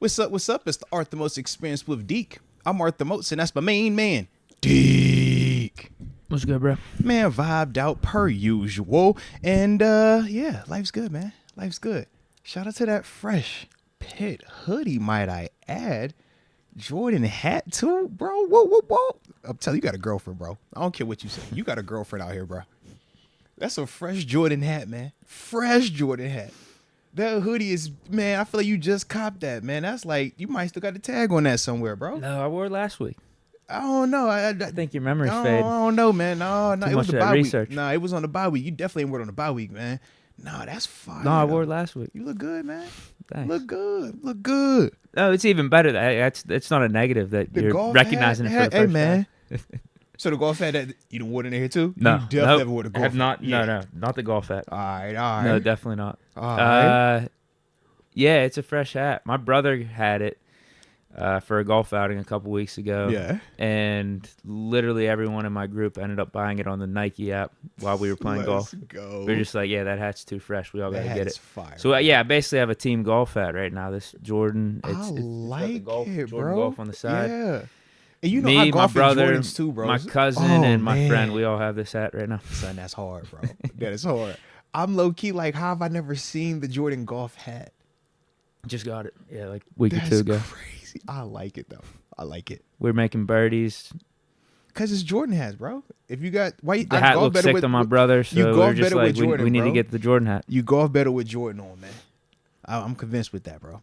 What's up? What's up? It's the Art the Most Experienced with Deke. I'm Art the Moats, and that's my main man, Deke. What's good, bro? Man, vibed out per usual. And yeah, life's good, man. Life's good. Shout out to that fresh Pitt hoodie, might I add. Jordan hat too, bro. Whoa. I'm telling you, got a girlfriend, bro. I don't care what you say. You got a girlfriend out here, bro. That's a fresh Jordan hat, man. Fresh Jordan hat. That hoodie is, man, I feel like you just copped that, man. That's like, you might still got the tag on that somewhere, bro. No, I wore it last week. I don't know. I think your memory's I faded. don't know, man. No, Too it was much the of that bye research. week. No, it was on the bye week. You definitely ain't wore it on the bye week, man. No, that's fine. No, I wore it last week. You look good, man. Thanks. Look good. Look good. No, it's even better. It's not a negative that The you're golf recognizing hat, it for the first man. time. So the golf hat that you done wore it in here too? No, You definitely never wore the golf have not. hat. Yeah. No, not the golf hat. All right. No, definitely not. All right. Yeah, it's a fresh hat. My brother had it for a golf outing a couple weeks ago. Yeah. And literally everyone in my group ended up buying it on the Nike app while we were playing golf. Go. We were just like, yeah, that hat's too fresh. We all got to That get hat's it. fire. So, yeah, I basically have a team golf hat right now. This Jordan. I It's got the like golf, it, Jordan bro. golf on the side. Yeah. And you know Me, I my golf in brother, Jordans too, bro. my cousin, Oh, and my man. friend, we all have this hat right now. Son, that's hard, bro. That is hard. I'm low key like, how have I never seen the Jordan golf hat? Just got it. Yeah, like a week or That's two ago. crazy. I like it though. I like it. We're making birdies. Cause it's Jordan hats, bro. If you got The hat looks sick to my brother, so you we're golf just better like, with Jordan, we need bro. to get the Jordan hat. You golf better with Jordan on, man. I'm convinced with that, bro.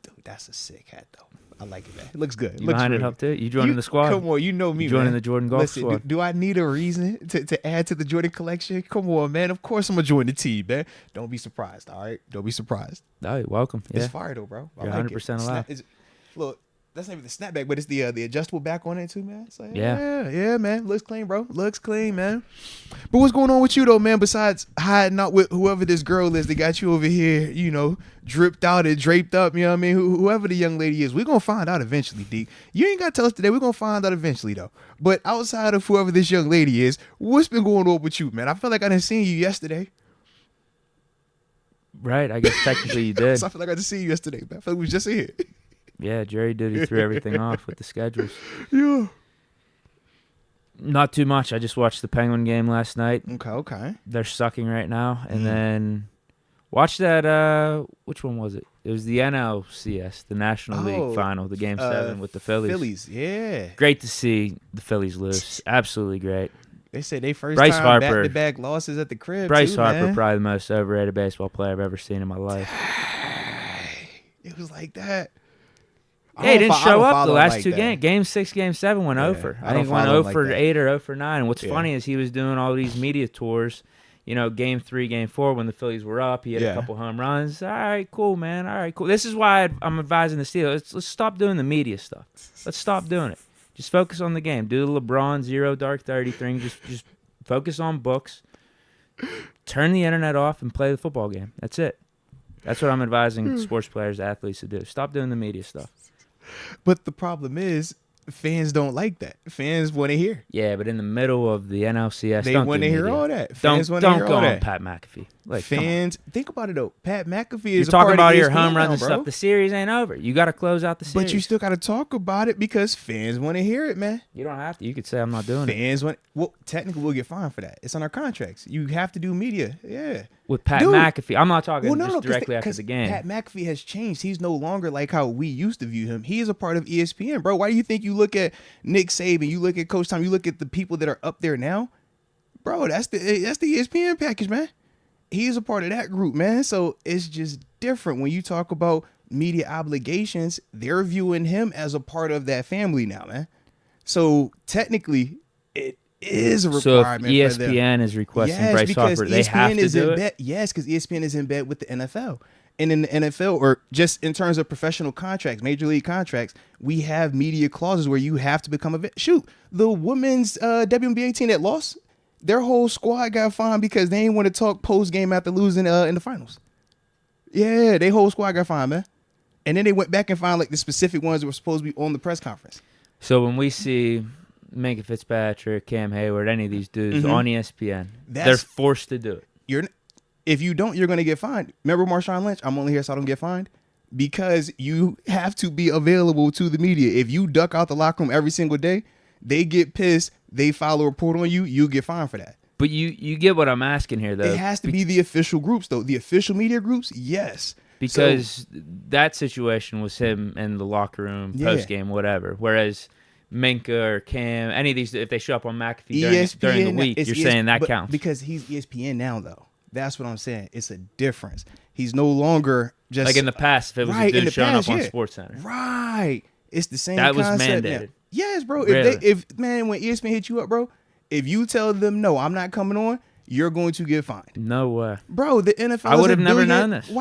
Dude, that's a sick hat though. I like it, man. It looks good. It You looks behind it really up too? You joining the squad? Come on, you know me, You joining man. the Jordan golf Listen, squad? do I need a reason to add to the Jordan collection? Come on, man. Of course I'm gonna join the team, man. Don't be surprised, all right? Don't be surprised. Oh, you're welcome. Yeah. It's fire though, bro. I You're like 100% it. allowed. Look, that's not even the snapback, but it's the adjustable back on it too, man. It's like, Yeah. yeah, man. Looks clean, bro. Looks clean, man. But what's going on with you though, man? Besides hiding out with whoever this girl is that got you over here, you know, dripped out and draped up. You know what I mean? Whoever the young lady is, we're gonna find out eventually, Deke. You ain't gotta tell us today. We're gonna find out eventually though. But outside of whoever this young lady is, what's been going on with you, man? I feel like I didn't see you yesterday. Right. I guess technically you did. So I feel like I just see you yesterday, man. I feel like we was just here. Yeah, Jerry did. He threw everything off with the schedules. Yeah. Not too much. I just watched the Penguin game last night. Okay. They're sucking right now. And then watch that, which one was it? It was the NLCS, the National League Final, the Game 7 with the Phillies. Yeah. Great to see the Phillies lose. Absolutely great. They say they first Bryce time Harper. back-to-back losses at the crib. Bryce too, Harper, man. probably the most overrated baseball player I've ever seen in my life. It was like that. Yeah, he didn't show up the follow last like two that. games. Game 6, Game 7 went Yeah, over. I I think don't went follow 0 like for that. 8 or 0 for 9. And what's Yeah. funny is he was doing all these media tours. You know, Game 3, Game 4, when the Phillies were up, he had a couple home runs. All right, cool, man. All right, cool. This is why I'm advising the Steelers. Let's stop doing the media stuff. Let's stop doing it. Just focus on the game. Do the LeBron 0 dark 30 thing. Just focus on books. Turn the internet off and play the football game. That's it. That's what I'm advising sports players, athletes to do. Stop doing the media stuff. But the problem is, fans don't like that. Fans want to hear. Yeah, but in the middle of the NLCS, They don't want do to hear media. all that. Don't Fans want to hear go all on that. Pat McAfee. Like, come on. Fans, think about it though. Pat McAfee You're is a talking part about of your ESPN home runs now, and bro. stuff. The series ain't over. You got to close out the series. But you still got to talk about it because fans want to hear it, man. You don't have to. You could say I'm not doing it. Fans want. Well, technically, we'll get fined for that. It's on our contracts. You have to do media. Yeah. With Pat Dude. McAfee, I'm not talking just 'cause directly after the game. Pat McAfee has changed. He's no longer like how we used to view him. He is a part of ESPN, bro. Why do you think you look at Nick Saban, you look at Coach Tom, you look at the people that are up there now, bro? That's the ESPN package, man. He's a part of that group, man. So it's just different when you talk about media obligations. They're viewing him as a part of that family now, man. So technically, it is a So if requirement for them. ESPN is requesting Bryce Harper, they have to do it? Yes, because ESPN is in bed with the NFL. And in the NFL, or just in terms of professional contracts, major league contracts, we have media clauses where you have to become a shoot. The women's WNBA team that lost, their whole squad got fined because they didn't want to talk post game after losing in the finals. Yeah, their whole squad got fined, man. And then they went back and found like the specific ones that were supposed to be on the press conference. So when we see Minka Fitzpatrick, Cam Hayward, any of these dudes on ESPN, they're forced to do it. If you don't, you're going to get fined. Remember Marshawn Lynch? I'm only here so I don't get fined. because you have to be available to the media. If you duck out the locker room every single day, they get pissed. They file a report on you. You get fined for that. But you get what I'm asking here, though. It has to be the official groups, though. The official media groups, yes. Because that situation was him in the locker room, post game, whatever. Whereas Minka or Cam, any of these, if they show up on McAfee during the week, you're saying that counts. Because he's ESPN now, though. That's what I'm saying. It's a difference. He's no longer just like in the past. If it was a dude showing up on SportsCenter, right? It's the same. That was concept mandated. now. Yes, bro. Really? If when ESPN hit you up, bro, if you tell them no, I'm not coming on, you're going to get fined. No way, bro. The NFL. I would have never known this.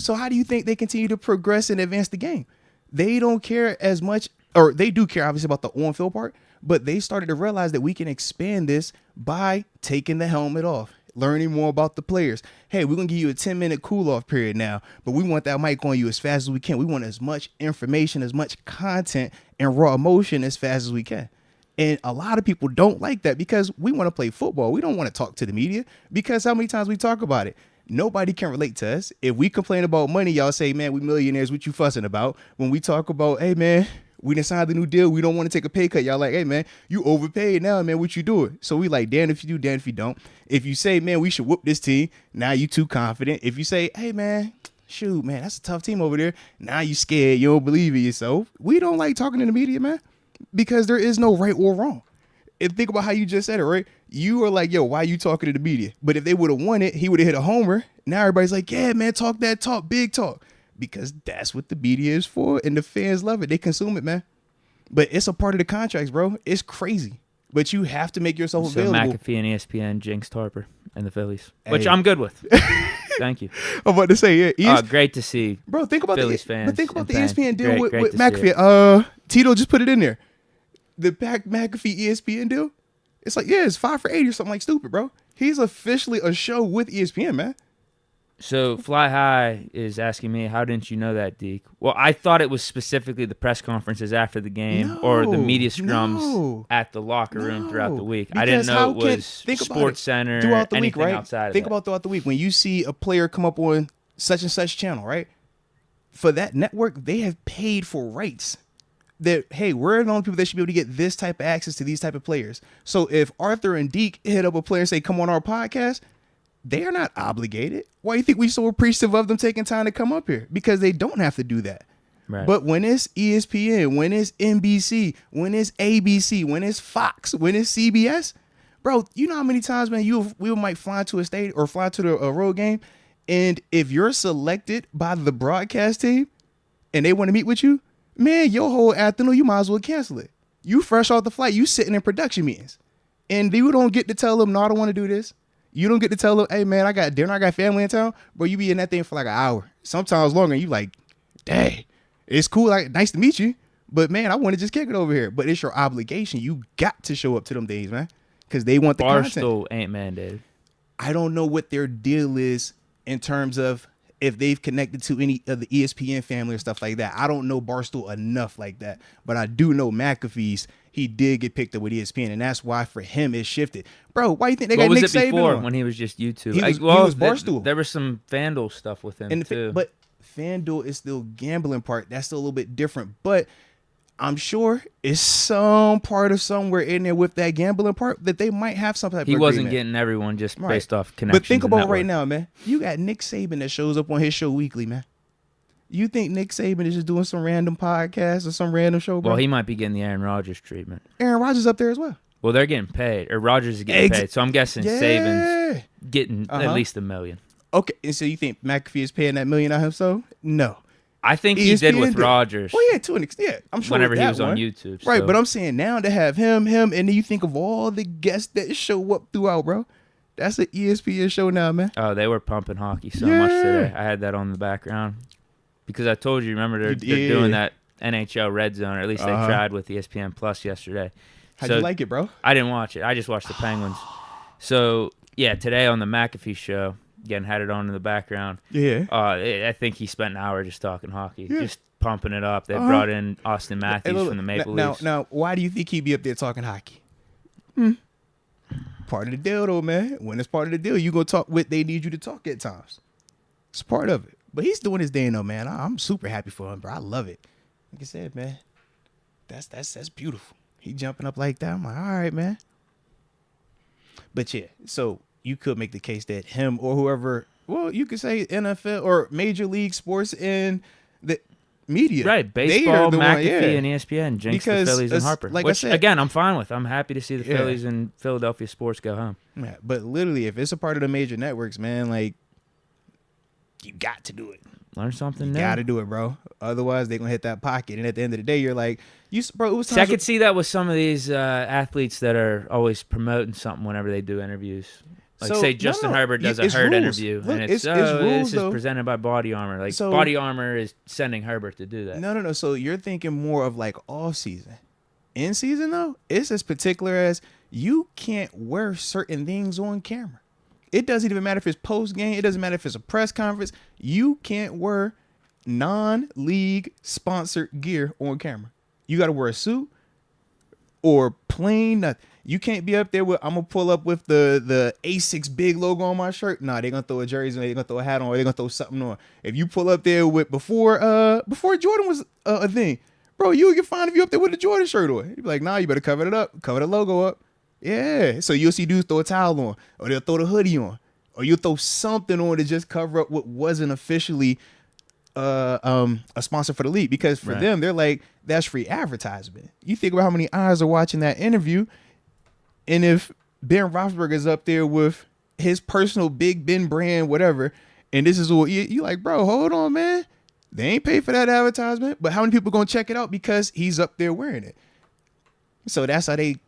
How do you think they continue to progress and advance the game? They don't care as much, or they do care obviously about the on-field part, but they started to realize that we can expand this by taking the helmet off, learning more about the players. Hey, we're going to give you a 10-minute cool-off period now, but we want that mic on you as fast as we can. We want as much information, as much content, and raw emotion as fast as we can. And a lot of people don't like that because we want to play football. We don't want to talk to the media because how many times we talk about it? Nobody can relate to us. If we complain about money, y'all say, man, we millionaires. What you fussing about? When we talk about, hey, man, we done signed the new deal. We don't want to take a pay cut. Y'all like, hey, man, you overpaid now, man. What you doing? So we like, damn if you do, damn if you don't. If you say, man, we should whoop this team, now you too confident. If you say, hey, man, shoot, man, that's a tough team over there. Now you scared. You don't believe in yourself. We don't like talking to the media, man, because there is no right or wrong. And think about how you just said it, right? You are like, yo, why are you talking to the media? But if they would have won it, he would have hit a homer. Now everybody's like, yeah, man, talk that talk, big talk. Because that's what the media is for, and the fans love it. They consume it, man. But it's a part of the contracts, bro. It's crazy. But you have to make yourself available. So McAfee and ESPN jinxed Harper and the Phillies, which I'm good with. Thank you. I'm about to say, yeah. Great to see, bro. Think about Phillies fans. But think about the ESPN deal with great McAfee. Tito just put it in there. The McAfee ESPN deal. It's like, yeah, it's 5 for 80 or something like stupid, bro. He's officially a show with ESPN, man. So Fly High is asking me, how didn't you know that, Deke? Well, I thought it was specifically the press conferences after the game or the media scrums at the locker room throughout the week. I didn't know it was SportsCenter throughout the anything week, right? outside of Think that. about throughout the week when you see a player come up on such and such channel, right? For that network, they have paid for rights. That, hey, we're the only people that should be able to get this type of access to these type of players. So if Arthur and Deke hit up a player and say, come on our podcast, they are not obligated. Why do you think we so appreciative of them taking time to come up here? Because they don't have to do that. Right. But when it's ESPN, when it's NBC, when it's ABC, when it's Fox, when it's CBS, bro, you know how many times, man, we might fly to a state or fly to the road game, and if you're selected by the broadcast team and they want to meet with you, man, your whole afternoon, you might as well cancel it. You fresh off the flight, you sitting in production meetings. And you don't get to tell them, no, I don't want to do this. You don't get to tell them, hey, man, I got dinner, I got family in town. Bro, you be in that thing for like an hour, sometimes longer. And you like, dang, it's cool. Like, nice to meet you. But, man, I want to just kick it over here. But it's your obligation. You got to show up to them days, man, because they want the content. Barstool ain't mandated. I don't know what their deal is in terms of if they've connected to any of the ESPN family or stuff like that. I don't know Barstool enough like that, but I do know McAfee's. He did get picked up with ESPN, and that's why for him it shifted. Bro, why do you think they got Nick Saban on? What was it before when he was just YouTube? He was Barstool. There was some FanDuel stuff with him too. But FanDuel is still gambling part. That's still a little bit different. But I'm sure it's some part of somewhere in there with that gambling part that they might have some type of agreement. He wasn't getting everyone just based off connections. But think about right now, man. You got Nick Saban that shows up on his show weekly, man. You think Nick Saban is just doing some random podcast or some random show, bro? Well, he might be getting the Aaron Rodgers treatment. Aaron Rodgers up there as well. Well, they're getting paid, or Rodgers is getting paid. So I'm guessing Saban's getting at least $1 million. Okay, and so you think McAfee is paying that $1 million out himself? No. I think he did with Rodgers. Well, yeah, to an extent. Yeah, I'm sure whenever he was on YouTube. Right, but I'm saying now to have him, and then you think of all the guests that show up throughout, bro. That's an ESPN show now, man. Oh, they were pumping hockey so much today. I had that on the background. Because I told you, remember, they're doing that NHL Red Zone, or at least they tried with ESPN Plus yesterday. How'd you like it, bro? I didn't watch it. I just watched the Penguins. So, yeah, today on the McAfee show, again, had it on in the background. Yeah. I think he spent an hour just talking hockey, just pumping it up. They brought in Austin Matthews from the Maple Leafs. Now, why do you think he'd be up there talking hockey? Part of the deal, though, man. When it's part of the deal, you go talk what they need you to talk at times. It's part of it. But he's doing his thing though, man. I'm super happy for him, bro. I love it. Like I said, man, that's beautiful. He jumping up like that. I'm like, all right, man. But yeah, so you could make the case that him or whoever, well, you could say NFL or Major League Sports and the media. Right, baseball, McAfee, and ESPN, jinx the Phillies and Harper. Like Which, I said, again, I'm fine with. I'm happy to see the Phillies and Philadelphia sports go home. Yeah, but literally, if it's a part of the major networks, man, like, you got to do it. Learn something new. You got to do it, bro. Otherwise, they're going to hit that pocket. And at the end of the day, you're like, bro, it was I could see that with some of these athletes that are always promoting something whenever they do interviews. Like, say Justin Herbert does a Hurt interview, Look, and it's rules, this is presented by Body Armor. Like, Body Armor is sending Herbert to do that. No. So you're thinking more of, like, off season. In season, though, it's as particular as you can't wear certain things on camera. It doesn't even matter if it's post game. It doesn't matter if it's a press conference. You can't wear non-league sponsored gear on camera. You got to wear a suit or plain nothing. You can't be up there with, I'm going to pull up with the A6 big logo on my shirt. Nah, they're going to throw a jersey on, they're going to throw a hat on, or they're going to throw something on. If you pull up there with, before Jordan was a thing, bro, you would get fined if you up there with a Jordan shirt on. You'd be like, nah, you better cover it up, cover the logo up. Yeah, so you'll see dudes throw a towel on, or they'll throw the hoodie on, or you'll throw something on to just cover up what wasn't officially a sponsor for the league. Because for them, they're like, that's free advertisement. You think about how many eyes are watching that interview, and if Ben Roethlisberger is up there with his personal Big Ben brand, whatever, and this is what you like, bro, hold on, man. They ain't paid for that advertisement, but how many people gonna check it out because he's up there wearing it? So that's how they,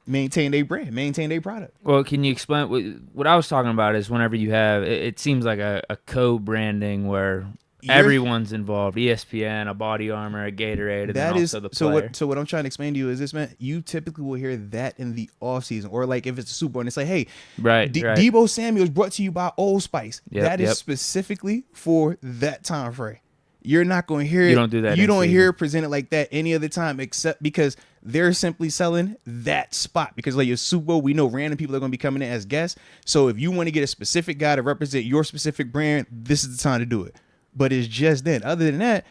maintain their brand, maintain their product. Well, can you explain what I was talking about? Is whenever you have it seems like a co-branding where everyone's involved. ESPN, a Body Armor, a Gatorade, and then also the player. So what I'm trying to explain to you is this, man. You typically will hear that in the off season, or like if it's a Super Bowl and it's like, hey, Deebo Samuel's brought to you by Old Spice. That is specifically for that time frame. You're not going to hear it. You don't do that. You don't hear it presented like that any other time, except because they're simply selling that spot. Because like your Super Bowl, we know random people are going to be coming in as guests. So if you want to get a specific guy to represent your specific brand, this is the time to do it. But it's just then. Other than that,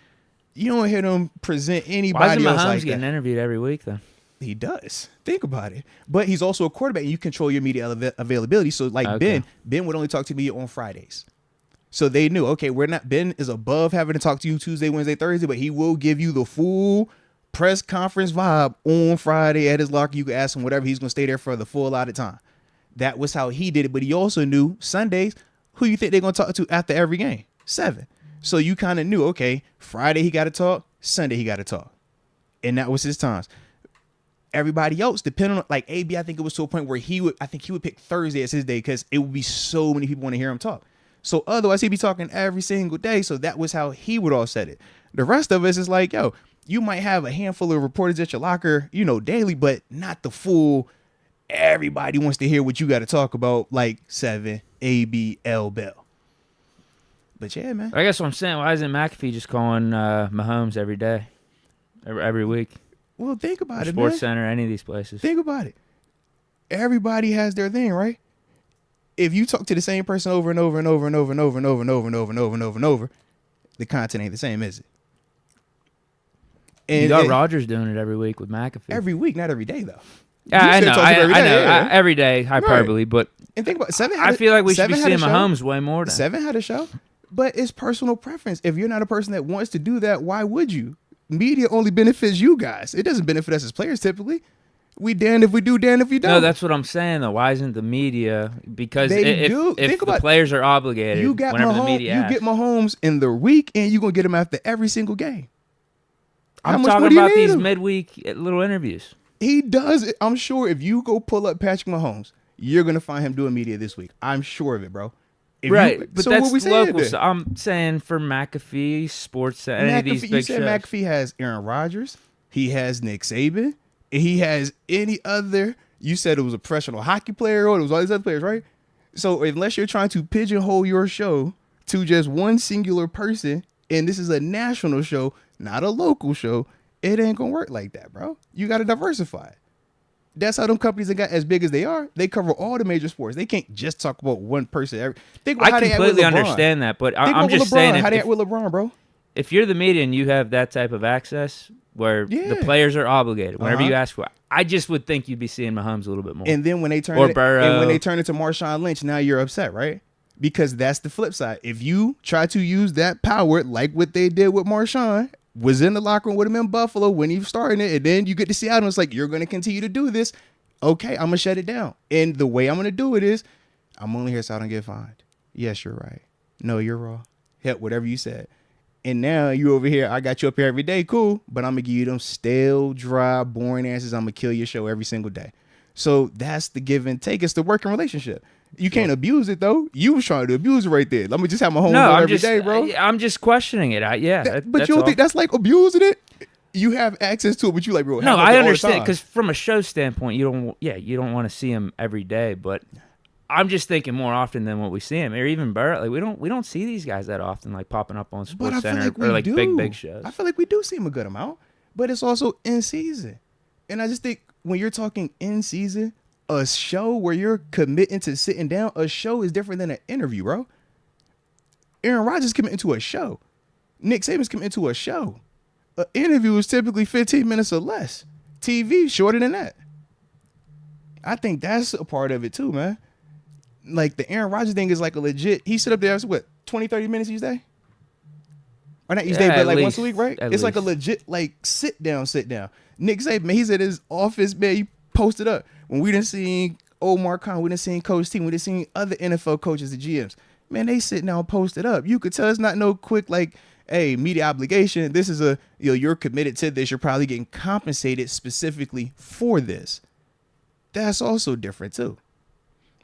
you don't hear them present anybody else like that. Why is Mahomes getting interviewed every week then? He does. Think about it. But he's also a quarterback, and you control your media availability. So like Ben would only talk to me on Fridays. So they knew, okay, Ben is above having to talk to you Tuesday, Wednesday, Thursday, but he will give you the full press conference vibe on Friday at his locker. You can ask him whatever. He's going to stay there for the full allotted time. That was how he did it. But he also knew Sundays, who you think they're going to talk to after every game? 7. So you kind of knew, okay, Friday he got to talk, Sunday he got to talk. And that was his times. Everybody else, depending on, like AB, I think it was to a point where he would pick Thursday as his day because it would be so many people want to hear him talk. So otherwise, he'd be talking every single day. So that was how he would offset it. The rest of us is like, yo, you might have a handful of reporters at your locker, daily, but not the full. Everybody wants to hear what you got to talk about, like 7, AB, L, Bell. But yeah, man. I guess what I'm saying, why isn't McAfee just calling Mahomes every day, every week? Well, think about it, Sports man. Center, any of these places. Think about it. Everybody has their thing, right? If you talk to the same person over and over and over and over and over and over and over and over and over and over and over, the content ain't the same, is it? And you got Rodgers doing it every week with McAfee. Every week, not every day though. Yeah, I know. Every day, hyperbole, but and think about 7. I feel like we should be seeing Mahomes way more. 7 had a show, but it's personal preference. If you're not a person that wants to do that, why would you? Media only benefits you guys. It doesn't benefit us as players typically. We damned if we do, damned if we don't. No, that's what I'm saying, though. Why isn't the media? Because if the players are obligated, whenever the media asks. You get Mahomes in the week, and you're going to get him after every single game. I'm talking about these midweek little interviews. He does it. I'm sure if you go pull up Patrick Mahomes, you're going to find him doing media this week. I'm sure of it, bro. But so that's local. So I'm saying for McAfee, Sports, any of these big shows. McAfee has Aaron Rodgers. He has Nick Saban. He has any other. You said it was a professional hockey player, or it was all these other players, right? So unless you're trying to pigeonhole your show to just one singular person, and this is a national show, not a local show, it ain't gonna work like that, bro. You got to diversify. That's how them companies that got as big as they are. They cover all the major sports. They can't just talk about one person. Think about I how they act with completely LeBron. understand that, but Think I'm about just LeBron, saying how they act with LeBron, bro. if you're the media and you have that type of access where the players are obligated whenever you ask for it, I just would think you'd be seeing Mahomes a little bit more. And then when they turn or Burrow. and when they turn into Marshawn Lynch, now you're upset, right? Because that's the flip side. If you try to use that power like what they did with Marshawn, was in the locker room with him in Buffalo when he was starting it, and then you get to Seattle, it's like, you're going to continue to do this. Okay, I'm going to shut it down. And the way I'm going to do it is, I'm only here so I don't get fined. Yes, you're right. No, you're wrong. Hell, whatever you said. And now you over here, I got you up here every day, cool, but I'm going to give you them stale, dry, boring answers. I'm going to kill your show every single day. So that's the give and take. It's the working relationship. You can't abuse it, though. You was trying to abuse it right there. Let me just have my home every day, bro. I'm just questioning it. But you don't think that's like abusing it? You have access to it, but you like, bro. No, I understand, because from a show standpoint, you don't want to see him every day. But I'm just thinking more often than what we see him, or even Burrow. Like we don't see these guys that often, like popping up on Sports Center or like big shows. I feel like we do see him a good amount, but it's also in season. And I just think when you're talking in season, a show where you're committing to sitting down, a show is different than an interview, bro. Aaron Rodgers committing to a show. Nick Saban's committing to a show. An interview is typically 15 minutes or less. TV, shorter than that. I think that's a part of it too, man. Like the Aaron Rodgers thing is like a legit, he sit up there, what, 20, 30 minutes each day? Or not each day, but like once a week, right? It's like a legit, like sit down. Nick Saban, man, he's at his office, man, he posted up. When we done seen Omar Khan, we done seen Coach T, we done seen other NFL coaches and GMs, man, they sit down posted up. You could tell it's not no quick, like, hey, media obligation. This is you're committed to this. You're probably getting compensated specifically for this. That's also different too.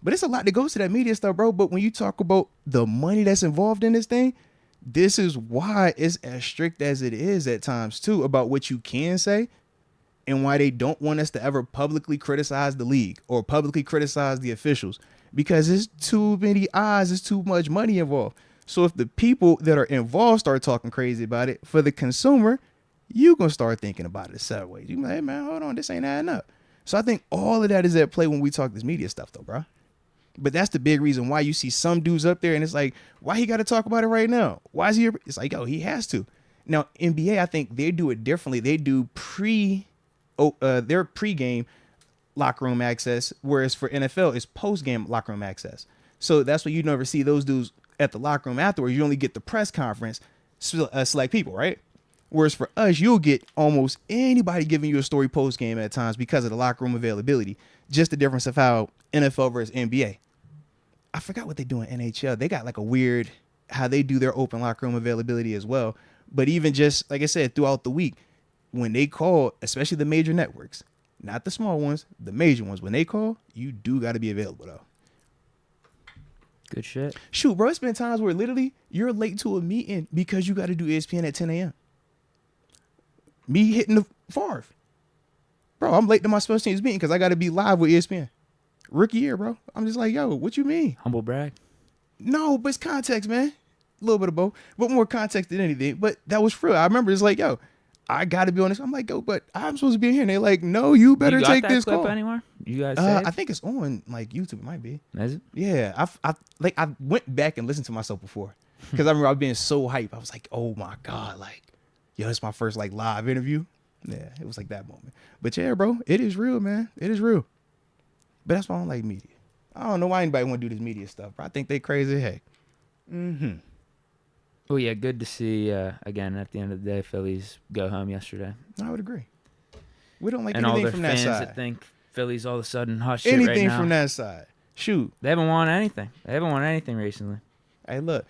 But it's a lot that goes to that media stuff, bro. But when you talk about the money that's involved in this thing, this is why it's as strict as it is at times too about what you can say, and why they don't want us to ever publicly criticize the league or publicly criticize the officials, because it's too many eyes, it's too much money involved. So if the people that are involved start talking crazy about it, for the consumer, you gonna start thinking about it sideways. You like, hey man, hold on, this ain't adding up. So I think all of that is at play when we talk this media stuff though, bro. But that's the big reason why you see some dudes up there and it's like, why he got to talk about it right now? Why is he? It's like, yo, he has to. Now, NBA, I think they do it differently. They do their pregame locker room access, whereas for NFL, it's postgame locker room access. So that's why you never see those dudes at the locker room afterwards. You only get the press conference, select people, right? Whereas for us, you'll get almost anybody giving you a story postgame at times because of the locker room availability. Just the difference of how NFL versus NBA. I forgot what they do in NHL. They got like a weird, how they do their open locker room availability as well. But even just, like I said, throughout the week, when they call, especially the major networks, not the small ones, the major ones, when they call, you do got to be available though. Good shit. Shoot, bro, it's been times where literally you're late to a meeting because you got to do ESPN at 10 a.m. Me hitting the Favre. Bro, I'm late to my special teams meeting because I got to be live with ESPN. Rookie year, bro. I'm just like, yo, what you mean? Humble brag. No, but it's context, man. A little bit of both, but more context than anything. But that was real. I remember it's like, yo, I got to be on this. I'm like, yo, but I'm supposed to be in here. And they're like, no, you better take this call. Anywhere? You guys I think it's on like YouTube. It might be. Is it? Yeah. I went back and listened to myself before because I remember I was being so hyped. I was like, oh my God, like, yo, it's my first like live interview. Yeah, it was like that moment. But yeah, bro, it is real, man. It is real. But that's why I don't like media. I don't know why anybody want to do this media stuff, bro. I think they crazy. Hey. Mm-hmm. Oh, yeah, good to see, again, at the end of the day, Phillies go home yesterday. I would agree. We don't like and anything from that side. And all their fans that think Phillies all of a sudden hot shit anything right now. Anything from that side. Shoot. They haven't won anything. They haven't won anything recently. Hey, look.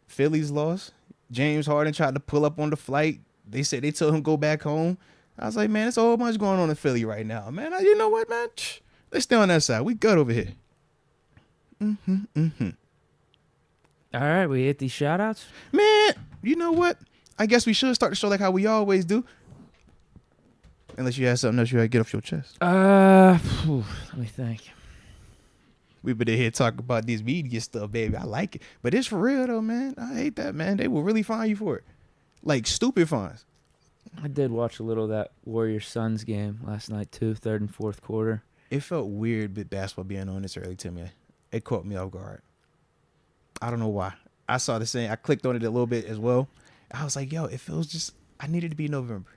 Phillies lost. James Harden tried to pull up on the flight. They said they told him go back home. I was like, man, there's a whole bunch going on in Philly right now. Man, you know what, man? Let's stay on that side. We good over here. All right, we hit these shout-outs. Man, you know what? I guess we should start the show like how we always do. Unless you have something else you got to get off your chest. Let me think. We been here talk about this media stuff, baby. I like it. But it's for real, though, man. I hate that, man. They will really fine you for it. Like, stupid fines. I did watch a little of that Warriors-Suns game last night, too, third and fourth quarter. It felt weird with basketball being on this early to me. It caught me off guard. I don't know why. I saw the same. I clicked on it a little bit as well. I was like, yo, it feels just, I need it to be November.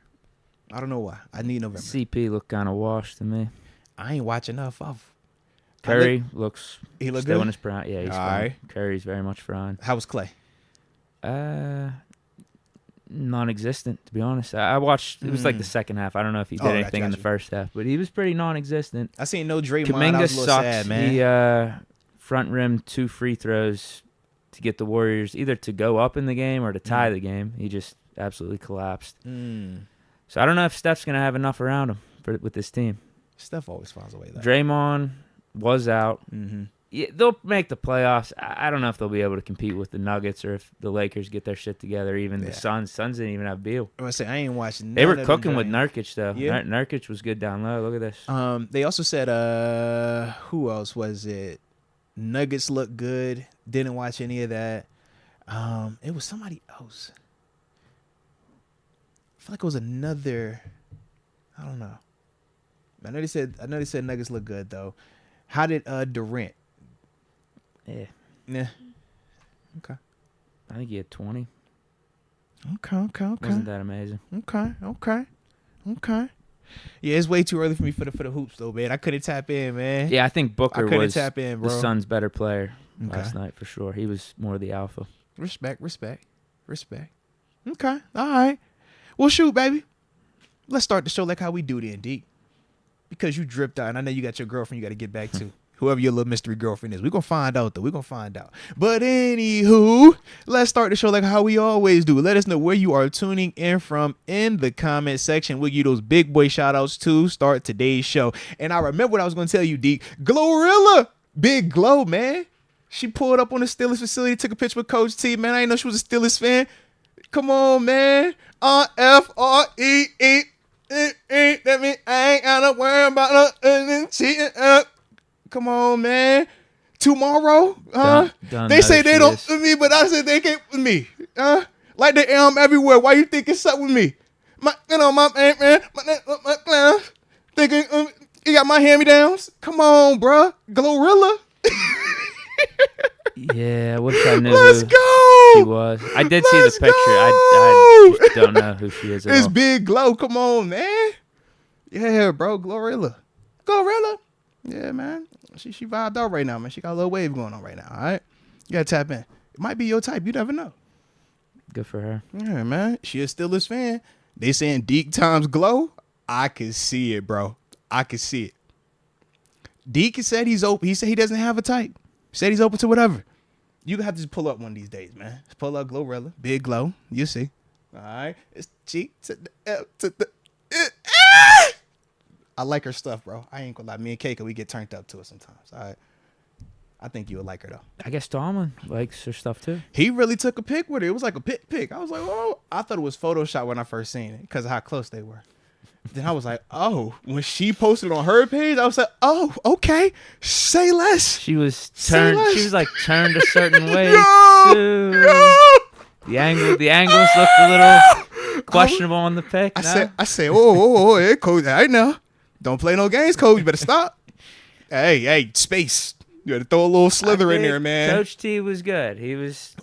I don't know why. I need November. CP looked kind of washed to me. I ain't watching enough of. Curry looks He look still good? in his prime. Yeah, he's All fine. right. Curry's very much fine. How was Clay? Non-existent, to be honest. I watched, it was like the second half. I don't know if he did anything in the first half, but he was pretty non-existent. I seen no Draymond. Kuminga I was a little sucks. sad, man. He front rimmed 2 free throws to get the Warriors either to go up in the game or to tie the game. He just absolutely collapsed. So I don't know if Steph's going to have enough around him with this team. Steph always finds a way, though. Draymond was out. Mm-hmm. Yeah, they'll make the playoffs. I don't know if they'll be able to compete with the Nuggets or if the Lakers get their shit together. Even the Suns. Suns didn't even have Beal. I was say I ain't watching. They were cooking with Nurkic though. Yeah. Nurkic was good down low. Look at this. They also said who else was it? Nuggets look good. Didn't watch any of that. It was somebody else. I feel like it was another. I don't know. I know they said Nuggets look good though. How did Durant? Yeah. Okay. I think he had 20. Okay. Wasn't that amazing? Okay. Yeah, it's way too early for me for the hoops though, man. I couldn't tap in, man. Yeah, I think Booker was tap in, bro. the Suns' better player last night for sure. He was more the alpha. Respect. Okay. All right. Well, shoot, baby. Let's start the show like how we do then, Deke. Because you dripped out, and I know you got your girlfriend you got to get back to. Whoever your little mystery girlfriend is. We're going to find out, though. But anywho, let's start the show like how we always do. Let us know where you are tuning in from in the comment section. We'll give you those big boy shout-outs to start today's show. And I remember what I was going to tell you, Deke. Glorilla. Big Glow, man. She pulled up on the Steelers facility, took a picture with Coach T. Man, I didn't know she was a Steelers fan. Come on, man. F-R-E-E. That mean I ain't gotta worry about nothing cheating up. Come on, man. Tomorrow, they say they don't with me, but I said they can't with me. Like they everywhere. Why you think it's up with me? My clown. Thinking you got my hand-me-downs. Come on, bruh. Glorilla. Yeah, I wish I knew Let's who go. she was. I did see the picture. I just don't know who she is at It's all. Big Glow. Come on, man. Yeah, bro. Glorilla. Yeah, man. She vibed out right now, man. She got a little wave going on right now, all right? You got to tap in. It might be your type. You never know. Good for her. Yeah, man. She a Steelers fan. They saying Deke times Glow. I can see it, bro. I can see it. Deke said he's open. He said he doesn't have a type. He said he's open to whatever. You gonna have to just pull up one of these days, man. Just pull up Glorilla. Big Glow. You see. All right. It's G to the L to the I like her stuff, bro. I ain't gonna lie. Me and Keika, we get turned up to it sometimes. All right. I think you would like her, though. I guess Tomlin likes her stuff, too. He really took a pic with her. It was like a pic. I was like, oh. I thought it was Photoshop when I first seen it because of how close they were. Then I was like, oh. When she posted on her page, I was like, oh, okay. Say less. She was turned. She was like turned a certain way, too. The angles looked a little questionable on the pic. I said, oh, hey, coach, I know. Don't play no games, coach. You better stop. Hey, space. You got to throw a little slither in there, man. Coach T was good. He was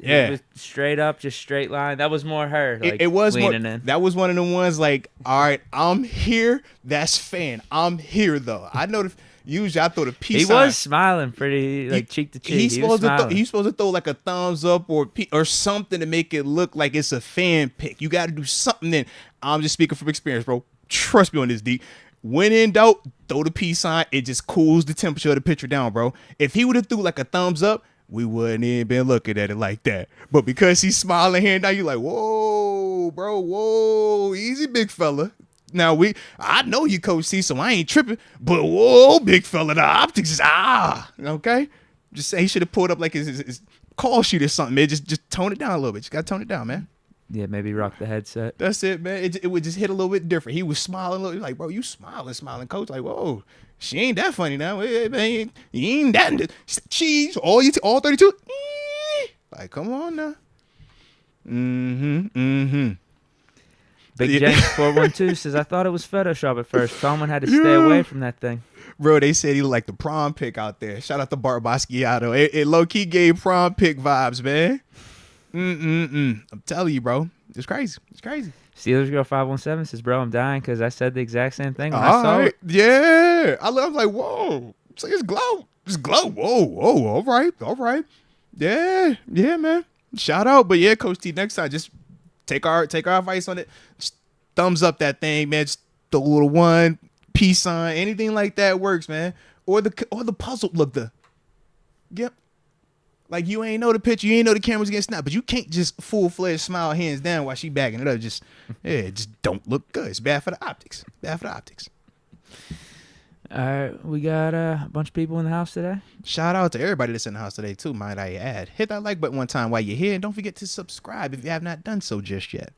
straight up, just straight line. That was more her. Like, it was leaning more, in. That was one of the ones like, all right, I'm here. That's fan. I'm here though. I know. Usually I throw the peace. He sign. Was smiling pretty like cheek to cheek. He's supposed to throw like a thumbs up or something to make it look like it's a fan pick. You got to do something. Then I'm just speaking from experience, bro. Trust me on this, D. When in doubt, throw the peace sign. It just cools the temperature of the picture down, bro. If he would have threw like a thumbs up, we wouldn't even been looking at it like that. But because he's smiling here and now, you're like, whoa, bro, whoa, easy, big fella. Now I know you, Coach C, so I ain't tripping. But whoa, big fella, the optics is okay. Just say he should have pulled up like his call sheet or something, man. Just tone it down a little bit. Just gotta tone it down, man. Yeah, maybe rock the headset. That's it, man. It would just hit a little bit different. He was smiling, like, bro, you smiling, coach. Like, whoa, she ain't that funny now. Hey, man, you ain't that. Cheese, all 32. Like, come on now. Big James 412 says, I thought it was Photoshop at first. Tomlin had to stay away from that thing. Bro, they said he looked like the prom pick out there. Shout out to Bart Basquiato. It low-key gave prom pick vibes, man. I'm telling you, bro. It's crazy. It's crazy. Steelers Girl 517 says, bro, I'm dying because I said the exact same thing when I saw it. Yeah. I was like, whoa. It's glow. It's glow. Whoa. All right. Yeah, man. Shout out. But yeah, Coach T, next time, just take our advice on it. Just thumbs up that thing, man. Just the little one, peace sign, anything like that works, man. Or the puzzle. Look, yep. Like, you ain't know the picture, you ain't know the camera's getting snapped, but you can't just full-fledged smile hands down while she backing it up. Just don't look good. It's bad for the optics. All right, we got a bunch of people in the house today. Shout out to everybody that's in the house today, too, might I add. Hit that like button one time while you're here, and don't forget to subscribe if you have not done so just yet.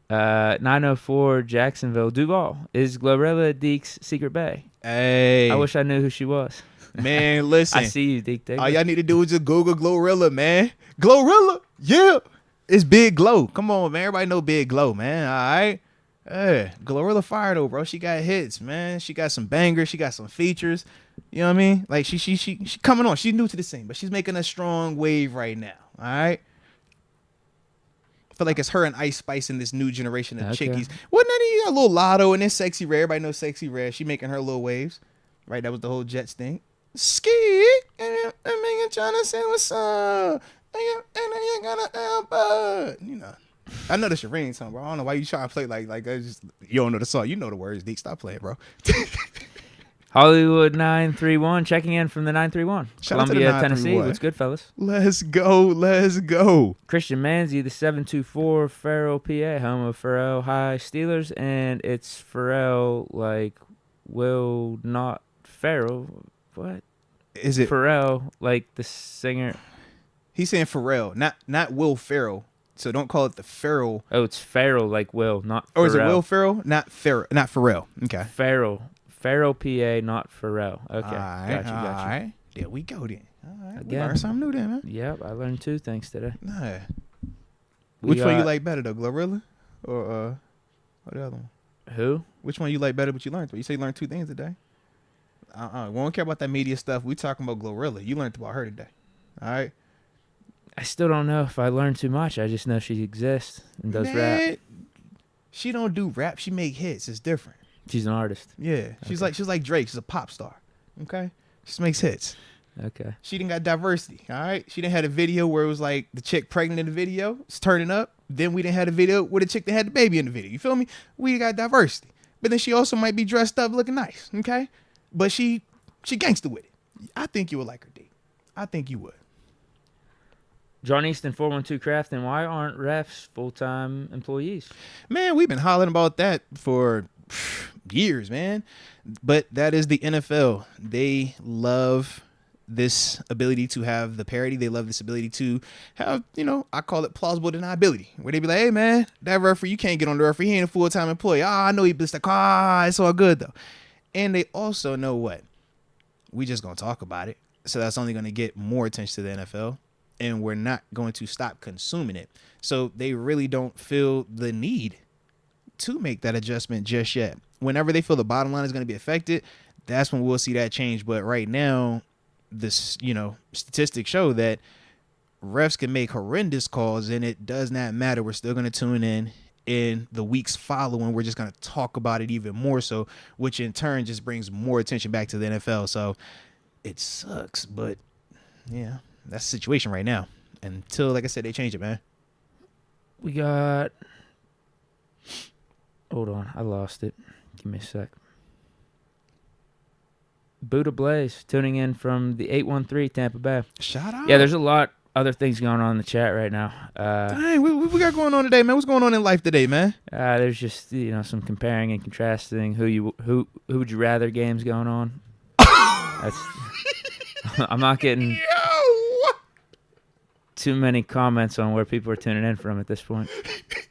904 Jacksonville. Duval, is Glorilla Deke's secret bae? Hey. I wish I knew who she was. Man, listen. I see you, Deke. All y'all need to do is just Google Glorilla, man. Glorilla, yeah. It's Big Glow. Come on, man. Everybody know Big Glow, man. All right. Glorilla fire though, bro. She got hits, man. She got some bangers. She got some features. You know what I mean? Like she coming on. She's new to the scene, but she's making a strong wave right now. All right. I feel like it's her and Ice Spice in this new generation of chickies. Wasn't that a little Lotto and then Sexy Red? Everybody knows Sexy Red. She making her little waves, right? That was the whole Jets thing. Ski, and I'm trying to say what's up, and you gonna help, you know. I know that's your ringtone, bro. I don't know why you trying to play like just, you don't know the song. You know the words, Deke. Stop playing, bro. Hollywood 931 checking in from the 931. Shout out to the Columbia, 931. Tennessee. What's good, fellas? Let's go. Christian Manzi, the 724 Farrell, PA, home of Farrell High Steelers, and it's Farrell like Will not Farrell. What? Is it Pharrell, like the singer? He's saying Pharrell, not Will Ferrell. So don't call it the Ferrell. Oh, it's Farrell, like Will, not Pharrell. Or is it Will Ferrell? Not Pharrell. Okay. Farrell, PA, not Pharrell. Okay, all right, got you. All right. There we go then. All right. Again, we learned something new then, man. Yep, I learned 2 things today. Nah. Which one you like better though, Glorilla or the other one? Who? Which one you like better? But you learned. You say you learned 2 things today. We don't care about that media stuff. We talking about Glorilla. You learned about her today. All right. I still don't know if I learned too much. I just know she exists and does rap. She don't do rap. She make hits. It's different. She's an artist. Yeah. She's like Drake. She's a pop star. Okay. She just makes hits. Okay. She didn't got diversity. All right. She didn't had a video where it was like the chick pregnant in the video. It's turning up. Then we didn't have a video where the chick that had the baby in the video. You feel me? We got diversity. But then she also might be dressed up looking nice. Okay. But she gangster with it. I think you would like her, D. I think you would. John Easton 412 Crafton, why aren't refs full-time employees? Man, we've been hollering about that for years, man. But that is the NFL. They love this ability to have the parity. They love this ability to have, I call it plausible deniability, where they be like, hey, man, that referee, you can't get on the referee. He ain't a full-time employee. I know he blissed like, it's all good, though. And they also know what? We just going to talk about it. So that's only going to get more attention to the NFL. And we're not going to stop consuming it. So they really don't feel the need to make that adjustment just yet. Whenever they feel the bottom line is going to be affected, that's when we'll see that change. But right now, this, statistics show that refs can make horrendous calls and it does not matter. We're still going to tune in the weeks following. We're just going to talk about it even more so, which in turn just brings more attention back to the NFL. So it sucks, but yeah. That's the situation right now. Until, like I said, they change it, man. We got... Hold on. I lost it. Give me a sec. Buddha Blaze tuning in from the 813 Tampa Bay. Shout out. Yeah, there's a lot other things going on in the chat right now. Dang, we got going on today, man? What's going on in life today, man? There's just, some comparing and contrasting who would you rather games going on. That's... I'm not getting... too many comments on where people are tuning in from at this point.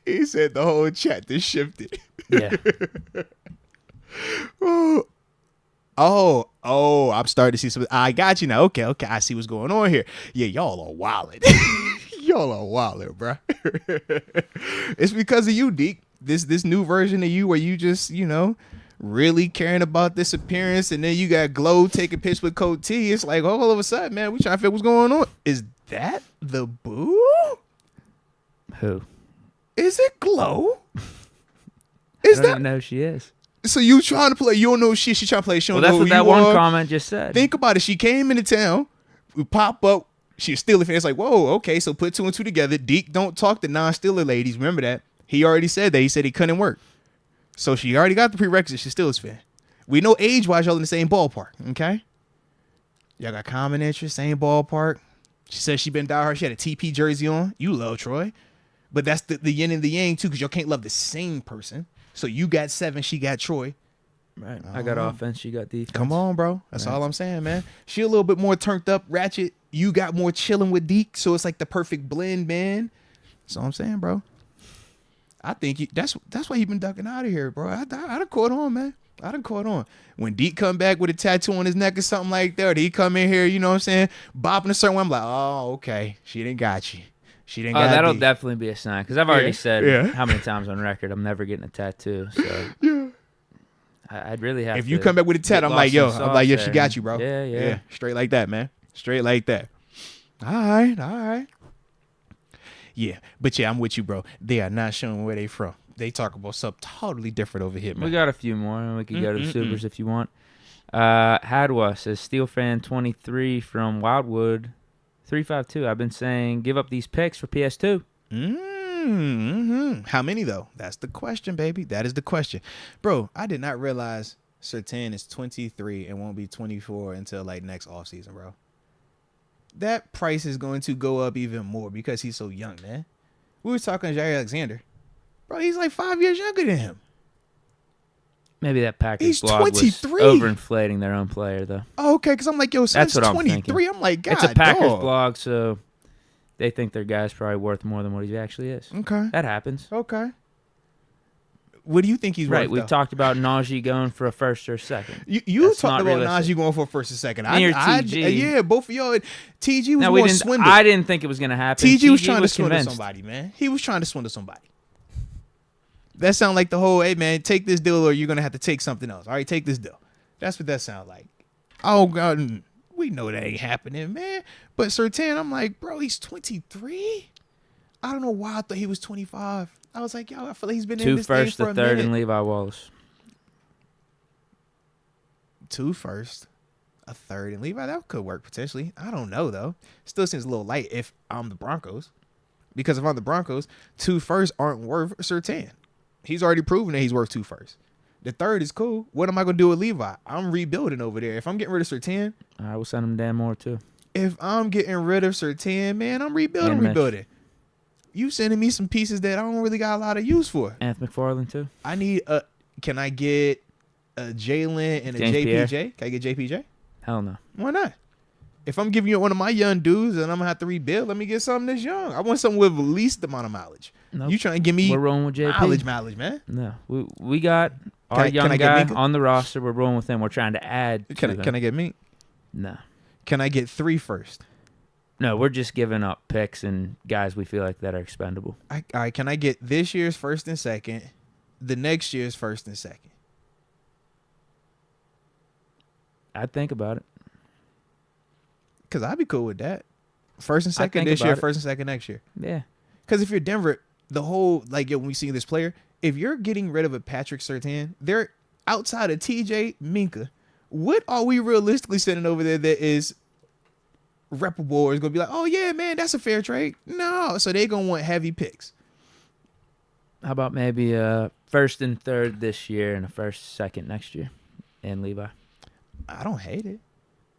He said the whole chat just shifted. Yeah. I'm starting to see some. I got you now. Okay. I see what's going on here. Yeah, y'all are wildin'. Y'all are wild, bro. It's because of you, Deke. This new version of you where you just, really caring about this appearance, and then you got Glow taking pics with Coach T. It's like all of a sudden, man, we trying to figure what's going on. Is that the boo? Who? Is it Glow? I don't even know who she is. So you trying to play? You don't know shit. She trying to play. She don't Well, know that's who what that you one are. comment just said. Think about it. She came into town. We pop up. She's Steeler fan. It's like, whoa, okay. So put two and two together. Deke don't talk to non-Steeler ladies. Remember that. He already said that. He said he couldn't work. So she already got the prerequisite. She's Steelers fan. We know age-wise, y'all in the same ballpark. Okay. Y'all got common interest, same ballpark. She said she been diehard. She had a TP jersey on. You love Troy. But that's the yin and the yang, too, because y'all can't love the same person. So you got 7, she got Troy. Right. I got offense, she got defense. Come on, bro. That's all I'm saying, man. She a little bit more turned up, ratchet. You got more chilling with Deke, so it's like the perfect blend, man. That's all I'm saying, bro. I think that's why he been ducking out of here, bro. I done caught on, man. I done caught on. When Deke come back with a tattoo on his neck or something like that, or he come in here, you know what I'm saying, bopping a certain way, I'm like, oh, okay. She didn't got you. She didn't got you. That'll definitely be a sign, because I've already said how many times on record I'm never getting a tattoo, so yeah. I'd really have to. If you come back with a tat, I'm like, yo, she got you, bro. Yeah. Straight like that, man. Straight like that. All right. Yeah, but yeah, I'm with you, bro. They are not showing where they from. They talk about something totally different over here, man. We got a few more, and we could go to the Supers if you want. Hadwa says, Steel Fan 23 from Wildwood 352. I've been saying, give up these picks for PS2. How many, though? That's the question, baby. That is the question. Bro, I did not realize Surtain is 23 and won't be 24 until, like, next offseason, bro. That price is going to go up even more because he's so young, man. We were talking to Jair Alexander. Bro, he's like 5 years younger than him. Maybe that Packers blog 23. was overinflating their own player, though. Oh, okay, because I'm like, yo, that's what 23. I'm like, God, it's a Packers dog. blog, so they think their guy's probably worth more than what he actually is. Okay. That happens. Okay. What do you think he's worth? Right, we've talked about Najee going for a first or a second. You talked about Najee going for a first or second. TG. Yeah, both of y'all. TG was more swindle. I didn't think it was going to happen. TG was trying to swindle somebody, man. He was trying to swindle somebody. That sound like the whole, hey, man, take this deal or you're going to have to take something else. All right, take this deal. That's what that sound like. Oh, God, we know that ain't happening, man. But Surtain, I'm like, bro, he's 23? I don't know why I thought he was 25. I was like, yo, I feel like he's been in this thing for a minute. 2 first, a third, and Levi Wallace. 2 first, a third, and Levi. That could work potentially. I don't know, though. Still seems a little light if I'm the Broncos. Because if I'm the Broncos, 2 firsts aren't worth Surtain. He's already proven that he's worth 2 firsts. The third is cool. What am I going to do with Levi? I'm rebuilding over there. If I'm getting rid of Surtain. I will send him Dan Moore, too. If I'm getting rid of Surtain, man, I'm rebuilding. You sending me some pieces that I don't really got a lot of use for. Anthony McFarland, too. I need can I get a Jalen and a James JPJ? Pierre. Can I get JPJ? Hell no. Why not? If I'm giving you one of my young dudes and I'm going to have to rebuild, let me get something that's young. I want something with the least amount of mileage. Nope. You trying to give me we're rolling with JP. mileage, man. No. We got our young guy on the roster. We're rolling with him. We're trying to add Can I get Mink? No. Can I get 3 first? No, we're just giving up picks and guys we feel like that are expendable. All right, can I get this year's first and second, the next year's first and second? I'd think about it. Because I'd be cool with that. First and second this year, first and second next year. Yeah. Because if you're Denver, the whole, like, when we see this player, if you're getting rid of a Patrick Surtain, they're outside of TJ, Minka. What are we realistically sending over there that is reputable or is going to be like, oh, yeah, man, that's a fair trade? No. So they're going to want heavy picks. How about maybe a first and third this year and a first, second next year and Levi? I don't hate it.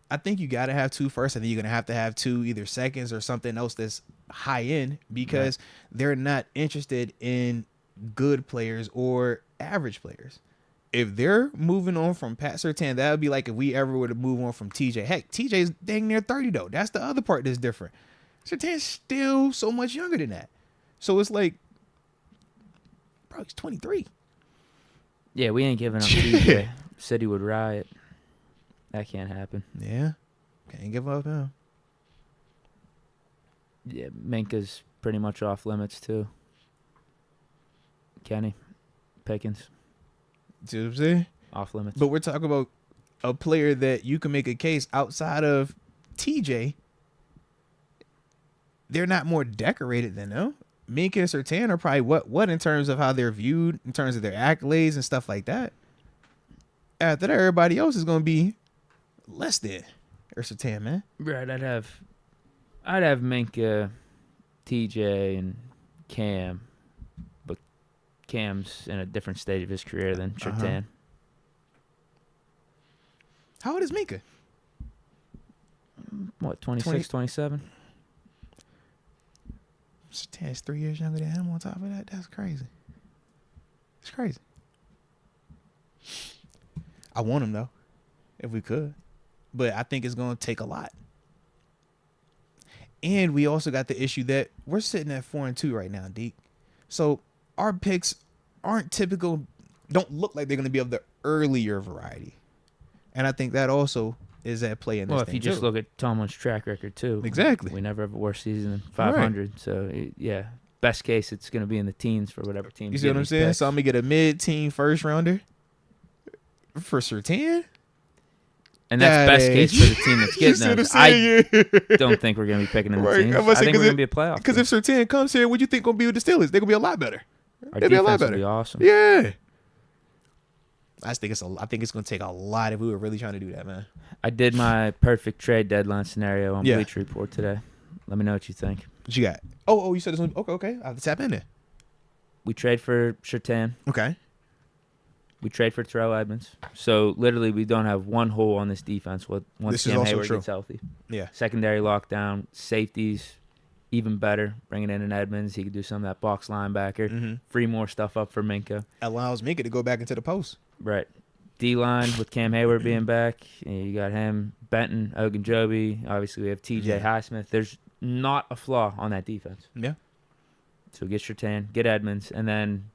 I think you got to have 2 first. I think you're going to have 2 either seconds or something else that's high end because they're not interested in good players or average players. If they're moving on from Pat Surtain, that would be like if we ever were to move on from TJ. Heck, TJ's dang near 30, though. That's the other part that's different. Surtain's still so much younger than that. So it's like, bro, he's 23. Yeah, we ain't giving up TJ. Said he would riot. That can't happen. Yeah. Can't give up him. Yeah, Minka's pretty much off limits too. Kenny Pickens. See what I'm saying? Off limits. But we're talking about a player that you can make a case outside of TJ. They're not more decorated than them. Minka and Surtain are probably what in terms of how they're viewed, in terms of their accolades and stuff like that. After that, everybody else is going to be less than Surtain, man. Right, I'd have Minka, TJ, and Cam, but Cam's in a different stage of his career than Surtain. How old is Minka? What, 26, 27? Surtain's 3 years younger than him on top of that. That's crazy. It's crazy. I want him, though, if we could. But I think it's going to take a lot. And we also got the issue that we're sitting at 4-2 right now, Deke. So our picks aren't typical, don't look like they're going to be of the earlier variety. And I think that also is at play in this thing. Well, if you just look at Tomlin's track record, too. Exactly. We never have a worse season than 500. Right. So, yeah, best case, it's going to be in the teens for whatever team. You see what I'm saying? Picks. So I'm going to get a mid-teen first rounder for Surtain. And that's best case for the team that's getting them. I don't think we're going to be picking in the teams. I think we're going to be a playoff. Because if Surtain comes here, what do you think going to be with the Steelers? They're going to be a lot better. Our defense will be awesome. Yeah. I think it's going to take a lot if we were really trying to do that, man. I did my perfect trade deadline scenario on Bleacher Report today. Let me know what you think. What you got? Oh, you said this one. Okay. I have to tap in there. We trade for Surtain. Okay. We trade for Terrell Edmonds. So, literally, we don't have one hole on this defense once Cam Hayward gets healthy. Yeah. Secondary lockdown, safeties, even better. Bringing in an Edmonds. He could do some of that box linebacker. Mm-hmm. Free more stuff up for Minka. Allows Minka to go back into the post. Right. D-line with Cam Hayward being back. You got him, Benton, Ogunjobi. Obviously, we have TJ Highsmith. There's not a flaw on that defense. Yeah. So get Surtain, get Edmonds, and then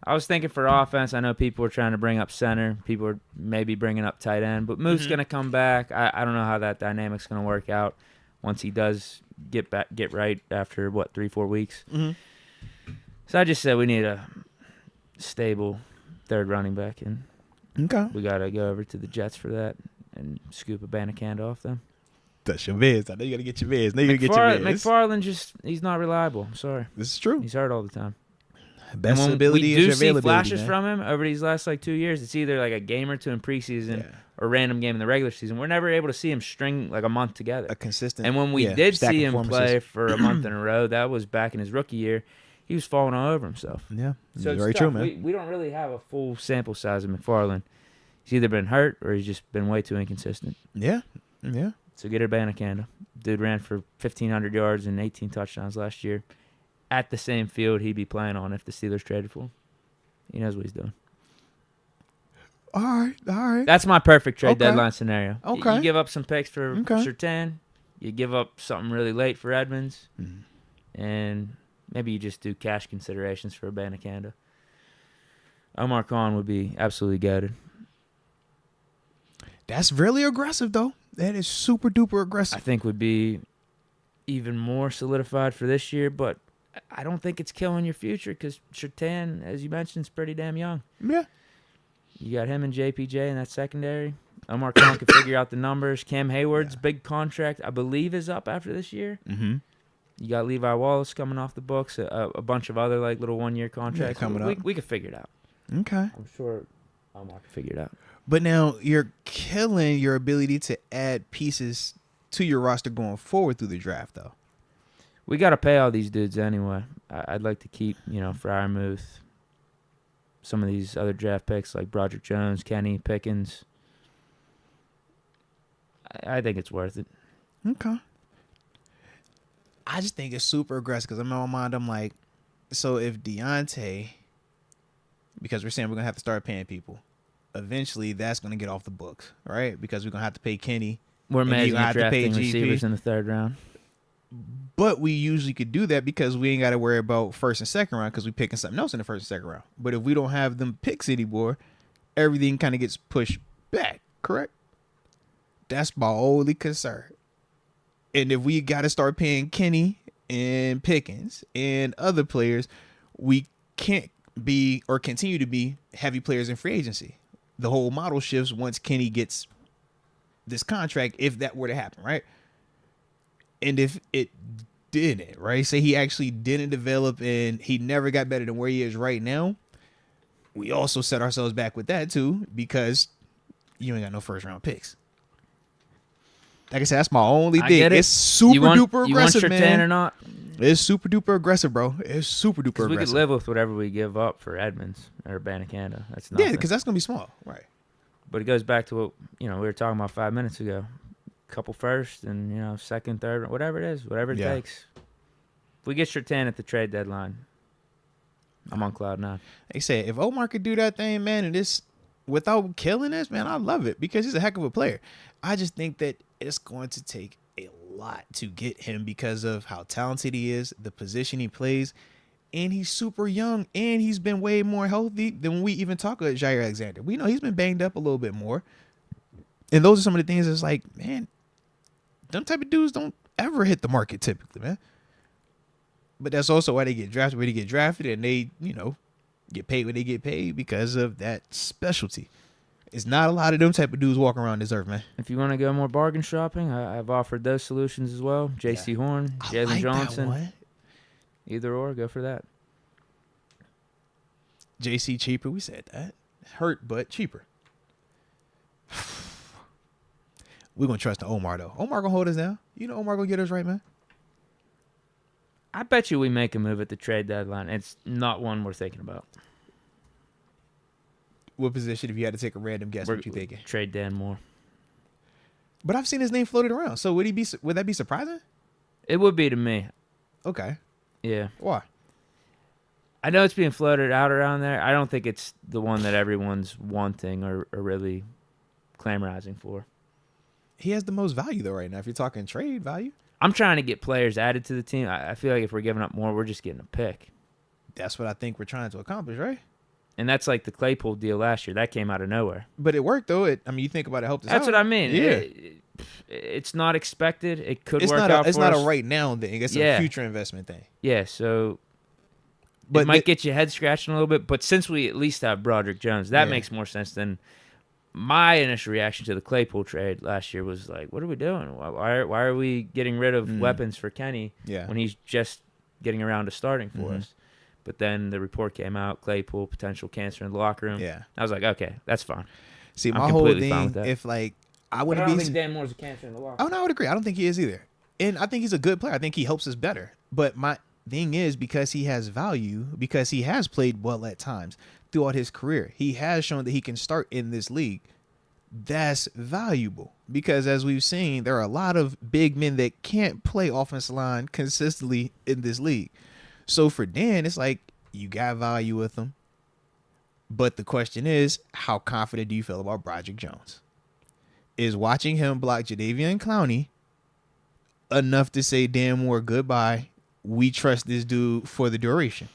I was thinking for offense, I know people were trying to bring up center. People were maybe bringing up tight end. But Moot's going to come back. I don't know how that dynamic's going to work out once he does get right after, 3-4 weeks. Mm-hmm. So I just said we need a stable third running back. And we got to go over to the Jets for that and scoop a Banacanda off them. That's your Viz. I know you got to get your Viz. McFarland, he's not reliable. I'm sorry. This is true. He's hurt all the time. Best ability is your availability. We do see flashes from him over these last 2 years. It's either like a game or two in preseason or a random game in the regular season. We're never able to see him string like a month together. A consistent. And when we did see him play for a month in a row, that was back in his rookie year. He was falling all over himself. Yeah, so it's very tough. True, man. We don't really have a full sample size of McFarland. He's either been hurt or he's just been way too inconsistent. Yeah. So get her Banacanda. Dude ran for 1,500 yards and 18 touchdowns last year at the same field he'd be playing on if the Steelers traded for him. He knows what he's doing. All right. That's my perfect trade deadline scenario. Okay. You give up some picks for Surtain. You give up something really late for Edmonds. And maybe you just do cash considerations for a Banacanda. Omar Khan would be absolutely gutted. That's really aggressive, though. That is super duper aggressive. I think would be even more solidified for this year, but I don't think it's killing your future because Surtain, as you mentioned, is pretty damn young. Yeah. You got him and JPJ in that secondary. Omar Khan can figure out the numbers. Cam Hayward's big contract, I believe, is up after this year. Mm-hmm. You got Levi Wallace coming off the books, a bunch of other little 1-year contracts. Coming up. We could figure it out. Okay. I'm sure Omar can figure it out. But now you're killing your ability to add pieces to your roster going forward through the draft, though. We got to pay all these dudes anyway. I'd like to keep, Freiermuth, some of these other draft picks like Broderick Jones, Kenny, Pickens. I think it's worth it. Okay. I just think it's super aggressive because in my mind, I'm like, so if Deontay, because we're saying we're going to have to start paying people, eventually that's going to get off the books, right? Because we're going to have to pay Kenny. We're amazing at drafting receivers in the third round. But we usually could do that because we ain't got to worry about first and second round because we're picking something else in the first and second round. But if we don't have them picks anymore, everything kind of gets pushed back, correct? That's my only concern. And if we got to start paying Kenny and Pickens and other players, we can't be or continue to be heavy players in free agency. The whole model shifts once Kenny gets this contract, if that were to happen, right? And if it didn't, right? Say he actually didn't develop and he never got better than where he is right now, we also set ourselves back with that too, because you ain't got no first round picks. Like I said, that's my only thing. It's super duper aggressive, you want man. or not? It's super duper aggressive, bro. It's super duper aggressive. We could live with whatever we give up for Edmonds or Banacanda. That's nothing. Yeah, because that's gonna be small, right? But it goes back to what we were talking about 5 minutes ago. Couple first and second, third, whatever it is, whatever it takes. If we get Surtain at the trade deadline, I'm on cloud nine. They say if Omar could do that thing, man, and this without killing us, man, I love it because he's a heck of a player. I just think that it's going to take a lot to get him because of how talented he is, the position he plays, and he's super young, and he's been way more healthy than when we even talk about Jair Alexander. We know he's been banged up a little bit more. And those are some of the things that's like, man, them type of dudes don't ever hit the market typically, man. But that's also why they get drafted where they get drafted, and they, get paid when they get paid because of that specialty. It's not a lot of them type of dudes walking around this earth, man. If you want to go more bargain shopping, I've offered those solutions as well. J.C. Horn, Jalen Johnson. That one. Either or, go for that. J.C. cheaper, we said that. Hurt, but cheaper. We're going to trust the Omar, though. Omar going to hold us down. Omar going to get us right, man. I bet you we make a move at the trade deadline. It's not one we're thinking about. What position, if you had to take a random guess, what you thinking? Trade Dan Moore. But I've seen his name floated around. So would that be surprising? It would be to me. Okay. Yeah. Why? I know it's being floated out around there. I don't think it's the one that everyone's wanting or really clamorizing for. He has the most value, though, right now, if you're talking trade value. I'm trying to get players added to the team. I feel like if we're giving up more, we're just getting a pick. That's what I think we're trying to accomplish, right? And that's like the Claypool deal last year. That came out of nowhere. But it worked, though. You think about it, helped us out. That's what I mean. Yeah. It's not expected. It could work out for us. It's not a right now thing. It's a future investment thing. Yeah, so but it might get your head scratching a little bit. But since we at least have Broderick Jones, that makes more sense than my initial reaction to the Claypool trade last year was like, what are we doing? Why are we getting rid of weapons for Kenny when he's just getting around to starting for us? But then the report came out, Claypool, potential cancer in the locker room. Yeah. I was like, okay, that's fine. See, my whole thing, if I wouldn't be... I don't think Dan Moore's a cancer in the locker room. Oh, no, I would agree. I don't think he is either. And I think he's a good player. I think he helps us better. But my thing is, because he has value, because he has played well at times throughout his career, he has shown that he can start in this league. That's valuable because, as we've seen, there are a lot of big men that can't play offensive line consistently in this league. So for Dan, it's like you got value with him. But the question is, how confident do you feel about Broderick Jones? Is watching him block Jadeveon Clowney enough to say, Dan Moore, goodbye? We trust this dude for the duration.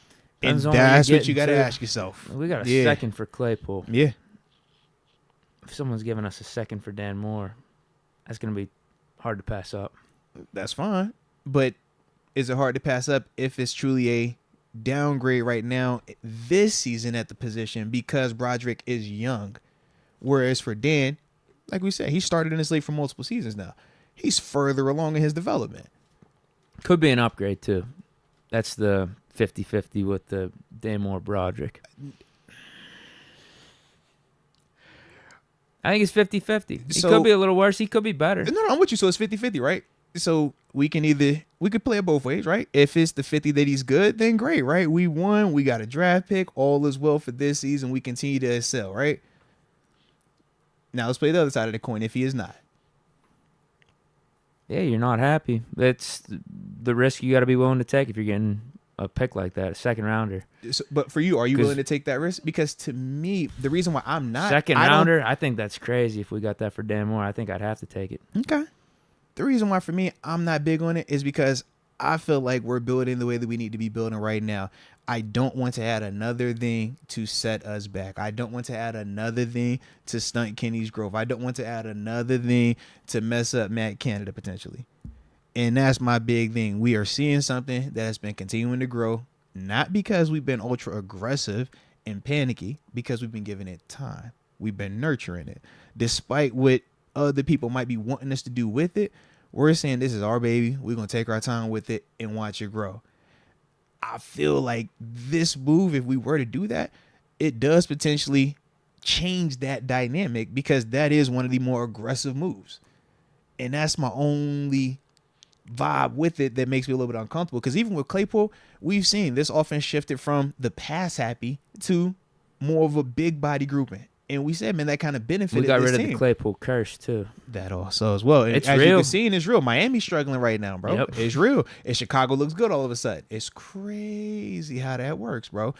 And that's what you got to ask yourself. We got a second for Claypool. Yeah. If someone's giving us a second for Dan Moore, that's going to be hard to pass up. That's fine. But is it hard to pass up if it's truly a downgrade right now this season at the position because Broderick is young? Whereas for Dan, like we said, he started in this league for multiple seasons now. He's further along in his development. Could be an upgrade, too. That's the 50-50 with the Dan Moore Broderick. I think it's 50-50. He could be a little worse. He could be better. No, I'm with you. So it's 50-50, right? So we could play it both ways, right? If it's the 50 that he's good, then great, right? We won. We got a draft pick. All is well for this season. We continue to excel, right? Now let's play the other side of the coin if he is not. Yeah, you're not happy. That's the risk you got to be willing to take if you're getting a pick like that, a second rounder. So, but for you, are you willing to take that risk? Because to me, the reason why I'm not second rounder, I think that's crazy. If we got that for Dan Moore, I think I'd have to take it. Okay. The reason why for me I'm not big on it is because I feel like we're building the way that we need to be building right now. I don't want to add another thing to set us back. I don't want to add another thing to stunt Kenny's growth. I don't want to add another thing to mess up Matt Canada potentially. And that's my big thing. We are seeing something that has been continuing to grow, not because we've been ultra aggressive and panicky, because we've been giving it time. We've been nurturing it. Despite what other people might be wanting us to do with it, we're saying this is our baby. We're going to take our time with it and watch it grow. I feel like this move, if we were to do that, it does potentially change that dynamic, because that is one of the more aggressive moves. And that's my only vibe with it that makes me a little bit uncomfortable, because even with Claypool, we've seen this offense shifted from the pass happy to more of a big body grouping. And we said, man, that kind of benefited. We got this rid team. of the Claypool curse too. That also as well. And It's as real. you can see, it's real. Miami's struggling right now, bro. Yep. It's real. And Chicago looks good all of a sudden. It's crazy how that works, bro.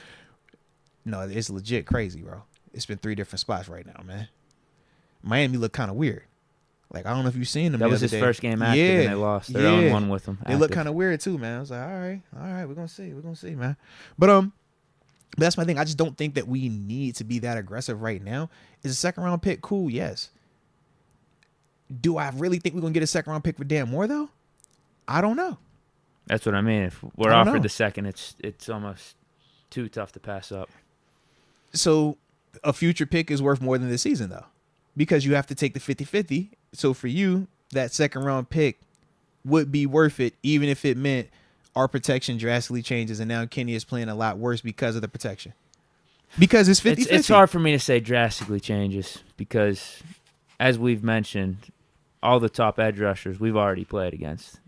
No, it's legit crazy, bro. It's been 3 different spots right now, man. Miami look kind of weird. Like, I don't know if you've seen them. That was his first game active, and they lost. They're on 1 with him. They look kind of weird too, man. I was like, all right, we're gonna see, man. But that's my thing. I just don't think that we need to be that aggressive right now. Is a second round pick cool? Yes. Do I really think we're gonna get a second round pick for Dan Moore though? I don't know. That's what I mean. If we're offered the second, it's almost too tough to pass up. So a future pick is worth more than this season though, because you have to take the 50-50. So for you, that second round pick would be worth it, even if it meant our protection drastically changes and now Kenny is playing a lot worse because of the protection. Because it's 50-50. It's hard for me to say drastically changes, because as we've mentioned, all the top edge rushers we've already played against.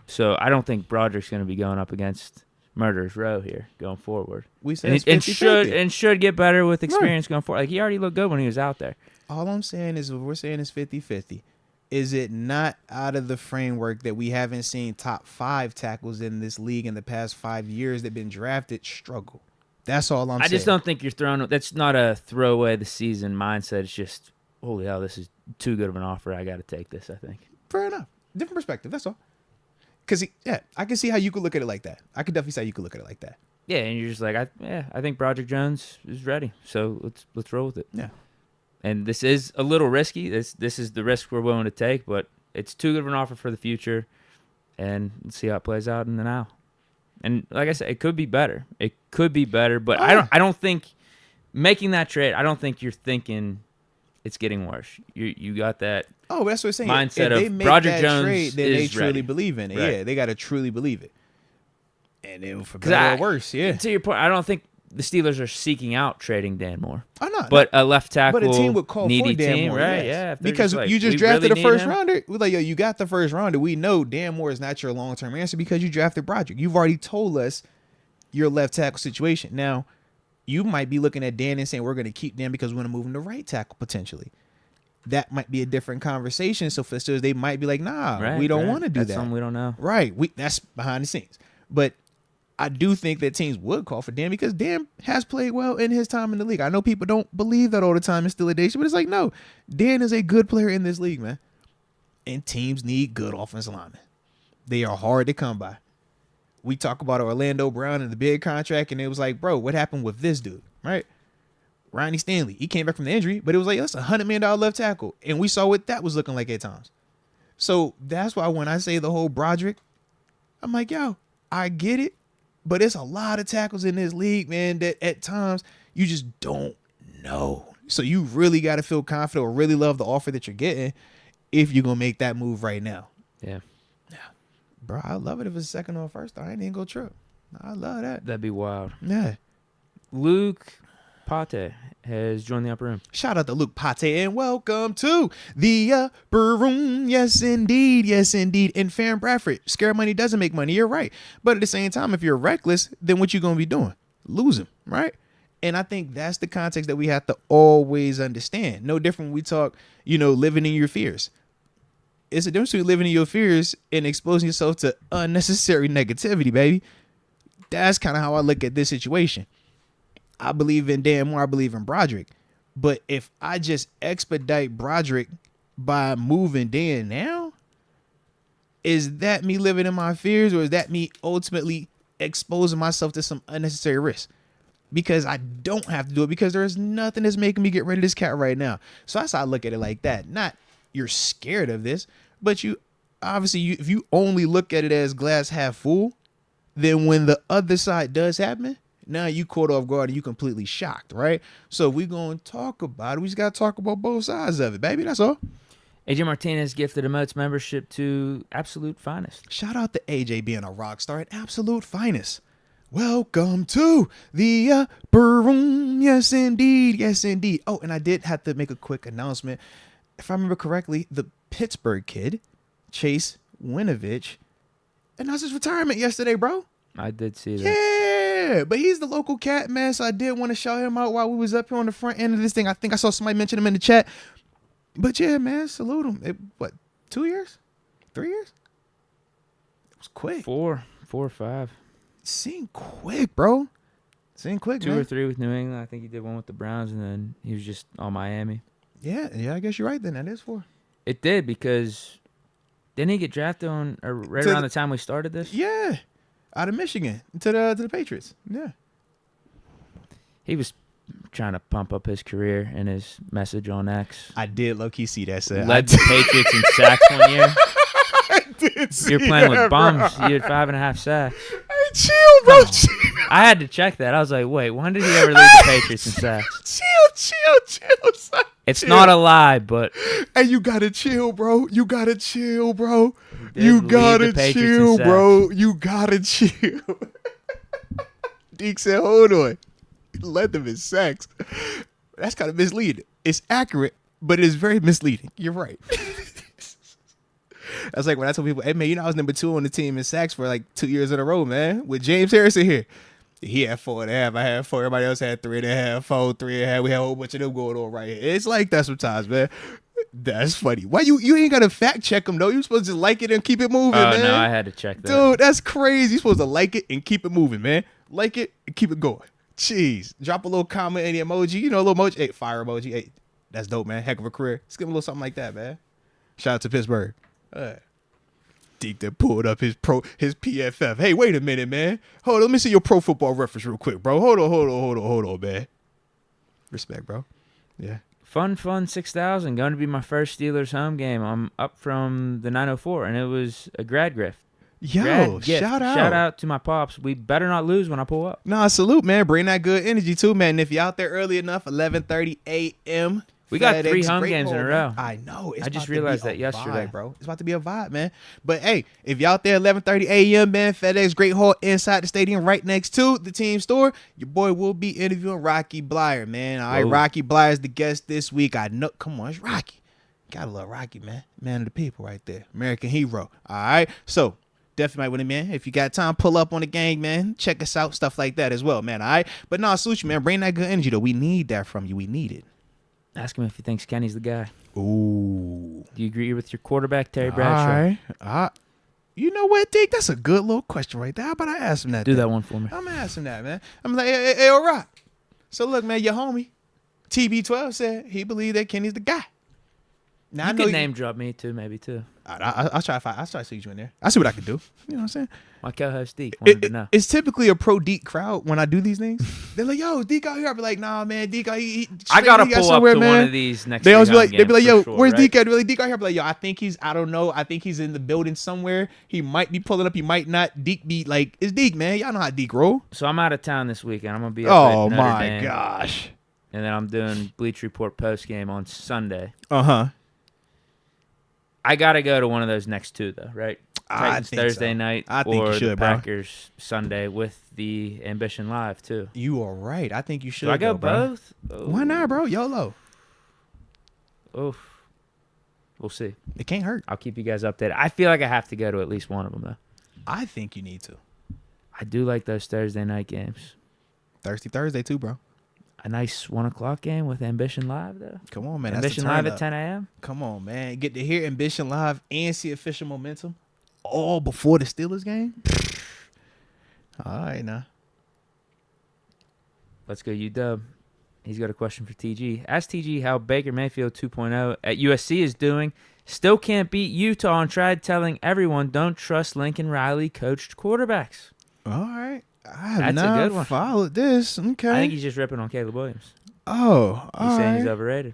So I don't think Broderick's going to be going up against Murderer's Row here going forward. We said and should get better with experience going forward. Like, he already looked good when he was out there. All I'm saying is, if we're saying it's 50-50, is it not out of the framework that we haven't seen top 5 tackles in this league in the past 5 years that have been drafted struggle? That's all I'm saying. I just don't think you're throwing – that's not a throw away the season mindset. It's just, holy hell, this is too good of an offer. I got to take this, I think. Fair enough. Different perspective. That's all. Because, I can see how you could look at it like that. I could definitely see how you could look at it like that. Yeah, and you're just like, I think Broderick Jones is ready. So let's roll with it. Yeah. And this is a little risky. This is the risk we're willing to take, but it's too good of an offer for the future, and let's see how it plays out in the now. And like I said, it could be better. It could be better, but I don't think making that trade, I don't think you're thinking it's getting worse. You got that. Oh, that's what I'm saying. Mindset if they of make Broderick that Jones trade, then is they truly ready. believe in it. Right. Yeah, they got to truly believe it. And then for better or worse, yeah. To your point, I don't think the Steelers are seeking out trading Dan Moore. I'm not. But a left tackle, But a team would call needy for Dan team, Moore, right? yes. Yeah, if they're because like, you just we drafted really a first need him. rounder. We're like, yo, you got the first rounder. We know Dan Moore is not your long term answer because you drafted Broderick. You've already told us your left tackle situation. Now, you might be looking at Dan and saying we're going to keep Dan because we're going to move him to right tackle potentially. That might be a different conversation. So for the Steelers, they might be like, nah, we don't want to do That's that. something we don't know. Right. That's behind the scenes. But I do think that teams would call for Dan because Dan has played well in his time in the league. I know people don't believe that all the time. It's still a day, but it's like, no, Dan is a good player in this league, man. And teams need good offensive linemen. They are hard to come by. We talk about Orlando Brown and the big contract, and it was like, bro, what happened with this dude, right? Ronnie Stanley, he came back from the injury, but it was like, that's $100 million left tackle. And we saw what that was looking like at times. So that's why when I say the whole Broderick, I'm like, yo, I get it. But it's a lot of tackles in this league, man, that at times you just don't know. So you really got to feel confident or really love the offer that you're getting if you're going to make that move right now. Yeah. Yeah. Bro, I love it if it's second or first. I ain't even go trip. I love that. That'd be wild. Yeah. Luke Pate has joined the upper room. Shout out to Luke Pate and welcome to the upper room. Yes, indeed. Yes, indeed. And Fan Bradford, scare money doesn't make money. You're right. But at the same time, if you're reckless, then what you going to be doing? Losing, right? And I think that's the context that we have to always understand. No different when we talk, living in your fears. It's a difference between living in your fears and exposing yourself to unnecessary negativity, baby. That's kind of how I look at this situation. I believe in Dan Moore. I believe in Broderick. But if I just expedite Broderick by moving Dan now, is that me living in my fears, or is that me ultimately exposing myself to some unnecessary risk? Because I don't have to do it, because there's nothing that's making me get rid of this cat right now. So that's how I look at it like that. Not you're scared of this, but you obviously, if you only look at it as glass half full, then when the other side does happen, now you caught off guard and you completely shocked, right? So if we going to talk about it, we just got to talk about both sides of it, baby. That's all. AJ Martinez gifted a Moats membership to Absolute Finest. Shout out to AJ being a rock star at Absolute Finest. Welcome to the upper room. Yes, indeed. Yes, indeed. Oh, and I did have to make a quick announcement. If I remember correctly, the Pittsburgh kid, Chase Winovich, announced his retirement yesterday, bro. I did see that. Yeah, but he's the local cat, man, so I did want to shout him out while we was up here on the front end of this thing. I think I saw somebody mention him in the chat. But yeah, man, salute him. 2 years? 3 years? It was quick. 4 or 5. Seemed quick, bro. Seemed quick, 2 man. or 3 with New England. I think he did one with the Browns, and then he was just on Miami. Yeah, I guess you're right then. That is 4. It did, because didn't he get drafted on right around the time we started this? Yeah, out of Michigan to the Patriots. Yeah. He was trying to pump up his career in his message on X. I did low-key see that. So Led the Patriots in sacks 1 year. I did see You're playing that, with bro. bums. You had 5.5 sacks. Hey, chill, bro. Chill. I had to check that. I was like, wait, when did he ever lead the Patriots in sacks? Chill, son. It's not a lie, but Hey, you gotta chill, bro. You gotta chill, bro. did You lead gotta the Patriots in chill, sacks. bro. You gotta chill. Deke said, hold on. Let them in sacks. That's kind of misleading. It's accurate, but it's very misleading. You're right. That's like when I tell people, hey, man, I was number 2 on the team in sacks for like 2 years in a row, man, with James Harrison here. He had 4.5. I had 4. Everybody else had 3.5, 4, 3.5. We had a whole bunch of them going on right here. It's like that sometimes, man. That's funny. Why you ain't got to fact check them, though? You supposed to just like it and keep it moving, man. no, I had to check that. Dude, that's crazy. You supposed to like it and keep it moving, man. Like it and keep it going. Jeez. Drop a little comment in the emoji. You know, a little emoji. Hey, fire emoji. Hey, that's dope, man. Heck of a career. Let's give him a little something like that, man. Shout out to Pittsburgh. Deke that pulled up his PFF. Hey, wait a minute, man. Hold on, let me see your Pro Football Reference real quick, bro. Hold on, man. Respect, bro. Yeah. Fun 6,000. Going to be my first Steelers home game. I'm up from the 904, and it was a grad grift. Yo, shout out. Shout out to my pops. We better not lose when I pull up. Nah, salute, man. Bring that good energy, too, man. And if you're out there early enough, 11:30 a.m., we got FedEx 3 home Great games in a Hall, row. man. I know. I just realized that yesterday, bro. It's about to be a vibe, man. But hey, if y'all out there 11:30 a.m., man, FedEx Great Hall inside the stadium, right next to the team store, your boy will be interviewing Rocky Blyer, man. All right, Whoa. Rocky Blyer is the guest this week. I know. Come on, it's Rocky. Gotta love Rocky, man. Man of the people, right there. American hero. All right, so. Definitely might win it, man. If you got time, pull up on the gang, man. Check us out, stuff like that as well, man. All right, but no, salute you, man. Bring that good energy, though. We need that from you. We need it. Ask him if he thinks Kenny's the guy. Ooh. Do you agree with your quarterback, Terry Bradshaw? All right. You know what, Deke? That's a good little question right there. How about I ask him that? Do then? that one for me. I'm going to ask him that, man. I'm like, hey, all right. So, look, man, your homie, TB12, said he believed that Kenny's the guy. Now, You can name drop me, too, maybe, too. I'll try to see you in there. I'll see what I can do. You know what I'm saying? My co-host, Deke, wanted to know. It's typically a pro Deke crowd when I do these things. They're like, yo, Deke out here. I'll be like, nah, man, Deke out here. I got to he got pull up somewhere, to man. one of these next They always be like, games yo, for sure, where's right? Deke at? They're like, Deke out here. I'll be like, yo, I don't know. I think he's in the building somewhere. He might be pulling up. He might not. Deke be like, it's Deke, man. Y'all know how Deke roll. So I'm out of town this weekend. I'm going to be up Oh, at Notre my Dame, gosh. and then I'm doing Bleach Report post-game on Sunday. Uh-huh. I got to go to one of those next 2, though, right? I Titans think Thursday so. night I think you or should, the bro. Packers Sunday with the Ambition Live, too. You are right. I think you should Do I go bro. both? Why not, bro? YOLO. Oof. We'll see. It can't hurt. I'll keep you guys updated. I feel like I have to go to at least one of them, though. I think you need to. I do like those Thursday night games. Thirsty Thursday, too, bro. A nice 1 o'clock game with Ambition Live, though. Come on, man. Ambition That's the Live turn at up. 10 a.m. Come on, man. Get to hear Ambition Live and see official momentum all before the Steelers game. All right, now. Let's go, UW. He's got a question for TG. Ask TG how Baker Mayfield 2.0 at USC is doing. Still can't beat Utah and tried telling everyone don't trust Lincoln Riley coached quarterbacks. All right. I have That's a not good one. followed this. Okay. I think he's just ripping on Caleb Williams. Oh, He's saying he's overrated.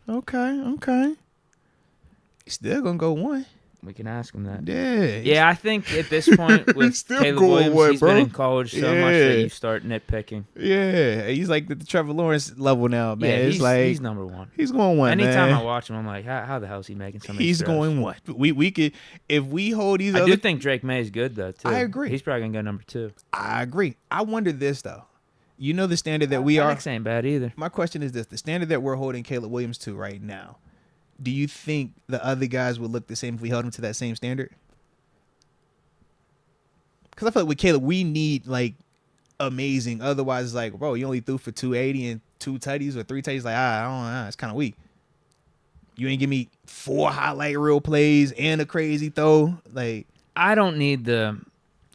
Okay. He's still going to go 1. We can ask him that. Yeah. Yeah, I think at this point with still Caleb going Williams, away, he's bro. been in college so much that you start nitpicking. Yeah. He's like the Trevor Lawrence level now, man. Yeah, it's like he's number one. He's going one, Anytime man. I watch him, I'm like, how the hell is he making some of these He's throws? going one. We could, if we hold these I other. do think Drake May is good, though, too. I agree. He's probably going to go number 2. I agree. I wonder this, though. You know the standard that we are. Penix ain't bad either. My question is this. The standard that we're holding Caleb Williams to right now, do you think the other guys would look the same if we held him to that same standard? Because I feel like with Caleb, we need, like, amazing. Otherwise, it's like, bro, you only threw for 280 and 2 tutties or 3 tutties. Like, I don't know. It's kind of weak. You ain't give me 4 highlight reel plays and a crazy throw. Like, I don't need the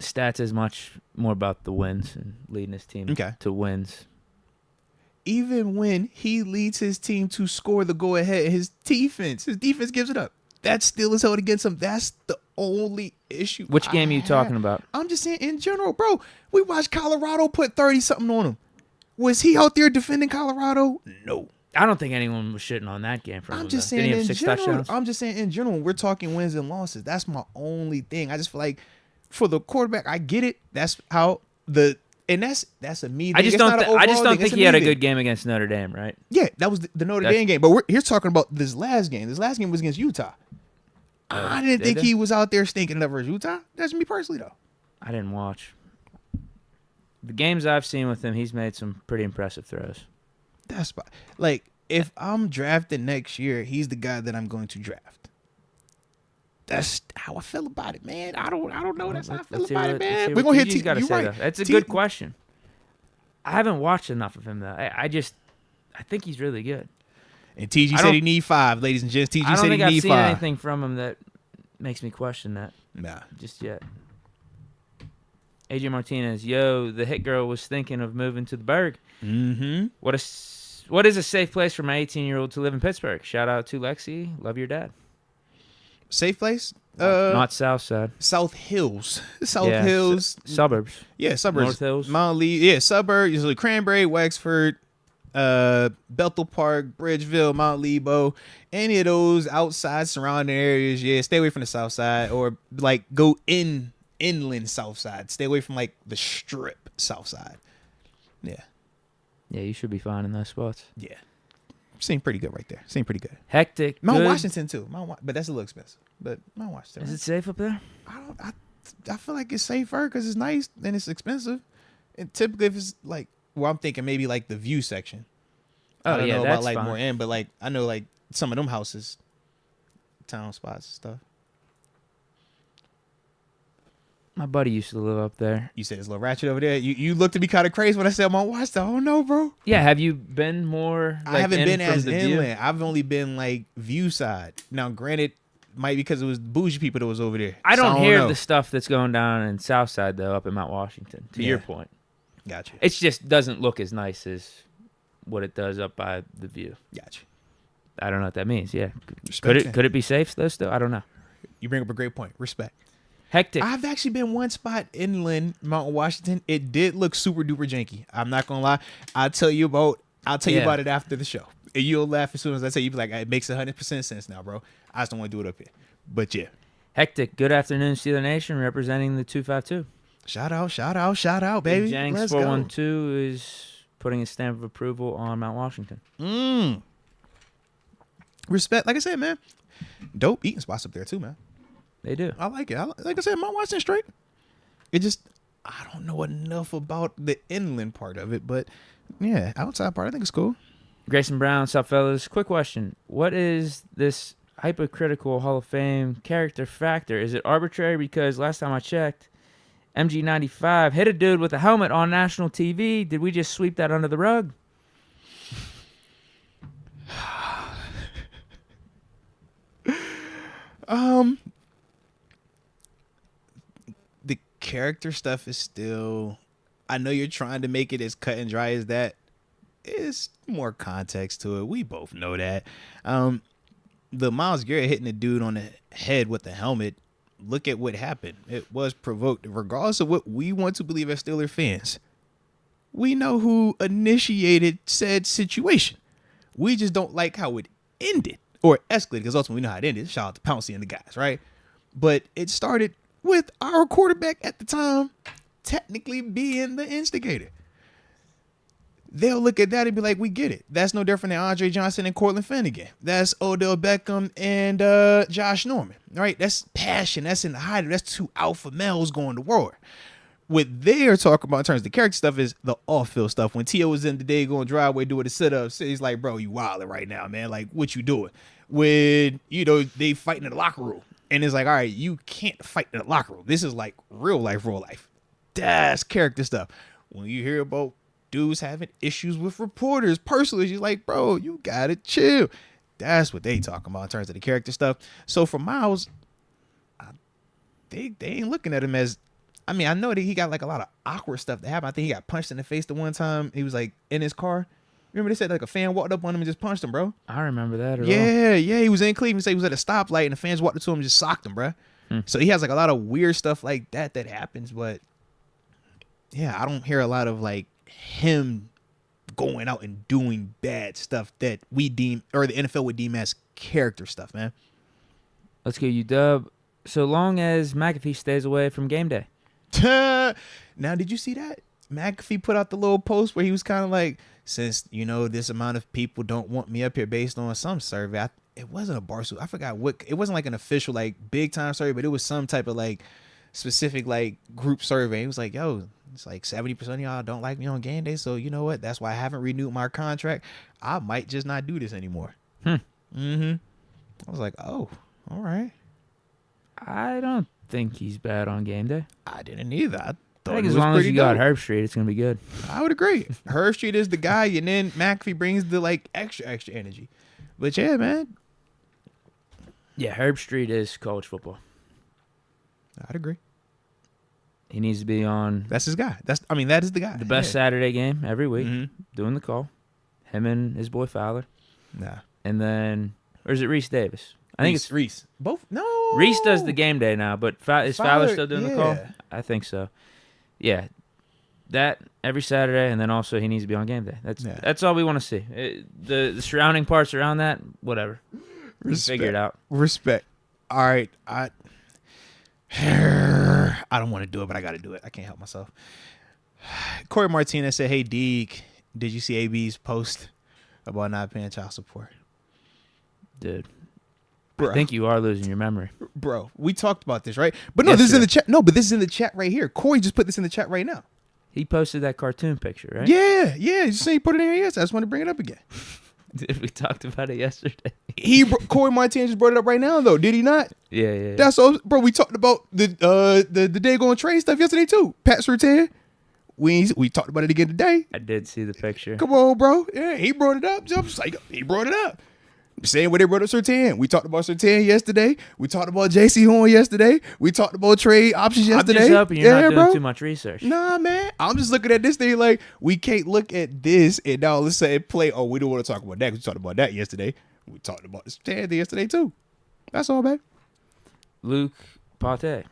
stats as much, more about the wins and leading his team to wins. Even when he leads his team to score the go-ahead, his defense gives it up. That still is held against him. That's the only issue. Which game are you talking about? I'm just saying in general, bro. We watched Colorado put 30-something on him. Was he out there defending Colorado? No. I don't think anyone was shitting on that game from him. I'm just Didn't saying he have in 6 general. touchdowns? I'm just saying in general. We're talking wins and losses. That's my only thing. I just feel like for the quarterback, I get it. That's how that's a me thing. I just don't think he had a good game against Notre Dame, right? Yeah, that was the Notre Dame game. But we're here talking about this last game. This last game was against Utah. I didn't think he was out there stinking it up versus Utah. That's me personally, though. I didn't watch. The games I've seen with him, he's made some pretty impressive throws. That's like, if I'm drafting next year, he's the guy that I'm going to draft. That's how I feel about it, man. I don't know. That's how I feel about it, man. We're gonna hit TG's got to say, though. That's a good question. I haven't watched enough of him though. I think he's really good. And TG said he need 5, ladies and gents. TG said he need 5. I don't think I've seen anything from him that makes me question that. Nah. Just yet. AJ Martinez, yo, the hit girl was thinking of moving to the Berg. Mm-hmm. What is a safe place for my 18-year-old to live in Pittsburgh? Shout out to Lexi. Love your dad. Safe place? Not South Side. South Hills. Hills. Suburbs. Yeah, suburbs. North Hills. Mount Lee. Yeah, suburbs. Usually Cranberry, Wexford, Bethel Park, Bridgeville, Mount Lebo. Any of those outside surrounding areas, yeah, stay away from the south side, or like go inland south side. Stay away from like the strip south side. Yeah. Yeah, you should be fine in those spots. Yeah. Seem pretty good right there. Seem pretty good. Hectic. Mount Washington too. But that's a little expensive. But Mount Washington. Is it safe up there? I feel like it's safer because it's nice and it's expensive. And typically, if it's like, well, I'm thinking maybe like the view section. I don't know about like fine. more in, but like I know like some of them houses, town spots and stuff. My buddy used to live up there. You said it's a little ratchet over there. You looked to be kind of crazy when I said Mount Washington. I don't know, bro. Yeah, have you been more? Like, I haven't been as inland. View? I've only been like view side. Now, granted, might be because it was bougie people that was over there. I don't so hear know. the stuff that's going down in South Side though, up in Mount Washington. To your point, Gotcha. it just doesn't look as nice as what it does up by the view. Gotcha. I don't know what that means. Yeah, Respect could it be safe though? Still, I don't know. You bring up a great point. Respect. Hectic. I've actually been one spot inland, Mount Washington. It did look super duper janky. I'm not gonna lie. I'll tell you about it after the show. And you'll laugh as soon as I tell you. Be like, it makes 100% sense now, bro. I just don't want to do it up here. But yeah. Hectic. Good afternoon, Steeler Nation, representing the 252. Shout out, baby. Janks Let's 412 is putting a stamp of approval on Mount Washington. Respect. Like I said, man. Dope eating spots up there too, man. They do. I like it. Like I said, Mount Washington straight. It just, I don't know enough about the inland part of it, but yeah, outside part, I think it's cool. Grayson Brown, what's up, fellas? Quick question. What is this hypocritical Hall of Fame character factor? Is it arbitrary? Because last time I checked, MG95 hit a dude with a helmet on national TV. Did we just sweep that under the rug? The character stuff is still, I know you're trying to make it as cut and dry as that. It's more context to it. We both know that. The Myles Garrett hitting the dude on the head with the helmet, look at what happened. It was provoked. Regardless of what we want to believe as Steelers fans, we know who initiated said situation. We just don't like how it ended or escalated, because ultimately we know how it ended. Shout out to Pouncey and the guys, right? But it started with our quarterback at the time technically being the instigator. They'll look at that and be like, we get it. That's no different than Andre Johnson and Cortland Finnegan. That's Odell Beckham and Josh Norman. Right? That's passion. That's in the height. That's two alpha males going to war. What they're talking about in terms of the character stuff is the off-field stuff. When T.O. was in the day going driveway doing the sit-ups, he's like, bro, you wilding right now, man. Like, what you doing? When, they fighting in the locker room. And it's like, all right, you can't fight in the locker room. This is like real life. That's character stuff. When you hear about dudes having issues with reporters personally, you're like, bro, you gotta chill. That's what they talking about in terms of the character stuff. So for Miles, they ain't looking at him as, I mean, I know that he got like a lot of awkward stuff that happened. I think he got punched in the face the one time he was like in his car. Remember they said like a fan walked up on him and just punched him, bro? I remember that at all. Yeah, he was in Cleveland. He was at a stoplight and the fans walked up to him and just socked him, bro. So he has like a lot of weird stuff like that happens, but yeah, I don't hear a lot of like him going out and doing bad stuff that we deem, or the NFL would deem as character stuff, man. Let's go, UW. So long as McAfee stays away from game day. Now, did you see that? McAfee put out the little post where he was kind of like, since, this amount of people don't want me up here based on some survey. It wasn't a Barstool. I forgot what. It wasn't like an official, like, big time survey, but it was some type of, like, specific, like, group survey. He was like, yo, it's like 70% of y'all don't like me on game day. So, you know what? That's why I haven't renewed my contract. I might just not do this anymore. I was like, oh, all right. I don't think he's bad on game day. I didn't either. I think as long as you got Herb Street, it's going to be good. I would agree. Herb Street is the guy, and then McAfee brings the, like, extra energy. But, yeah, man. Yeah, Herb Street is college football. I'd agree. He needs to be on. That's his guy. That is the guy. The best Saturday game every week, doing the call. Him and his boy Fowler. Nah. And then, or is it Reese Davis? I think it's Reese. Both? No. Reese does the game day now, but is Fowler still doing the call? I think so. Yeah. That every Saturday, and then also he needs to be on game day. That's all we want to see. The surrounding parts around that, whatever. Figure it out. Respect. All right. I don't want to do it, but I got to do it. I can't help myself. Corey Martinez said, hey, Deke, did you see AB's post about not paying child support? Dude. Bro. I think you are losing your memory. Bro, we talked about this, right? But no, this is in the chat. No, but this is in the chat right here. Corey just put this in the chat right now. He posted that cartoon picture, right? Yeah. You see he put it in here yesterday. I just want to bring it up again. We talked about it yesterday. Corey Martinez just brought it up right now, though. Did he not? Yeah. That's all, bro. We talked about the day going trade stuff yesterday too. Pat Surtain. We talked about it again today. I did see the picture. Come on, bro. Yeah, he brought it up. He brought it up. Saying what they brought up Surtain. We talked about Surtain yesterday. We talked about J.C. Horn yesterday. We talked about trade options yesterday. I'm just hoping you're not doing too much research. Nah, man. I'm just looking at this thing like we can't look at this and now let's say play. Oh, we don't want to talk about that. We talked about that yesterday. We talked about Surtain yesterday too. That's all, man. Luke Pate.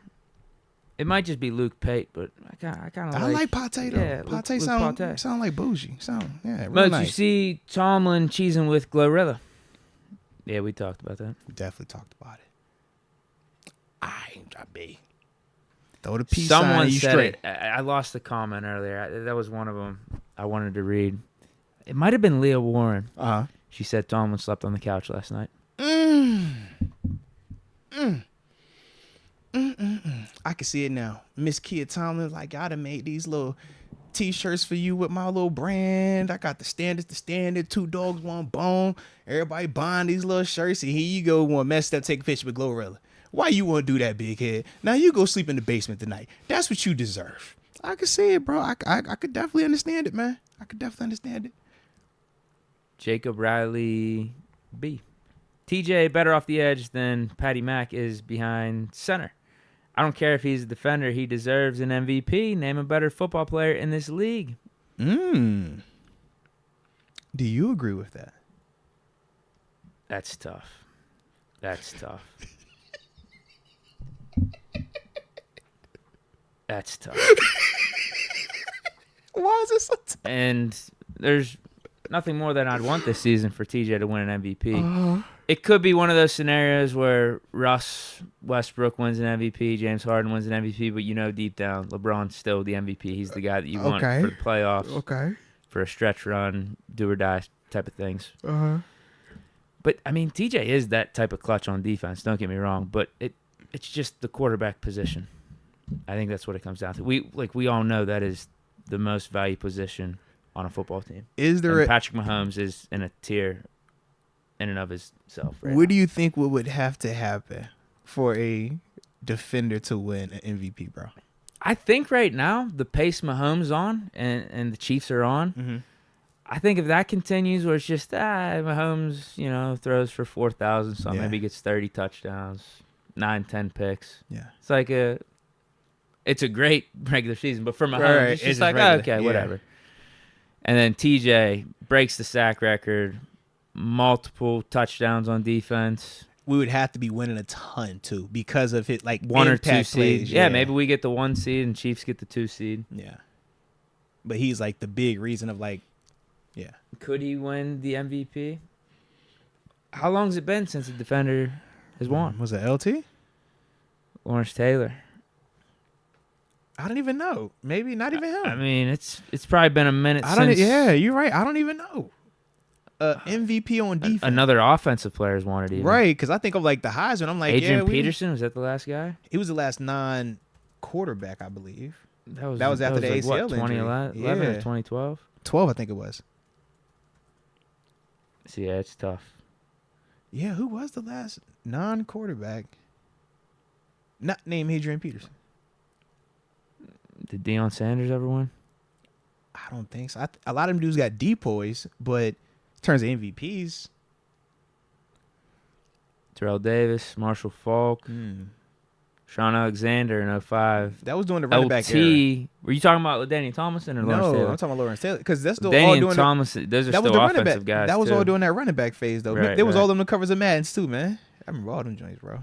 It might just be Luke Pate, but I kind of like Pate though. Yeah, Pate sound like bougie. Real nice. You see Tomlin cheesing with Glorilla. Yeah, we talked about that. We definitely talked about it. I ain't trying to be. Throw the peace Someone sign, said straight. it. I lost the comment earlier. That was one of them I wanted to read. It might have been Leah Warren. Uh-huh. She said Tomlin slept on the couch last night. I can see it now. Miss Kia Tomlin, like, I done made these little T-shirts for you with my little brand. I got the standard, 2 dogs, 1 bone. Everybody buying these little shirts, and here you go, want messed up, take a picture with Glorilla. Why you want to do that, big head? Now you go sleep in the basement tonight. That's what you deserve. I can see it, bro. I could definitely understand it, man. I could definitely understand it. Jacob Riley B. TJ better off the edge than Patty Mack is behind center. I don't care if he's a defender. He deserves an MVP. Name a better football player in this league. Do you agree with that? That's tough. That's tough. Why is it so tough? And there's nothing more than I'd want this season for TJ to win an MVP. It could be one of those scenarios where Russ Westbrook wins an MVP, James Harden wins an MVP, but deep down, LeBron's still the MVP. He's the guy that you want for the playoffs, for a stretch run, do or die type of things. But, I mean, TJ is that type of clutch on defense, don't get me wrong, but it's just the quarterback position. I think that's what it comes down to. We all know that is the most valued position on a football team. Patrick Mahomes is in a tier in and of himself. What do you think would have to happen for a defender to win an MVP, bro? I think right now the pace Mahomes on and the Chiefs are on. I think if that continues, where it's just Mahomes, throws for 4,000, so maybe gets 30 touchdowns, 9-10 picks. Yeah, it's like it's a great regular season, but for Mahomes, it's just like whatever. And then TJ breaks the sack record. Multiple touchdowns on defense. We would have to be winning a ton too because of it, like 1 or 2 seed. plays. Yeah, maybe we get the 1 seed and Chiefs get the 2 seed. Yeah, but he's like the big reason of Could he win the MVP? How long has it been since a defender has won? Was it LT? Lawrence Taylor. I don't even know. Maybe not even him. I mean, it's probably been a minute since. Yeah, you're right. I don't even know. MVP on defense. Another offensive player's won it even. Right, because I think of like the Heisman. I'm like, Adrian Peterson, was that the last guy? He was the last non-quarterback, I believe. That was after the ACL injury. 2011 or 2012? 12, I think it was. So, yeah, it's tough. Yeah, who was the last non-quarterback? Not named Adrian Peterson. Did Deion Sanders ever win? I don't think so. A lot of them dudes got depoys, but in terms of MVPs, Terrell Davis, Marshall Faulk, Sean Alexander in 2005. That was doing the running back era. Were you talking about LaDainian Tomlinson or Lawrence Taylor? No, I'm talking about Lawrence Taylor because that's still LaDainian all doing Tomlinson. Those are still offensive guys. That was too. all doing that running back phase though. Right, there was all them the covers of Maddens too, man. I remember all them joints, bro.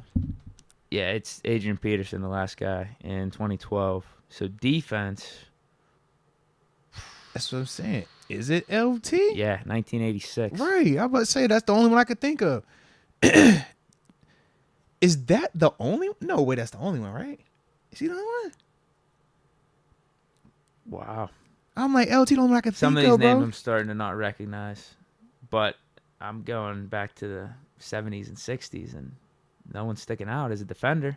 Yeah, it's Adrian Peterson, the last guy in 2012. So defense. That's what I'm saying. Is it LT? Yeah, 1986. Right. I was about to say that's the only one I could think of. Is that the only? No, wait, that's the only one, right? Is he the only one? Wow. I'm like, LT the only one I could Some think of of, these names bro. I'm starting to not recognize. But I'm going back to the 70s and 60s, and no one's sticking out as a defender.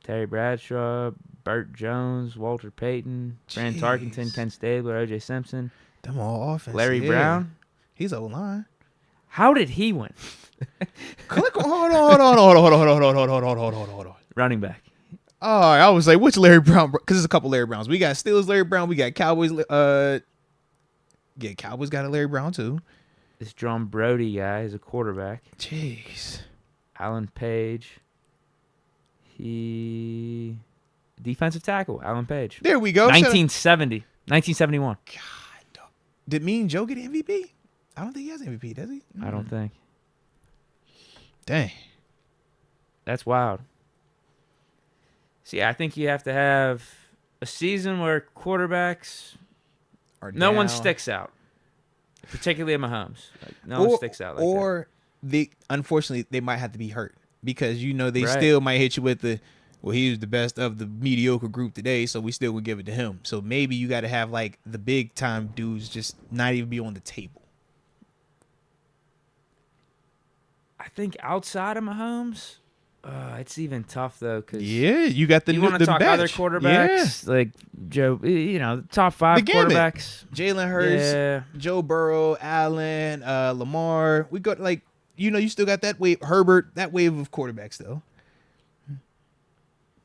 Terry Bradshaw, Burt Jones, Walter Payton, Fran Tarkenton, Ken Stabler, O.J. Simpson. Them all offense. Larry Brown. He's O-line. How did he win? Click on. Hold on. Running back. All right, I was like, which Larry Brown? Because there's a couple Larry Browns. We got Steelers Larry Brown. We got Cowboys. Cowboys got a Larry Brown too. This John Brody guy is a quarterback. Jeez. Alan Page. He defensive tackle. Alan Page. There we go. 1971. God. Did Mean Joe get MVP? I don't think he has MVP, does he? I don't think. Dang. That's wild. See, I think you have to have a season where quarterbacks, no one sticks out, particularly at Mahomes. No one sticks out like that. Or unfortunately, they might have to be hurt because they still might hit you with he was the best of the mediocre group today, so we still would give it to him. So maybe you got to have like the big time dudes just not even be on the table. I think outside of Mahomes, it's even tough though. Cause you got you want to talk other quarterbacks like Joe. Top 5 quarterbacks: Jalen Hurts, Joe Burrow, Allen, Lamar. We got you still got that wave, Herbert, that wave of quarterbacks though.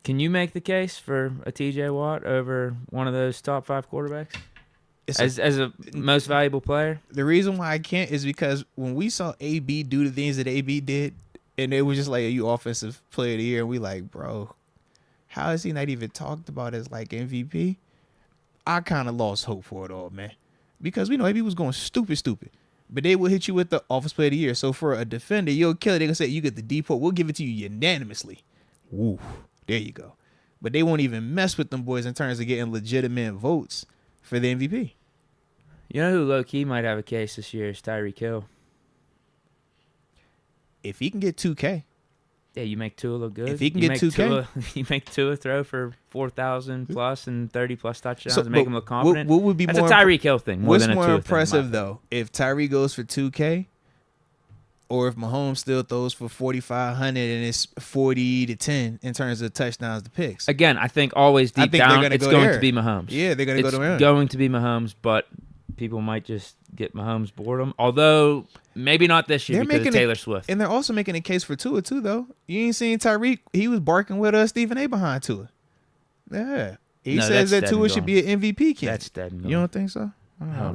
Can you make the case for a TJ Watt over one of those top 5 quarterbacks? As a most valuable player? The reason why I can't is because when we saw AB do the things that AB did, and it was just like, you offensive player of the year, and we like, bro, how is he not even talked about as like MVP? I kind of lost hope for it all, man. Because we know AB was going stupid. But they will hit you with the offensive player of the year. So for a defender, you'll kill it. They're going to say, you get the depot. We'll give it to you unanimously. Woo. There you go. But they won't even mess with them boys in terms of getting legitimate votes for the MVP. You know who low-key might have a case this year is Tyreek Hill. if he can get 2K, Yeah, you make Tua look good. If he can get 2K. You make Tua throw for 4,000 plus and 30 plus touchdowns So, and make him look confident. What would be That's more a Tyreek Hill thing more what's than a more Tua impressive thing, though? If Tyree goes for 2K, or if Mahomes still throws for 4,500 and it's 40-10 in terms of touchdowns to picks. Again, I think always deep down it's going to be Mahomes. Yeah, they're going to go there. It's going to be Mahomes, but people might just get Mahomes boredom. Although maybe not this year because of Taylor Swift. And they're also making a case for Tua too, though. You ain't seen Tyreek. He was barking with Stephen A. behind Tua. Yeah, he says that Tua should be an MVP kid. That's dead. You don't think so? I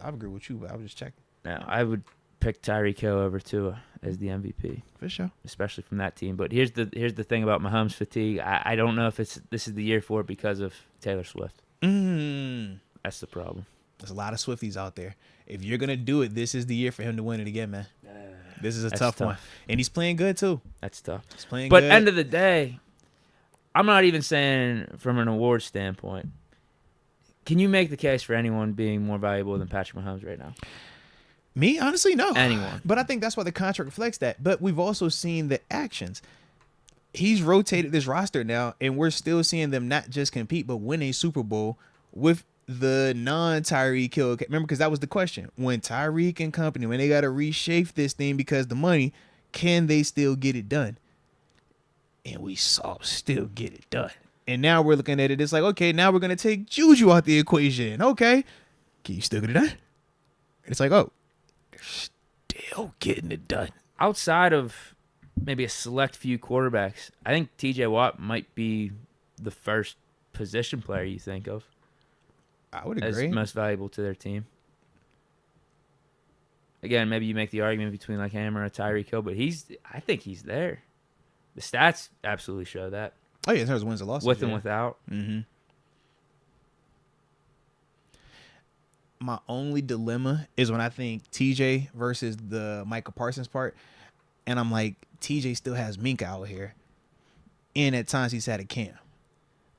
agree with you, but I was just checking. No, I would pick Tyreek Hill over Tua as the MVP for sure, especially from that team. But here's the thing about Mahomes fatigue. I don't know if this is the year for it because of Taylor Swift. That's the problem. There's a lot of Swifties out there. If you're gonna do it, this is the year for him to win it again, man. This is a tough one, and he's playing good too. That's tough. He's playing but good. End of the day, I'm not even saying from an award standpoint. Can you make the case for anyone being more valuable than Patrick Mahomes right now? Me, honestly, no. Anyone. But I think that's why the contract reflects that. But we've also seen the actions. He's rotated this roster now, and we're still seeing them not just compete, but win a Super Bowl with the non-Tyreek Hill. Remember, because that was the question. When Tyreek and company, when they got to reshape this thing because the money, can they still get it done? And we saw still get it done. And now we're looking at it. It's like, okay, now we're going to take Juju out the equation. Okay. Can you still get it done? It's like, oh, they're still getting it done. Outside of maybe a select few quarterbacks, I think TJ Watt might be the first position player you think of. I would agree. As most valuable to their team. Again, maybe you make the argument between like him or a Tyreek Hill, but I think he's there. The stats absolutely show that. Oh, yeah, in terms of wins and losses. With and without. Mm-hmm. My only dilemma is when I think TJ versus the Micah Parsons part, and I'm like, TJ still has Minka out here, and at times he's had a Cam.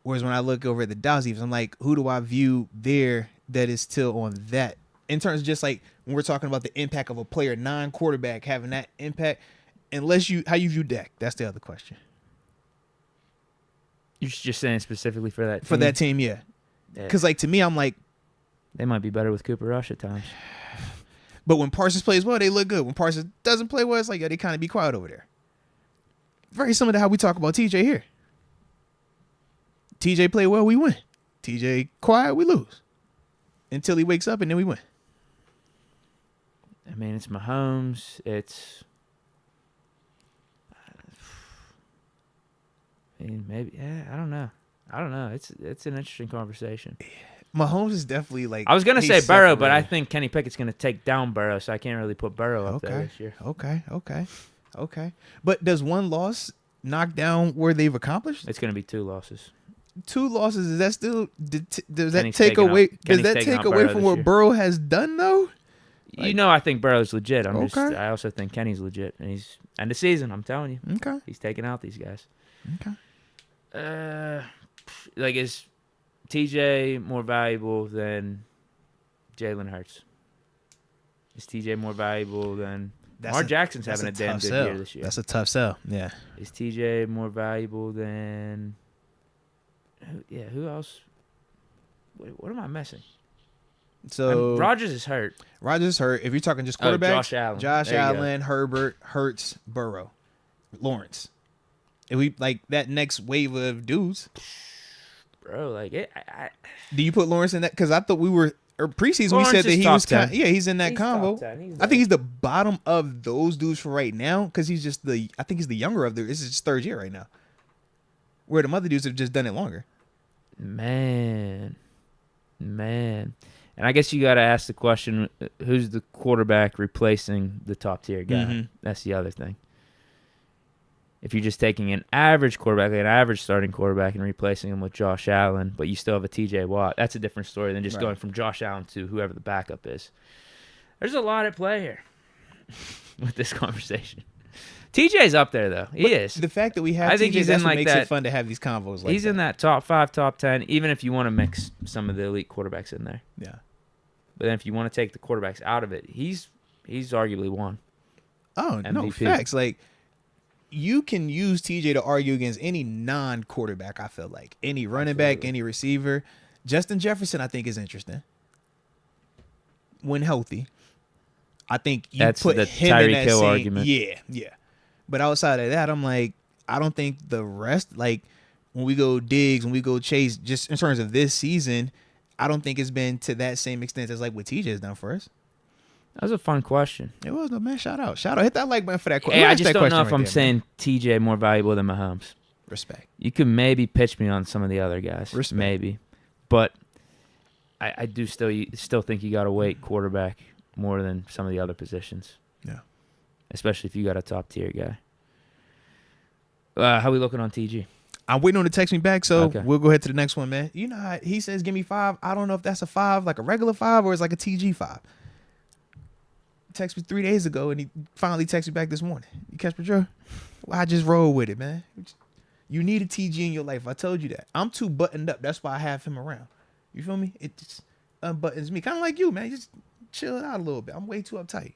Whereas when I look over at the Dallas Defense, I'm like, who do I view there that is still on that? In terms of just like when we're talking about the impact of a player, non-quarterback having that impact, unless how you view Dak, that's the other question. You're just saying specifically for that team? For that team, yeah. Because, like, to me, I'm like... They might be better with Cooper Rush at times. But when Parsons plays well, they look good. When Parsons doesn't play well, it's like, yeah, they kind of be quiet over there. Very similar to how we talk about TJ here. TJ play well, we win. TJ quiet, we lose. Until he wakes up, and then we win. I mean, it's Mahomes. It's... I mean, maybe, I don't know. It's an interesting conversation. Mahomes is definitely like... I was going to say Burrow, but I think Kenny Pickett's going to take down Burrow, so I can't really put Burrow up there this year. Okay. But does one loss knock down where they've accomplished? It's going to be 2 losses. 2 losses, is that still... Does that take away from what Burrow has done, though? Like, I think Burrow's legit. I also think Kenny's legit. And he's... End of season, I'm telling you. Okay. He's taking out these guys. Okay. Is TJ more valuable than Jalen Hurts? Is TJ more valuable than Lamar Jackson's having a damn good year this year? That's a tough sell. Yeah. Is TJ more valuable than? Who else? What am I missing? So Rodgers is hurt. If you're talking just quarterbacks, Josh Allen, Herbert, Hurts, Burrow, Lawrence. If we like that next wave of dudes, bro, do you put Lawrence in that? Because I thought preseason Lawrence we said that he was he's in that he's combo. I think he's the bottom of those dudes for right now because he's just I think he's the younger of this is his 3rd year right now. Where the other dudes have just done it longer. Man. And I guess you got to ask the question, who's the quarterback replacing the top tier guy? Mm-hmm. That's the other thing. If you're just taking an average quarterback, like an average starting quarterback, and replacing him with Josh Allen, but you still have a TJ Watt, that's a different story than just going from Josh Allen to whoever the backup is. There's a lot at play here with this conversation. TJ's up there, though. He is. The fact that we have TJ, that's what makes it fun to have these convos like he's in that top 5, top 10, even if you want to mix some of the elite quarterbacks in there. Yeah. But then if you want to take the quarterbacks out of it, he's arguably one. Oh, no, MVP. facts. Like, you can use TJ to argue against any non-quarterback, I feel like. Any running back, any receiver. Justin Jefferson, I think, is interesting. When healthy. I think you That's put the him in Tyreek that Hill same argument. Yeah. But outside of that, I'm like, I don't think the rest, like, when we go Diggs, when we go Chase, just in terms of this season, I don't think it's been to that same extent as like what TJ has done for us. That was a fun question. It was, no, man. Shout out. Hit that like button for that question. Hey, I just don't know if I'm saying TJ more valuable than Mahomes. Respect. You could maybe pitch me on some of the other guys. Respect. Maybe. But I do still think you got to weight quarterback more than some of the other positions. Yeah. Especially if you got a top-tier guy. How we looking on TG? I'm waiting on to text me back, so Okay. we'll go ahead to the next one, man. You know how he says, give me 5. I don't know if that's a 5, like a regular 5, or it's like a TG 5. Text me 3 days ago, and he finally texted me back this morning. You catch my drill? Well, I just roll with it, man. You need a TG in your life. I told you that. I'm too buttoned up. That's why I have him around. You feel me? It just unbuttons me. Kind of like you, man. Just chill it out a little bit. I'm way too uptight.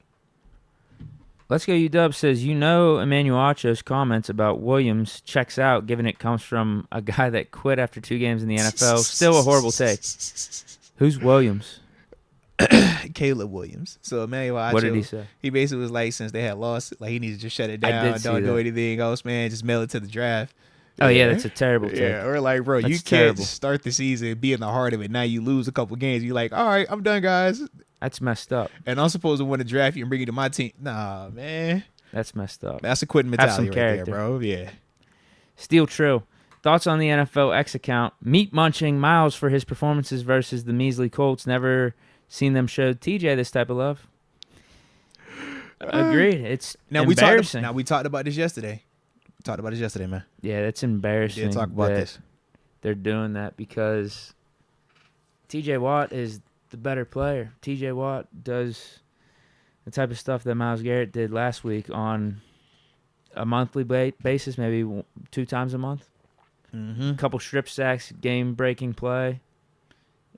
Let's Go UW says, Emmanuel Acho's comments about Williams checks out, given it comes from a guy that quit after 2 games in the NFL. Still a horrible take. Who's Williams? Caleb Williams. So Emmanuel Acho, What did he say? He basically was like, since they had lost, like he needs to just shut it I down. did see Don't do that. anything else, man. Just mail it to the draft. Oh, yeah, that's a terrible take. Yeah, or like, bro, That's you can't terrible. start the season, be in the heart of it. Now you lose a couple games. You're like, all right, I'm done, guys. That's messed up. And I'm supposed to win the draft you and bring you to my team. Nah, man. That's messed up. That's a quitting Have some mentality right there, character. bro. Yeah. Steel Trill. Thoughts on the NFL X account? Meat munching Miles for his performances versus the measly Colts. Never seen them show TJ this type of love. Agreed. It's embarrassing. We talked about this yesterday. Man. Yeah, that's embarrassing. We did talk about that this. They're doing that because TJ Watt is the better player. TJ Watt does the type of stuff that Myles Garrett did last week on a monthly basis, maybe 2 times a month. Mm-hmm. A couple strip sacks, game-breaking play.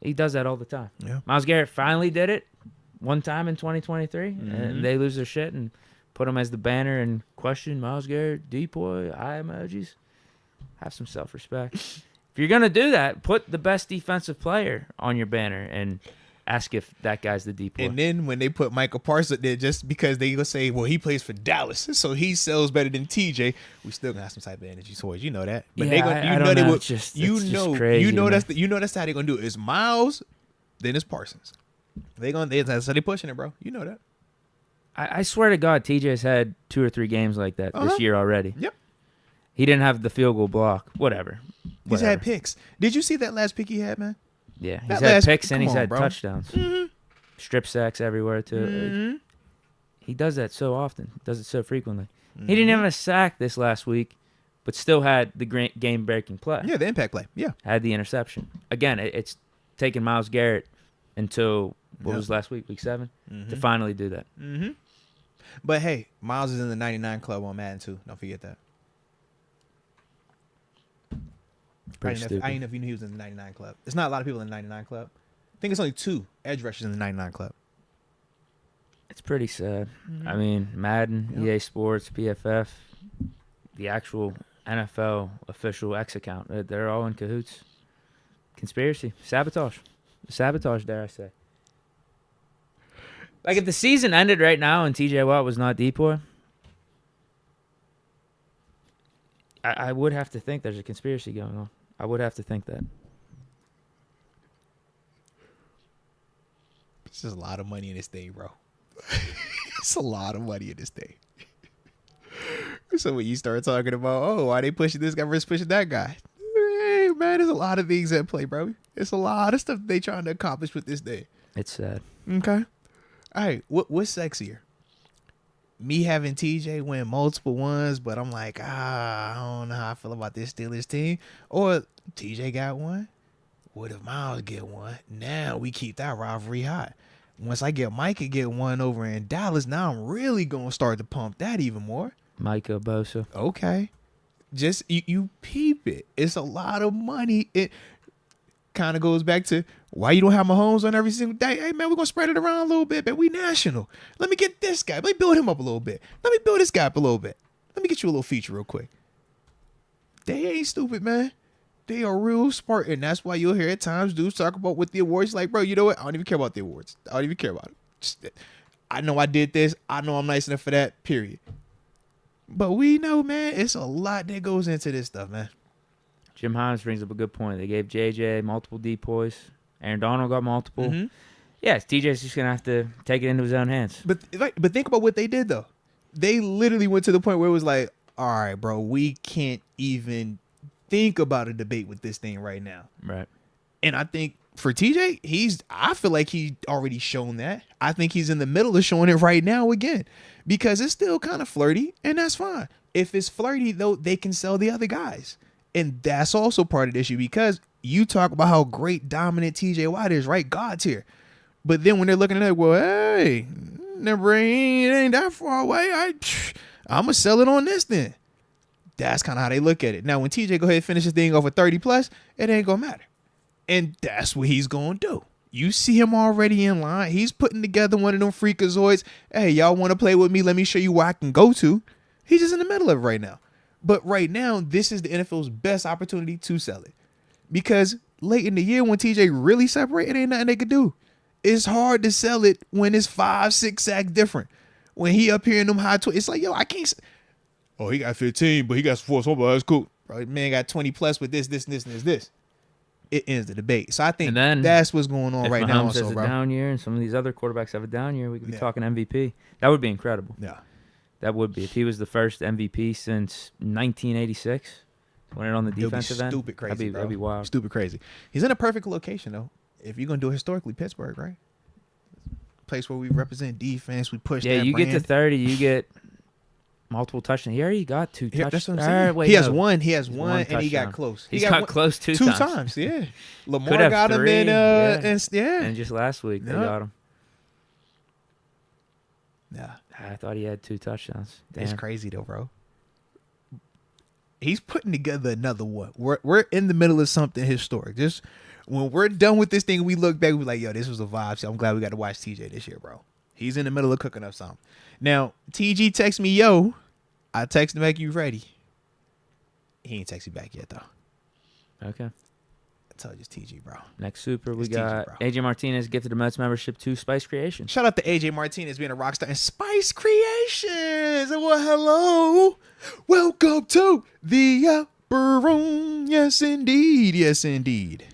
He does that all the time. Yeah. Myles Garrett finally did it one time in 2023, Mm-hmm. and they lose their shit and put him as the banner and question Myles Garrett, depoy, eye emojis. Have some self-respect. If you're going to do that, put the best defensive player on your banner and ask if that guy's the depoy. And then when they put Michael Parsons there, just because they gonna say, well, he plays for Dallas, so he sells better than TJ, we still gonna have some type of energy towards. You know that. But they gonna, I don't know. It's just crazy that's how they gonna do it. It's Miles, then it's Parsons. That's how they pushing it, bro. You know that. I swear to God, TJ's had 2 or 3 games like that this year already. Yep. He didn't have the field goal block. Whatever. He's had picks. Did you see that last pick he had, man? Yeah, he's That had last- picks and come he's on, had bro. touchdowns. Mm-hmm. Strip sacks everywhere, too. Mm-hmm. He does that so often. Does it so frequently. He didn't have a sack this last week, but still had the game-breaking play. Yeah, the impact play. Yeah. Had the interception. Again, it's taken Myles Garrett until, what Yep. was last week, week 7, Mm-hmm. to finally do that. Mm-hmm. But hey, Miles is in the 99 club on Madden too. Don't forget that. Pretty stupid. I didn't know if you knew he was in the 99 club. There's not a lot of people in the 99 club. I think it's only 2 edge rushers in the 99 club. It's pretty sad. I mean, Madden, Yep. EA Sports, PFF, the actual NFL official X account, they're all in cahoots. Conspiracy. Sabotage. Sabotage, dare I say. Like, if the season ended right now and TJ Watt was not depoy, I would have to think there's a conspiracy going on. I would have to think that. This is a lot of money in this thing, bro. It's a lot of money in this thing. So when you start talking about, oh, why they pushing this guy versus pushing that guy? Hey, man, there's a lot of things at play, bro. It's a lot of stuff they trying to accomplish with this thing. It's sad. Okay. All right. What's sexier? Me having TJ win multiple ones, but I'm like, I don't know how I feel about this Steelers team. Or TJ got one. What if Miles get one? Now we keep that rivalry hot. Once I get Micah get one over in Dallas, now I'm really going to start to pump that even more. Micah Bosa. Okay. Just you peep it. It's a lot of money. kind of goes back to why you don't have Mahomes on every single day. Hey, man, we're going to spread it around a little bit, man. We national. Let me get this guy. Let me build him up a little bit. Let me build this guy up a little bit. Let me get you a little feature real quick. They ain't stupid, man. They are real smart, and that's why you'll hear at times dudes talk about with the awards. Like, bro, you know what? I don't even care about the awards. I don't even care about it. Just, I know I did this. I know I'm nice enough for that, period. But we know, man, it's a lot that goes into this stuff, man. Jim Hines brings up a good point. They gave JJ multiple depoys. Aaron Donald got multiple. Mm-hmm. Yeah, TJ's just going to have to take it into his own hands. But think about what they did, though. They literally went to the point where it was like, all right, bro, we can't even think about a debate with this thing right now. Right. And I think for TJ, I feel like he already shown that. I think he's in the middle of showing it right now again because it's still kind of flirty, and that's fine. If it's flirty, though, they can sell the other guys. And that's also part of the issue because you talk about how great, dominant TJ Watt is, right? God's here. But then when they're looking at it, well, hey, it ain't that far away. I'm going to sell it on this then. That's kind of how they look at it. Now, when TJ go ahead and finish this thing off with 30 plus, it ain't going to matter. And that's what he's going to do. You see him already in line. He's putting together one of them freakazoids. Hey, y'all want to play with me? Let me show you where I can go to. He's just in the middle of it right now. But right now, this is the NFL's best opportunity to sell it. Because late in the year when TJ really separate, it ain't nothing they could do. It's hard to sell it when it's 5-6 sacks different. When he up here in them high 20s, it's like, yo, I can't. Oh, he got 15, but he got forced football. That's cool. Bro, man got 20 plus with this. It ends the debate. So I think that's what's going on right now. If Mahomes has a down year and some of these other quarterbacks have a down year, we could be talking MVP. That would be incredible. Yeah. That would be. If he was the first MVP since 1986, win it on the defensive end. Stupid crazy, that'd be wild. Stupid crazy. He's in a perfect location, though. If you're going to do it historically, Pittsburgh, right? Place where we represent defense, we push that brand. Yeah, you get to 30, you get multiple touchdowns. He already got 2 touchdowns. That's what I'm saying. Wait, he has one, and he got close. He got close two times. Yeah. Lamar got him in, and just last week they got him. Yeah. I thought he had 2 touchdowns. Damn. It's crazy, though, bro. He's putting together another one. We're in the middle of something historic. Just when we're done with this thing, we look back, we're like, yo, this was a vibe. So I'm glad we got to watch TJ this year, bro. He's in the middle of cooking up something. Now, TG texts me, yo. I text him back, you ready? He ain't texted back yet, though. Okay. I told you it's TG, bro. Next super, we got AJ Martinez gifted a Moats membership to Spice Creations. Shout out to AJ Martinez being a rock star and Spice Creations. Well, hello. Welcome to the upper room. Yes, indeed. Yes, indeed.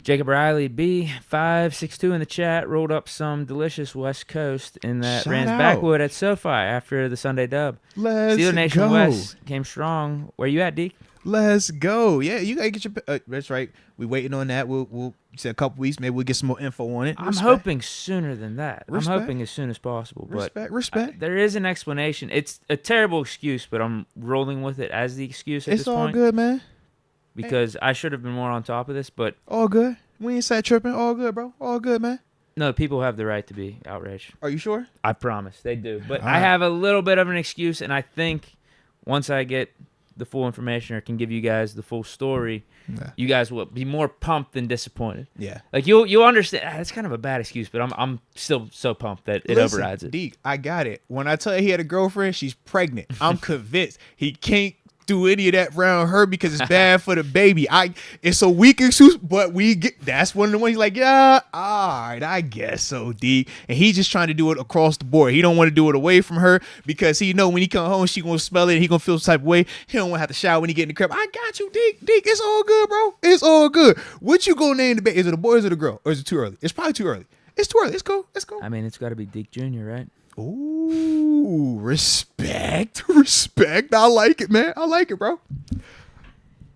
Jacob Riley B562 in the chat rolled up some delicious West Coast in that Rams backwood at SoFi after the Sunday dub. Let's Steeler Nation go. West came strong. Where you at, Deke? Let's go. Yeah, you gotta get your. That's right. We waiting on that. We'll say a couple weeks. Maybe we'll get some more info on it. I'm hoping sooner than that. I'm hoping as soon as possible. But respect. There is an explanation. It's a terrible excuse, but I'm rolling with it as the excuse at this point. It's all good, man. Because I should have been more on top of this, but all good. We ain't sat tripping. All good, bro. All good, man. No, people have the right to be outraged. Are you sure? I promise they do. But I have a little bit of an excuse, and I think once I get the full information or can give you guys the full story, you guys will be more pumped than disappointed. Yeah. Like you'll understand. That's kind of a bad excuse, but I'm still so pumped that it overrides it. Deke, I got it. When I tell you he had a girlfriend, she's pregnant. I'm convinced he can't do any of that around her because it's bad for the baby. It's a weak excuse, but that's one of the ones he's like, yeah, all right, I guess so, D. And he's just trying to do it across the board. He don't want to do it away from her because he know when he come home, she gonna smell it and he gonna feel some type of way. He don't want to have to shower when he get in the crib. I got you, Deke. It's all good, bro. It's all good. What you gonna name the baby? Is it a boy or is it a girl? Or is it too early? It's probably too early. It's too early. Let's go. I mean, it's got to be Deke Jr., right? Ooh, respect. I like it, man. I like it, bro.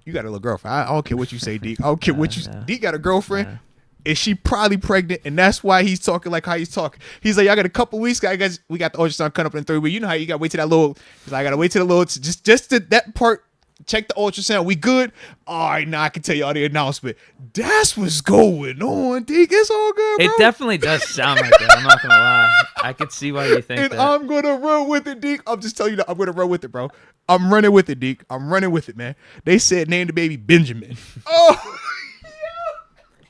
You got a little girlfriend. I don't care what you say, Deke. I don't care what you say. Deke got a girlfriend, and she probably pregnant, and that's why he's talking like how he's talking. He's like, I got a couple weeks. We got the ultrasound coming up in 3 weeks. You know how you got to wait till that little. He's like, I got to wait till the little. Just to that part. Check the ultrasound. We good? All right, now I can tell y'all the announcement. That's what's going on, Deke. It's all good, bro. It definitely does sound like that. I'm not going to lie. I could see why you think and that. I'm going to run with it, Deke. I'm just telling you that I'm going to run with it, bro. I'm running with it, Deke. I'm running with it, man. They said name the baby Benjamin. Oh,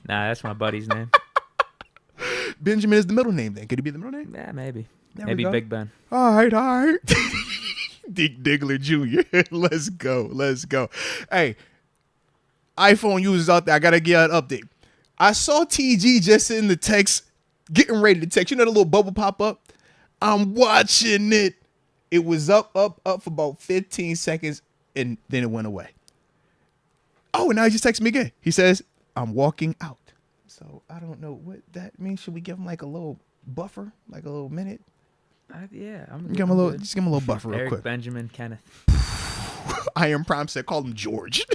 Nah, that's my buddy's name. Benjamin is the middle name then. Could it be the middle name? Yeah, maybe. There Maybe we go. Big Ben. All right. Deke Diggler Jr. Let's go. Hey, iPhone users out there, I got to get an update. I saw TG just in the text, getting ready to text. You know the little bubble pop up? I'm watching it. It was up for about 15 seconds, and then it went away. Oh, and now he just texted me again. He says, I'm walking out. So I don't know what that means. Should we give him like a little buffer, like a little minute? Yeah, Just give him a little buffer real Eric, quick. Benjamin, Kenneth. Iron Prime said, call him George.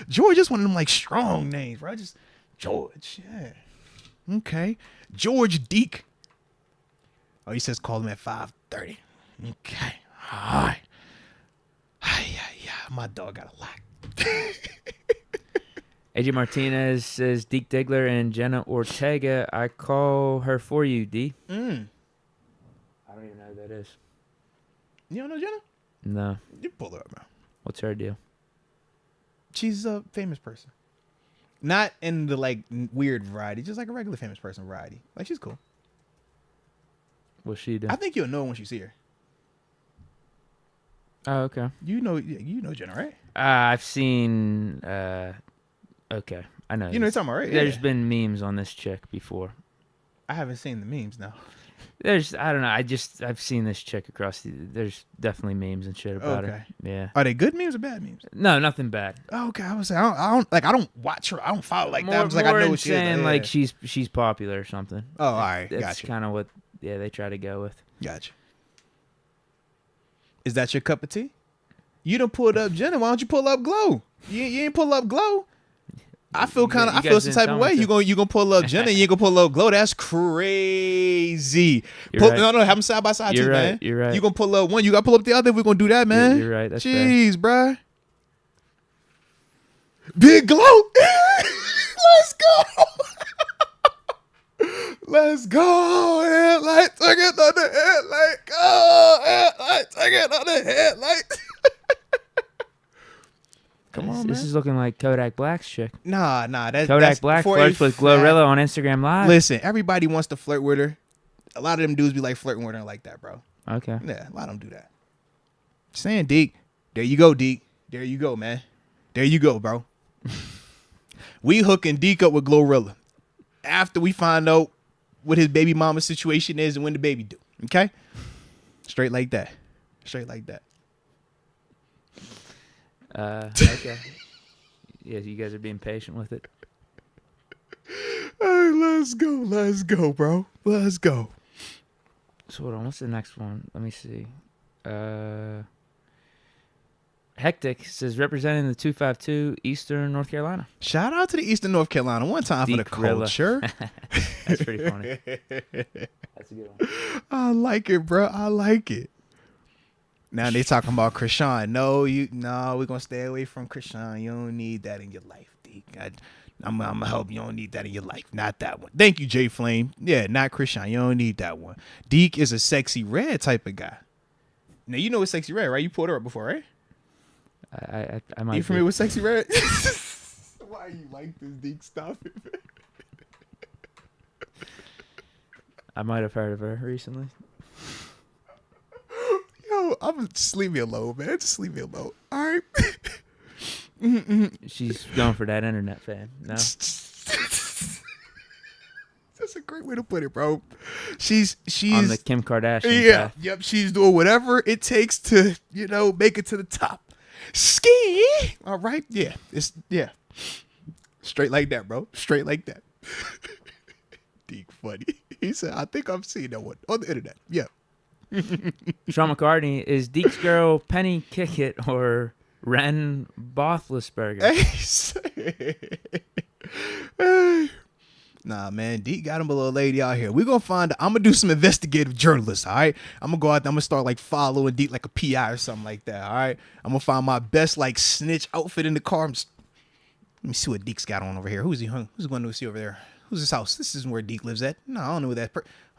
George is one of them like strong names, right? Just George, yeah. Okay. George Deke. Oh, he says call him at 5:30. Okay. All right. Yeah. My dog got a lock. AJ Martinez says Deke Diggler and Jenna Ortega. I call her for you, D. I don't even know who that is. You don't know Jenna? No. You pull her up, man. What's her deal? She's a famous person. Not in the like weird variety, just like a regular famous person variety. Like she's cool. What's she do? I think you'll know when you see her. Oh, okay. You know Jenna, right? I've seen. Okay, I know. You know what you're talking about, right? There's Yeah. been memes on this chick before. I haven't seen the memes now. I don't know. I've seen this chick across there's definitely memes and shit about her. Yeah. Are they good memes or bad memes? No, nothing bad. Oh, okay, I was saying I don't watch her. I don't follow like that. I was like, I know what she is. saying Yeah. like she's popular or something. Oh, all right, That's gotcha. kind of what they try to go with. Gotcha. Is that your cup of tea? You done pulled up Jenna. Why don't you pull up Glow? You ain't pull up Glow. I feel You some guys type didn't of way. tell me You gonna pull up Jenna. You ain't gonna pull up Glow. That's crazy. You're right. No, have them side by side You're too, right. man. You're right. You gonna pull up one. You gotta pull up the other. If we're gonna do that, man. You're right. That's fair. Jeez, bruh. Big Glow. Let's go. Let's go. Headlight. Take it on the headlight. Go. Headlight. Take it on the headlight. Come on, man. This is looking like Kodak Black's chick. Nah. Kodak That's Black for flirts a with fact. Glorilla on Instagram Live. Listen, everybody wants to flirt with her. A lot of them dudes be like flirting with her like that, bro. Okay. Yeah, a lot of them do that. Saying Deke. There you go, Deke. There you go, man. There you go, bro. We hooking Deke up with Glorilla after we find out what his baby mama situation is and when the baby due. Okay? Straight like that. Okay. Yeah, you guys are being patient with it. All right, let's go, bro. Let's go. So hold on, what's the next one? Let me see. Hectic says representing the 252 Eastern North Carolina. Shout out to the Eastern North Carolina. One time for the Gorilla. culture. That's pretty funny. That's a good one. I like it, bro. I like it. Now they talking about Krishan. No, we're gonna stay away from Krishan. You don't need that in your life, Deke. I'm gonna help you. Don't need that in your life. Not that one. Thank you, J Flame. Yeah, not Krishan. You don't need that one. Deke is a sexy red type of guy. Now you know what sexy red, right? You pulled her up before, right? I might. You familiar with sexy red? Why you like this, Deke? Stop it. I might have heard of her recently. Yo, just leave me alone, man. Just leave me alone. All right. She's going for that internet fame. No. That's a great way to put it, bro. She's On the Kim Kardashian yeah, path. yep. She's doing whatever it takes to make it to the top. Ski. All right, yeah. Straight like that, bro. Straight like that. Deke funny. He said, "I think I've seen that one on the internet." Yeah. Sean McCartney, is Deke's girl Penny Kickett or Ren Bothlisberger? Hey. Nah, man, Deke got him a little lady out here. We're gonna I'm gonna do some investigative journalists, all right? I'm gonna go out there, I'm gonna start like following Deke like a PI or something like that, all right? I'm gonna find my best like snitch outfit in the car. Let me see what Deke's got on over here. Who's going to see over there? Who's this house? This isn't where Deke lives at. No, I don't know where that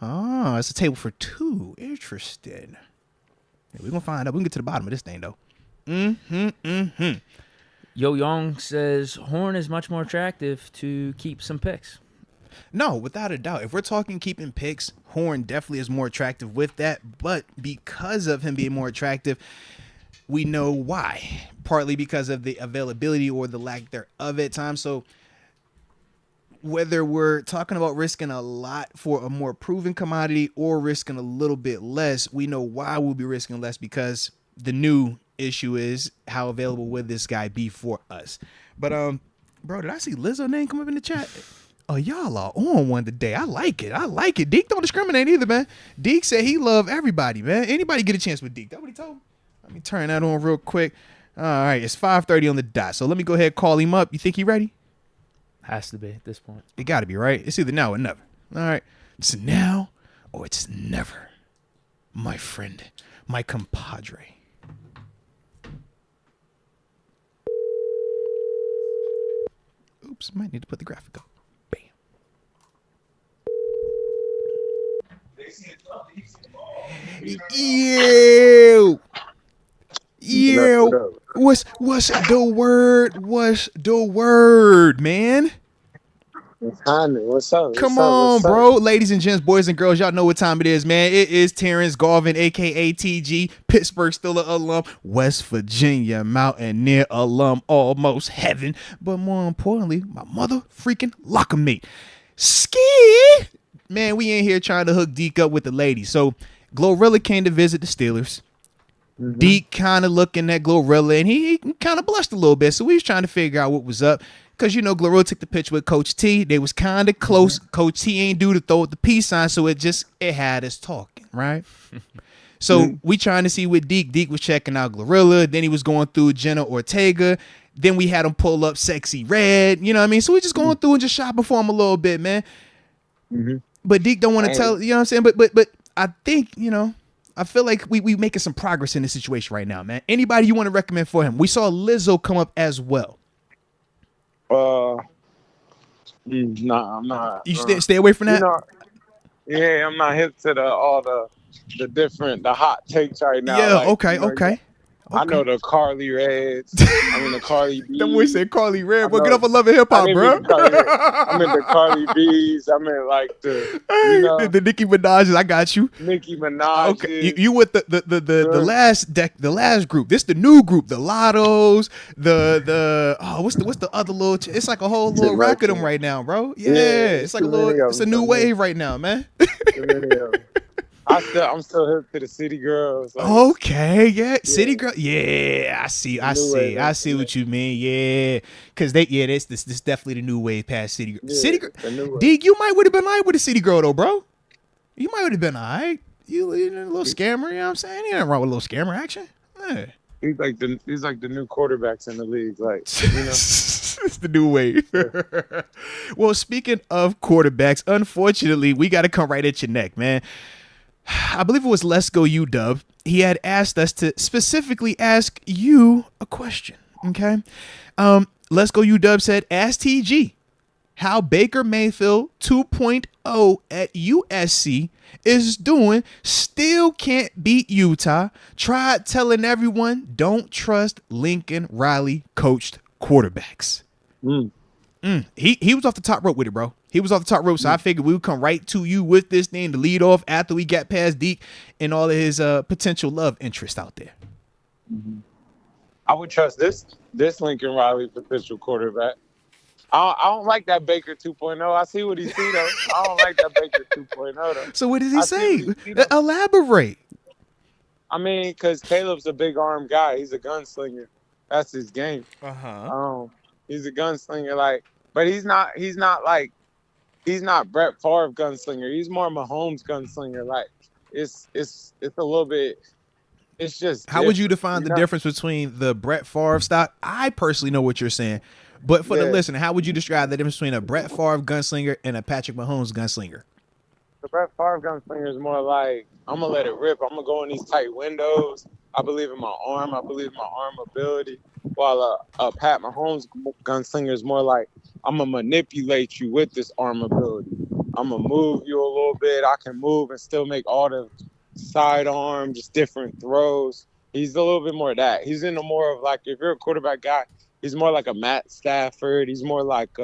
oh, it's a table for two. Interesting. Yeah, we're gonna find out. We can get to the bottom of this thing though. Yo Young says Horn is much more attractive to keep some picks. No, without a doubt. If we're talking keeping picks, Horn definitely is more attractive with that. But because of him being more attractive, we know why. Partly because of the availability or the lack thereof at times. So whether we're talking about risking a lot for a more proven commodity or risking a little bit less, we know why we'll be risking less, because the new issue is how available would this guy be for us. But bro, did I see Lizzo name come up in the chat? Oh, y'all are on one today. I like it. I like it. Deke don't discriminate either, man. Deke said he love everybody, man. Anybody get a chance with Deke? That's what he told me. Let me turn that on real quick. All right, it's 5:30 on the dot. So let me go ahead and call him up. You think he ready? Has to be at this point. It got to be, right? It's either now or never. All right. It's now or it's never, my friend, my compadre. Oops, might need to put the graphic up. Bam. Ew. Ew. What's the word? What's the word, man? What's up? Come on, bro. Ladies and gents, boys and girls, y'all know what time it is, man. It is Terence Garvin, a.k.a. TG. Pittsburgh still an alum. West Virginia Mountaineer alum. Almost heaven. But more importantly, my mother freaking locker mate. Ski! Man, we in here trying to hook Deke up with the ladies. So, Glorilla came to visit the Steelers. Mm-hmm. Deke kind of looking at Glorilla, and he kind of blushed a little bit. So, we was trying to figure out what was up. Because, you know, Glorilla took the pitch with Coach T. They was kind of close. Mm-hmm. Coach T ain't do to throw the peace sign, so it had us talking, right? So we trying to see what Deke. Deke was checking out Glorilla. Then he was going through Jenna Ortega. Then we had him pull up Sexy Red. You know what I mean? So we just going through and just shopping for him a little bit, man. Mm-hmm. But Deke don't want to tell, you know what I'm saying? But I think, you know, I feel like we making some progress in this situation right now, man. Anybody you want to recommend for him? We saw Lizzo come up as well. Nah, I'm not. You stay away from that? You know, I'm not hip to all the hot takes right now. Yeah, like, okay, you know, okay. I know the Carly Reds. The Carly B's. That boy said Carly Red. Well, get off of Love and Hip Hop, bro. I meant the Carly B's. I meant like the Nicki Minaj's. I got you. Nicki Minaj. Okay, you with the last group. This the new group. The Lottos. What's the other little? It's like a whole little rack of them right now, bro. Yeah, it's like a little. It's a new wave right now, man. I'm still hip to the City Girls. Like, okay, yeah, City Girl. Yeah, I see what you mean. Yeah, because this definitely the new wave past City Girl. Yeah, City Girl. Deke, you might would have been alright with a City Girl though, bro. You might would have been alright. You a little scammer, you know what I'm saying? Ain't nothing wrong with a little scammer action. Yeah. He's like the new quarterbacks in the league, like, you know. It's the new wave. Yeah. Well, speaking of quarterbacks, unfortunately, we got to come right at your neck, man. I believe it was Let's Go UW. He had asked us to specifically ask you a question. Okay. Let's Go UW said, ask TG how Baker Mayfield 2.0 at USC is doing. Still can't beat Utah. Tried telling everyone don't trust Lincoln Riley coached quarterbacks. He was off the top rope with it, bro. He was off the top rope, so I figured we would come right to you with this thing to lead off after we got past Deke and all of his potential love interest out there. I would trust this Lincoln Riley potential quarterback. I don't like that Baker 2.0. I see what he see, though. I don't like that Baker 2.0, though. So what does he say? Elaborate. I mean, because Caleb's a big arm guy. He's a gunslinger. That's his game. He's a gunslinger, like, but he's not Brett Favre gunslinger. He's more Mahomes gunslinger. Like, it's a little bit. It's just. How would you define the difference between the Brett Favre style? I personally know what you're saying, but for the listener, how would you describe the difference between a Brett Favre gunslinger and a Patrick Mahomes gunslinger? The Brett Favre gunslinger is more like, I'm gonna let it rip. I'm gonna go in these tight windows. I believe in my arm. I believe in my arm ability. While a Pat Mahomes gunslinger is more like, I'm going to manipulate you with this arm ability. I'm going to move you a little bit. I can move and still make all the sidearm, just different throws. He's a little bit more of that. He's into more of like, if you're a quarterback guy, He's more like a Matt Stafford. He's more like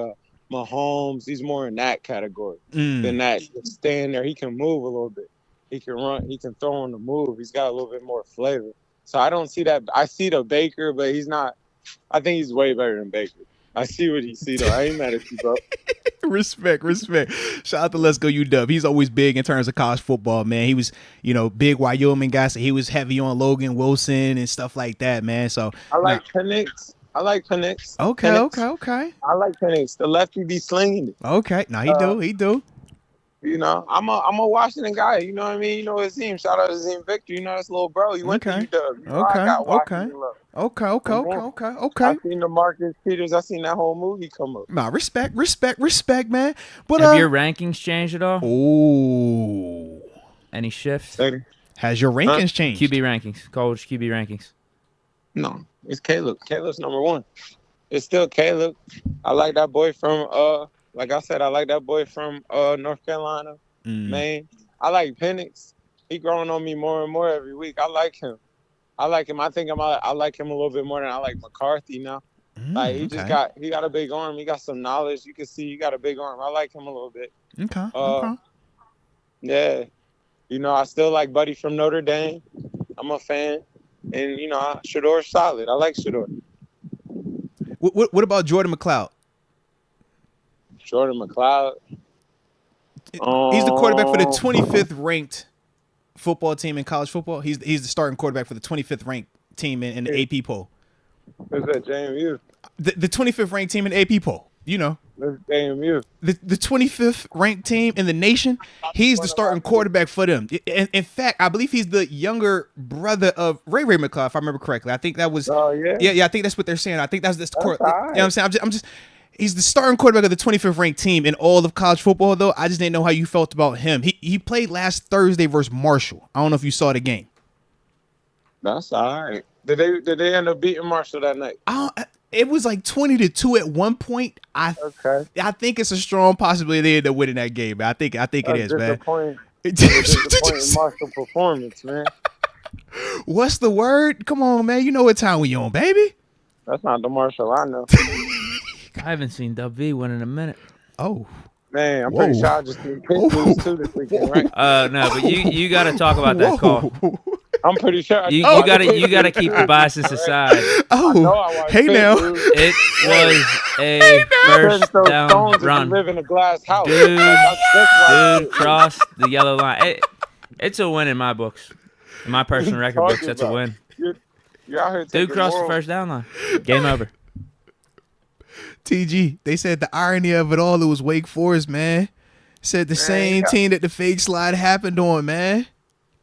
Mahomes. He's more in that category than that. Just stand there. He can move a little bit. He can run. He can throw on the move. He's got a little bit more flavor. So I don't see that. I see the Baker, but he's not. I think he's way better than Baker. I see what he see, though. I ain't mad at you, bro. Respect. Shout out to Let's Go UW. He's always big in terms of college football, man. He was, big Wyoming guy, so he was heavy on Logan Wilson and stuff like that, man. So I like Penix. Okay. I like Penix. The lefty be slinging it. Okay. Now he do. I'm a Washington guy. You know what I mean? You know his team. Shout out to his team Victor. That's little bro. He went to UW. Okay. I seen the Marcus Peters. I seen that whole movie come up. Nah, respect, man. But have your rankings changed at all? Oh. Any shifts? Has your rankings changed? QB rankings, college QB rankings. No, it's Caleb. Caleb's number one. It's still Caleb. I like that boy from like I said, I like that boy from North Carolina, Maine. I like Penix. He growing on me more and more every week. I like him. I think I like him a little bit more than I like McCarthy now. Like he got a big arm. He got some knowledge. You can see he got a big arm. I like him a little bit. Okay. Yeah. I still like Buddy from Notre Dame. I'm a fan. And Shador's solid. I like Shador. What about Jordan McLeod? Jordan McLeod. He's the quarterback for the 25th ranked football team in college football. He's the starting quarterback for the 25th ranked team in the AP poll. Who's that, JMU? The 25th ranked team in the AP poll. That's JMU. The 25th ranked team in the nation. He's the starting quarterback for them. In fact, I believe he's the younger brother of Ray McLeod, if I remember correctly. I think that was. Oh yeah. Yeah. I think that's what they're saying. I think that's the court. Right. You know what I'm saying? I'm just. He's the starting quarterback of the 25th ranked team in all of college football, though. I just didn't know how you felt about him. He played last Thursday versus Marshall. I don't know if you saw the game. That's all right. Did they end up beating Marshall that night? It was like 20-2 at one point. I think it's a strong possibility they end up winning that game, man. I think it is, man. Disappointing Marshall performance, man. What's the word? Come on, man. You know what time we on, baby. That's not the Marshall I know. I haven't seen Dub V win in a minute. Oh. Man, I'm pretty sure I just seen Pitt lose too this weekend, right? No, but you got to talk about that call. I'm pretty sure. You got to keep the biases aside. Hey now. It was a first down run. Live in a glass house. Dude crossed the yellow line. It's a win in my books. In my personal record books, that's a win. You're out here Dude crossed the first down line. Game over. TG, they said the irony of it all, it was Wake Forest, man. Said the same team that the fake slide happened on, man.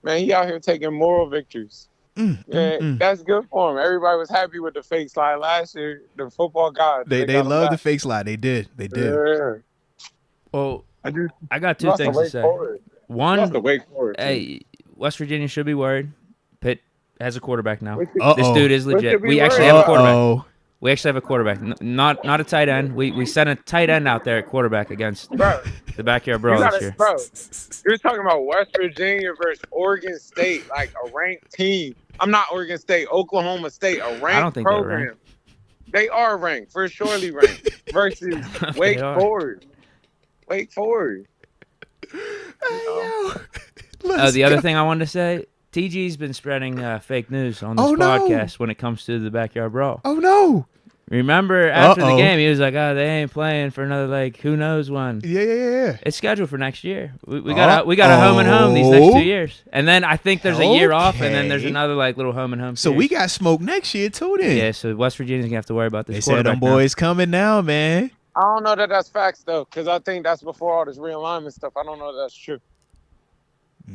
Man, he out here taking moral victories. That's good for him. Everybody was happy with the fake slide last year. The football gods. They loved the fake slide. They did. Yeah. Well, I got two things to say. One, the Wake Forest. Hey, West Virginia should be worried. Pitt has a quarterback now. This dude is legit. We actually have a quarterback. We actually have a quarterback, not a tight end. We sent a tight end out there at quarterback against the backyard brawl this year. Bro, you're talking about West Virginia versus Oregon State, like a ranked team. I'm not Oregon State, Oklahoma State, a ranked program. I don't think they're ranked. They are ranked, for surely ranked, versus Wake Forest. Wake Forest. The other thing I wanted to say, TG's been spreading fake news on this podcast when it comes to the backyard brawl. Oh, no. Remember, after the game, he was like, they ain't playing for another, who knows when. Yeah. It's scheduled for next year. We got a home and home these next 2 years. And then I think there's a year off, and then there's another, little home and home So series. we got smoke next year, too, then. Yeah, so West Virginia's going to have to worry about this They said them boys coming now, man. I don't know that that's facts, though, because I think that's before all this realignment stuff. I don't know that that's true.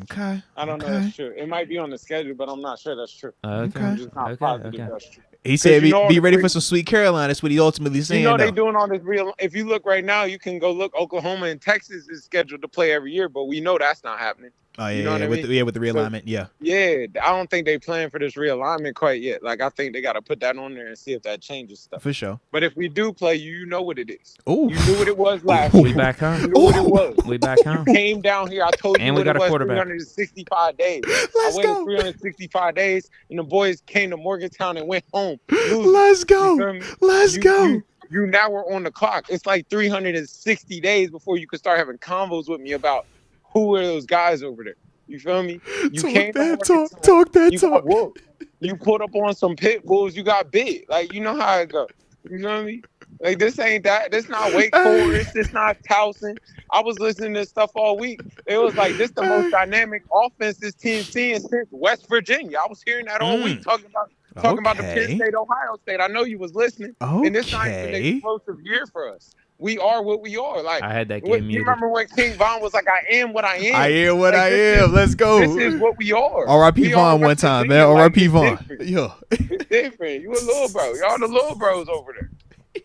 Okay. I don't know that's true. It might be on the schedule, but I'm not sure that's true. Okay. I'm just not positive that's true. He said be ready for some Sweet Carolina. That's what he ultimately saying. They doing all this real. If you look right now, you can go look. Oklahoma and Texas is scheduled to play every year, but we know that's not happening. Oh yeah, You know what I mean? with the realignment, yeah. Yeah, I don't think they plan for this realignment quite yet. Like I think they got to put that on there and see if that changes stuff. For sure. But if we do play, you know what it is. Ooh. You knew what it was last We year. back home. You knew what it was. We back home. Came down here. I told you And we what got it a was. quarterback. 365 days. Let's I waited go. 365 days, and the boys came to Morgantown and went home. Losing. Let's You go. feel me? Let's go. You now we're on the clock. It's like 360 days before you can start having convos with me about who are those guys over there. You feel me? You Talk came to that Morgantown, talk that you talk. got whooped. You put up on some pit bulls, you got bit. Like, you know how it go. You feel me? Like, this ain't that. This not Wake Forest. This not Towson. I was listening to stuff all week. It was like, this the most dynamic offense this team's seen since West Virginia. I was hearing that all week, talking about the Penn State, Ohio State. I know you was listening. And it's not even an explosive year for us. We are what we are. Like, I had that game muted. You remember when King Von was like, I am what I am. I am what Like, I am. Let's go. This is what we are. R.I.P. We Vaughn are one West time, Virginia. man. Like, R.I.P. it's Vaughn. different. Yeah. It's different. You a little bro. Y'all the little bros over there.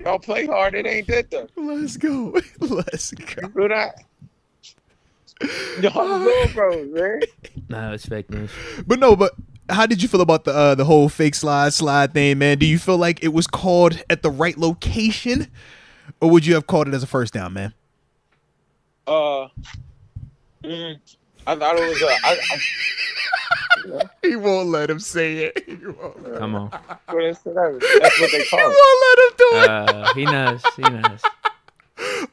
Y'all play hard. It ain't that though. Let's go. Let's go. You do that. Y'all the little bros, man. No, it's fake news. But how did you feel about the whole fake slide thing, man? Do you feel like it was called at the right location, or would you have called it as a first down, man? I thought it was He won't let him say it. Come on. that's what they call it. Won't let him do it. He knows. He knows.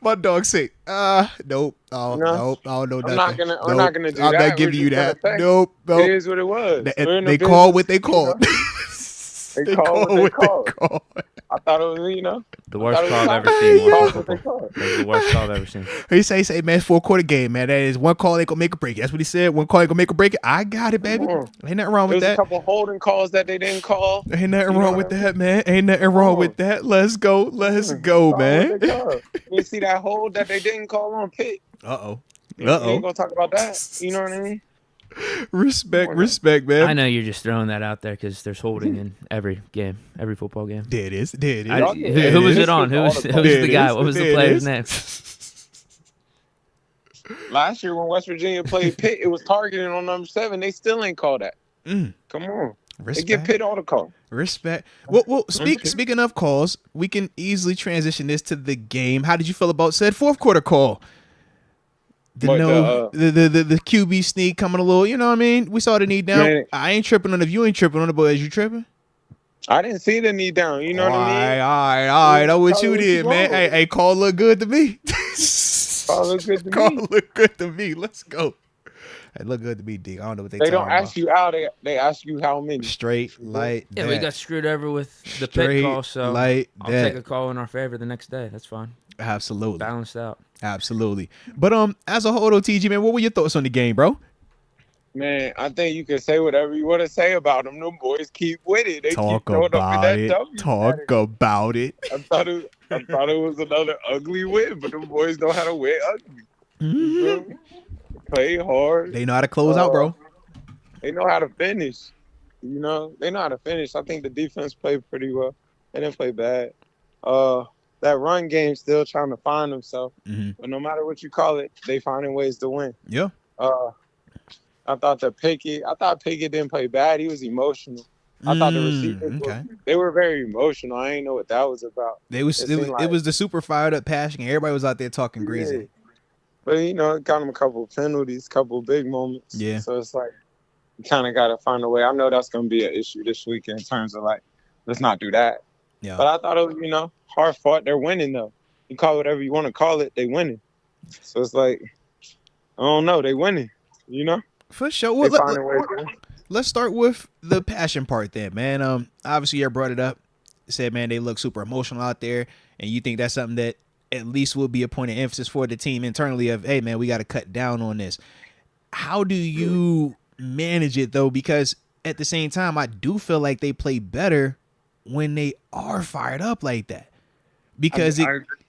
My dog say, nope. Oh, No. nope. I don't know I'm nothing. not gonna do I'm that. not giving We're you just that. gonna say Nope. It is what it was. They call what they call. They call what they call. I thought it was, The worst I call thought I've it ever was seen. called Watch what they football. called. That's the worst call I've ever seen. He say, man, 4-quarter game, man. That is one call ain't gonna make or break it. That's what he said. One call ain't gonna make or break it. I got it, baby. Come on. Ain't nothing wrong with There's a that. couple holding calls that they didn't call. Ain't nothing You know wrong what with I mean? that, man. Ain't nothing wrong with that. Let's go. Let's go, Call man. what they called. You see that hold that they didn't call on Pitt? Uh-oh. We ain't gonna talk about that. You know what I mean? Respect, man. I know you're just throwing that out there because there's holding in every game, every football game. There it is. Who was it on? Who was the guy? What was the player's name? Last year when West Virginia played Pitt, it was targeting on number 7. They still ain't called that. Come on. They give Pitt all the call. Respect. Well, speaking of calls, we can easily transition this to the game. How did you feel about said fourth quarter call? The QB sneak coming a little, you know what I mean? We saw the knee down. Man. I ain't tripping on it. If you ain't tripping on it, but is you tripping? I didn't see the knee down. You know what I mean? All right. That's what you did, man. wrong. Hey, call look good to me. Call look good to Call me. look good to me. Let's go. Hey, look good to me, Deke. I don't know what They talking don't ask about. you out. They ask you how many. Straight like Yeah, that. we got screwed over with the Straight Pitt call, so like I'll that. take a call in our favor the next day. That's fine. Absolutely. Balanced out. Absolutely. But as a whole, though, TG, man, what were your thoughts on the game, bro? Man, I think you can say whatever you want to say about them. Them boys keep with it. They Talk keep throwing up in about that it. W. Talk about it. I thought it was another ugly win, but them boys know how to win ugly. You feel me? Play hard. They know how to close out, bro. They know how to finish. They know how to finish. I think the defense played pretty well. They didn't play bad. That run game still trying to find themselves. But no matter what you call it, they finding ways to win. Yeah. I thought Pickett didn't play bad. He was emotional. I thought the receivers they were very emotional. I didn't know what that was about. It was the super fired up passion. Everybody was out there talking greasy. But got them a couple of penalties, couple of big moments. Yeah. So it's like you kind of got to find a way. I know that's going to be an issue this week in terms of like, let's not do that. Yeah. But I thought it was, hard fought. They're winning though. You call it whatever you want to call it, they winning. So it's like, I don't know, they winning. For sure. Well, They finding ways to win. let's start with the passion part then, man. Obviously you brought it up. Said, man, they look super emotional out there, and you think that's something that at least will be a point of emphasis for the team internally of, hey, man, we got to cut down on this. How do you manage it, though? Because at the same time, I do feel like they play better when they are fired up like that. Because,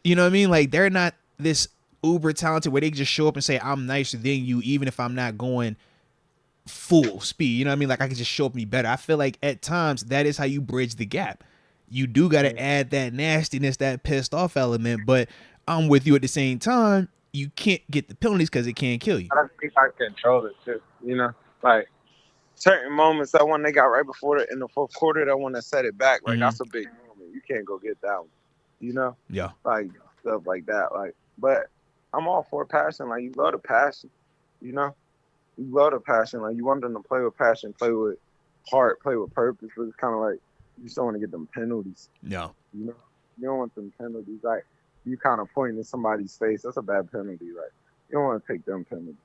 you know what I mean? Like, they're not this uber talented where they just show up and say, I'm nicer than you, even if I'm not going full speed. You know what I mean? Like, I can just show up and be better. I feel like at times that is how you bridge the gap. You do got to add that nastiness, that pissed off element. But I'm with you at the same time. you can't get the penalties because it can't kill you. I think I control it too. You know, like certain moments. That one they got right before in the fourth quarter. That one that set it back. Like that's a big moment. You can't go get that one. You know. Yeah. Like stuff like that. Like, but I'm all for passion. Like you love the passion. You know, you love the passion. Like you want them to play with passion, play with heart, play with purpose. But it's kind of like you just don't want to get them penalties. No. You know, you don't want them penalties. Like you kind of pointing in somebody's face. That's a bad penalty. Like you don't want to take them penalties.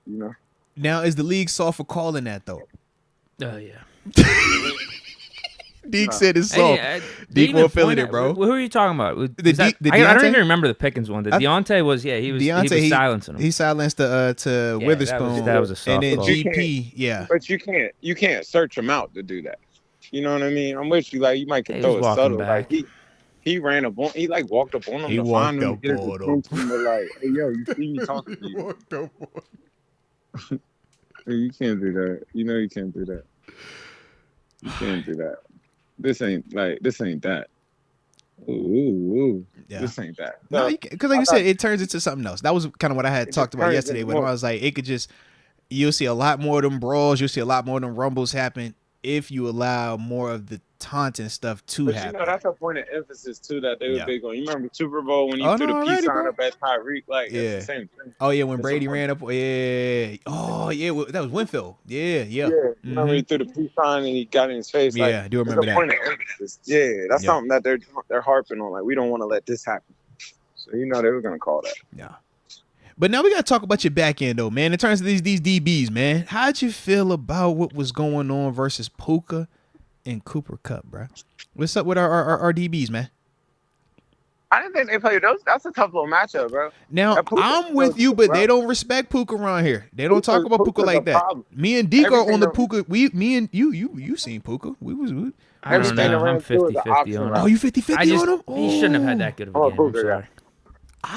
You know. Now is the league soft for calling that though? Oh yeah. Deke said it's soft. Deke won't feel it, bro. Who are you talking about? I Deontay? don't even remember the Pickens one. The Deontay was he was silencing him. He silenced to Witherspoon. That was a soft and then call. GP, yeah. But you can't search him out to do that. You know what I mean? I'm with you. Like you might can throw it subtle. Back. Like he ran up on. He like walked up on him. He to walked find him, up get his on him. attention, but like, hey yo, you see me talking to you? Walked up on Hey, you can't do that. You know you can't do that. You can't do that. This ain't that. Ooh. Yeah. This ain't that. No, because like you said, it turns into something else. That was kind of what I had talked about yesterday when I was like, it could just, you'll see a lot more of them brawls, you'll see a lot more of them rumbles happen if you allow more of the taunting stuff to happen. You know, that's a point of emphasis too that they were big on. You remember Super Bowl when you threw the peace sign up at Tyreek? Like, it's the same thing. Oh yeah, when Brady ran up, yeah. Oh yeah, that was Winfield. Yeah. You remember he threw the peace sign and he got in his face. Like, I do remember that. Point of emphasis. Yeah, that's something that they're harping on. Like, we don't want to let this happen. So you know they were gonna call that. Yeah. But now we gotta talk about your back end though, man. In terms of these DBs, man, how'd you feel about what was going on versus Puka and Cooper Kupp, bro? What's up with our DBs, man? I didn't think they played those. That's a tough little matchup, bro. Now I'm with you, but they don't respect Puka around here. They don't talk about Puka like that. Me and Deke are on the Puka. Me and you seen Puka? I don't know. I'm 50-50 on him. Oh, you 50-50 on him? He shouldn't have had that good of a game. I'm sorry.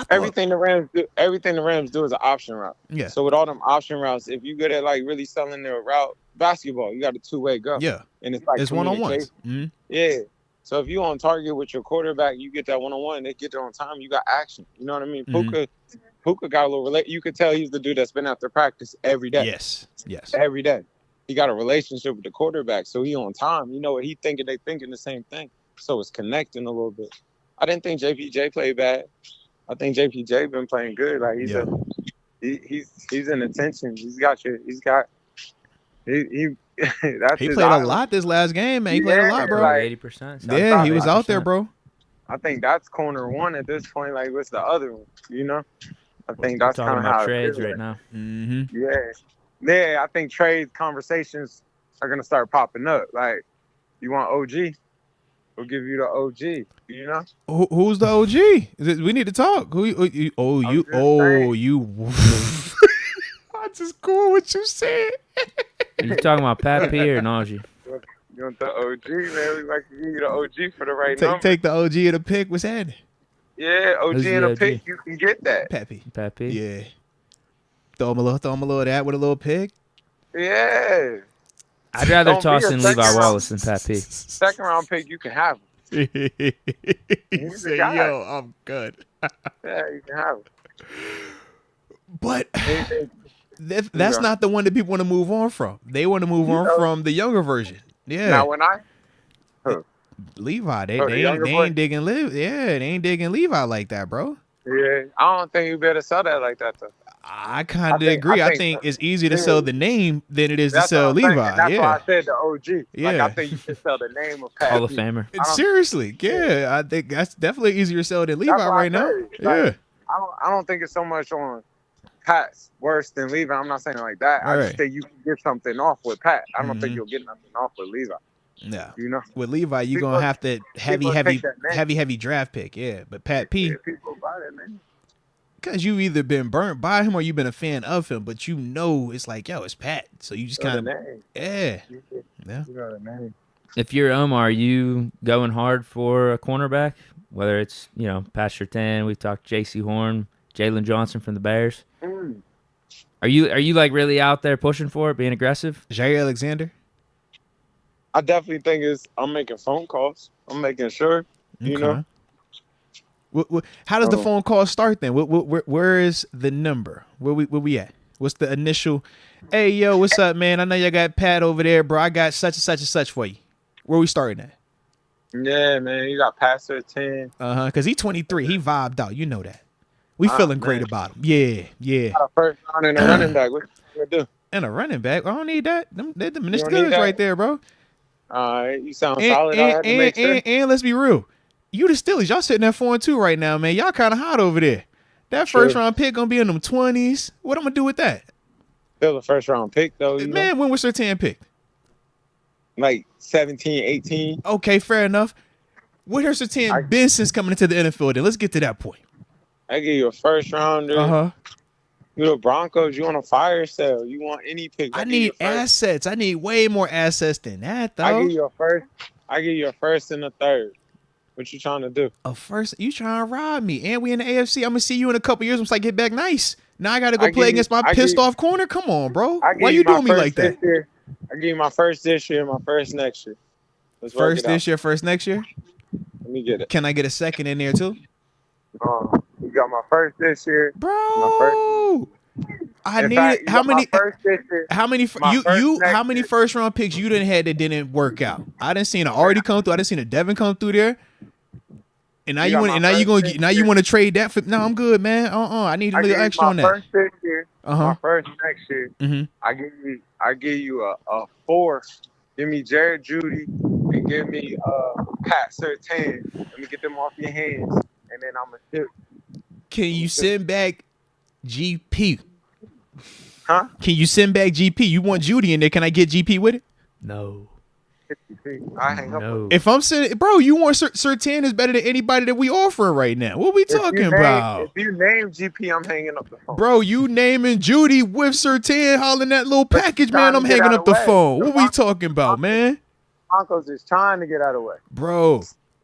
Everything the Rams do is an option route. Yeah. So with all them option routes, if you good at like really selling their route basketball, you got a two-way go. Yeah. And it's like it's one-on-ones. Mm-hmm. Yeah. So if you on target with your quarterback, you get that one-on-one. They get there on time. You got action. You know what I mean? Mm-hmm. Puka got a little you could tell he's the dude that's been after practice every day. Yes. Every day. He got a relationship with the quarterback, so he on time. You know what he thinking? They thinking the same thing. So it's connecting a little bit. I didn't think JPJ played bad. I think JPJ been playing good. Like he's in attention. He played a lot this last game, man. He played a lot, bro. Like 80%. Yeah, he was out there, bro. I think that's corner one at this point. Like, what's the other one? You know, I think that's kind of how trades it right now. Mm-hmm. Yeah. I think trade conversations are gonna start popping up. Like, you want OG? We'll give you the OG. You know? Who's the OG? We need to talk. You. I just cool what you said. You talking about Pat P or Najee? You want the OG, man? We like to give you the OG for the right number. Take the OG of the pick. What's happening? Yeah, OG in a pick. You can get that. Pat P. Yeah. Throw him a little of that with a little pick. Yeah. I'd rather toss in Levi Wallace than Pat P. Second round pick, you can have him. He said, yo, I'm good. Yeah, you can have him. But that's not the one that people want to move on from. They want to move on from the younger version. Yeah. Now, when Levi, they ain't digging they ain't digging Levi like that, bro. Yeah, I don't think you better sell that like that, though. I kind of agree. I think it's easier to sell the name than it is to sell Levi. That's why I said the OG. Yeah. Like, I think you should sell the name of Pat. Hall of Famer. Seriously, yeah. I think that's definitely easier to sell than Levi right now. Like, I don't think it's so much on Pat's worse than Levi. I'm not saying it like that. I just think you can get something off with Pat. I don't think you'll get nothing off with Levi. Yeah. You know? With Levi, you're going to have to heavy draft pick. Yeah. But Pat P. Yeah, people buy that name. Because you either been burnt by him or you've been a fan of him, but you know it's like, yo, it's Pat. So you just kind of, yeah. You know the name. If you're Omar, are you going hard for a cornerback? Whether it's, Pat Surtain, we've talked J.C. Horn, Jalen Johnson from the Bears. Are you like really out there pushing for it, being aggressive? Jair Alexander? I definitely think I'm making phone calls. I'm making sure, you know. How does the phone call start then? Where is the number? Where we at? What's the initial? Hey, yo, what's up, man? I know you got Pat over there, bro. I got such and such and such for you. Where we starting at? Yeah, man. You got Pastor 10. Because he 23. He vibed out. You know that. We feeling great about him. Yeah. Got a first round and a running back. What you gonna do? And a running back. I don't need that. They're the minister goods right there, bro. All right. You sound solid. I had to make sure. And let's be real. You the Steelers. Y'all sitting at 4-2 right now, man. Y'all kind of hot over there. That first round pick going to be in them 20s. What I'm going to do with that? Still a first round pick, though. Man, when was Surtain picked? Like 17, 18. Okay, fair enough. What has Surtain been since coming into the NFL? Then let's get to that point. I give you a first rounder. You the Broncos, you want a fire sale. You want any pick. I need assets. I need way more assets than that, though. I give you a first and a third. What you trying to do? A first? You trying to rob me? And we in the AFC. I'm gonna see you in a couple years once I get back nice. Now I gotta go play against my pissed off corner. Come on, bro. Why you doing me like that? I give you my first this year, my first next year. First this year, first next year. Let me get it. Can I get a second in there too? You got my first this year, bro. My first. I need how many? How many? How many first round picks you done had that didn't work out? I didn't seen an already come through. I didn't seen a Devin come through there. And now you want to trade that for? No, I'm good, man. I need a little extra on that. First this year, my first next year. I give you a fourth. Give me Jared Judy and give me Pat Surtain. Let me get them off your hands, and then I'm gonna ship. Can you send back GP? Huh? Can you send back GP? You want Judy in there? Can I get GP with it? No. I hang up. If I'm sending, bro, you want Surtain is better than anybody that we offering right now. What we talking about? If you name GP, I'm hanging up the phone. Bro, you naming Judy with Surtain hollering that little package, man. I'm hanging up the phone. What we talking about, man? Broncos is trying to get out of the way. Bro.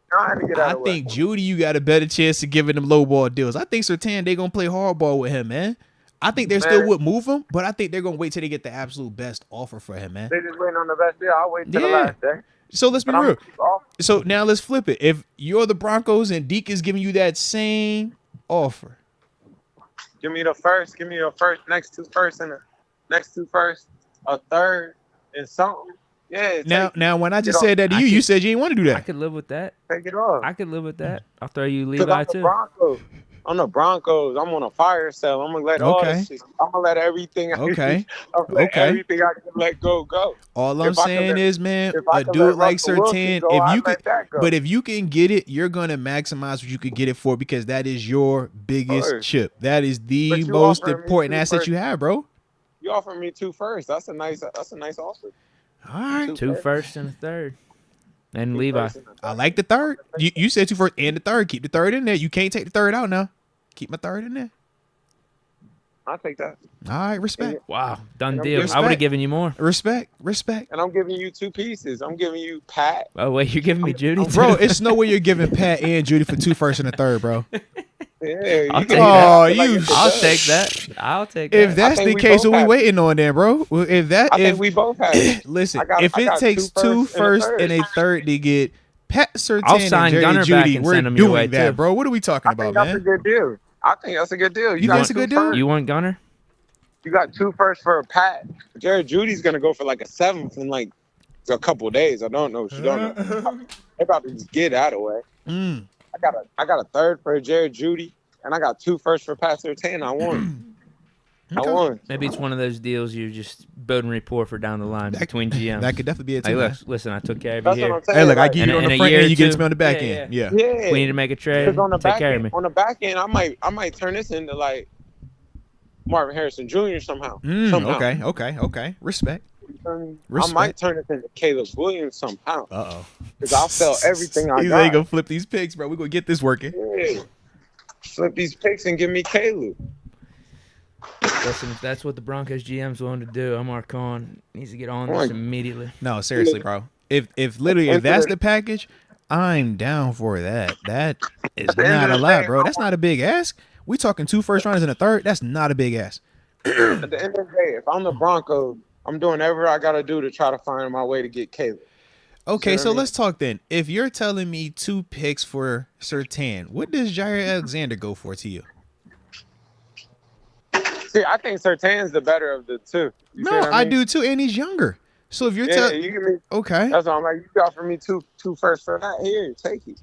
Trying to get out of the way. I think Judy, you got a better chance of giving them low ball deals. I think Surtain, they gonna play hardball with him, man. I think they still would move him, but I think they're gonna wait till they get the absolute best offer for him, man. They just waiting on the best deal. I'll wait till the last day. So let's be real. So now let's flip it. If you're the Broncos and Deke is giving you that same offer, give me the first. Give me your first, next two first, and the next two first, a third, and something. Yeah. Now, when I just said that to you, you said you didn't want to do that. I could live with that. Take it off. I could live with that. I'll throw you Levi too. I'm the Broncos. I'm on a fire sale. I'm gonna let all this shit. I'm gonna let everything. Everything I can let go. All I'm saying is, man, a dude like Surtain, if you can get it, you're gonna maximize what you could get it for because that is your biggest chip. That is the most important asset you have, bro. You offered me 2 firsts. That's a nice offer. All right, 2 firsts and a third. And Levi. I like the third. You said 2 first and the third. Keep the third in there. You can't take the third out now. Keep my third in there. I'll take that. All right, respect. Wow, done deal. I would have given you more. Respect. And I'm giving you 2 pieces. I'm giving you Pat. Oh, wait, you're giving me Judy too? Bro, it's no way you're giving Pat and Judy for 2 firsts and a third, bro. Yeah, I'll take that. I'll take that. If that's the case, what we waiting on then, bro? I think we both have it. Listen, if it takes 2 firsts and a third to get Pat Surtain and Jerry Judy, we're doing that, bro. What are we talking about, man? That's a good deal. I think that's a good deal. You think it's a good deal? You want Gunner? You got 2 firsts for a Pat. Jared Judy's gonna go for like a 7th in like a couple of days. I don't know. She don't know. They about to just get out of the way. I got a third for Jared Judy, and I got 2 firsts for Pat Surtain. I won. I won. Maybe it's one of those deals you're just building rapport for down the line between GMs. That could definitely be a team. Hey, listen, I took care of you here. Hey, look, I give you on the front end, you get me on the back end. Yeah. We need to make a trade. Take care of me. On the back end, I might turn this into like Marvin Harrison Jr. somehow. Okay. Respect. I might turn it into Caleb Williams somehow. Because I'll sell everything I got. He's like, gonna flip these picks, bro. We're gonna get this working. Yeah. Flip these picks and give me Caleb. Listen, if that's what the Broncos GM's willing to do, Omar Khan needs to get on this immediately. No, seriously, bro. If that's the package, I'm down for that. That is not a lot, bro. That's not a big ask. We talking 2 first rounders and a third. That's not a big ask. At the end of the day, if I'm the Broncos, I'm doing whatever I gotta do to try to find my way to get Caleb. Okay, so what I mean? let's talk then. If you're telling me 2 picks for Surtain, what does Jair Alexander go for to you? See, I think Surtain's the better of the two. You see No, what I mean? do too, and he's younger. So if you're Yeah, telling, you give me. okay, That's why I'm like, you offer me two first for that. Here, take it.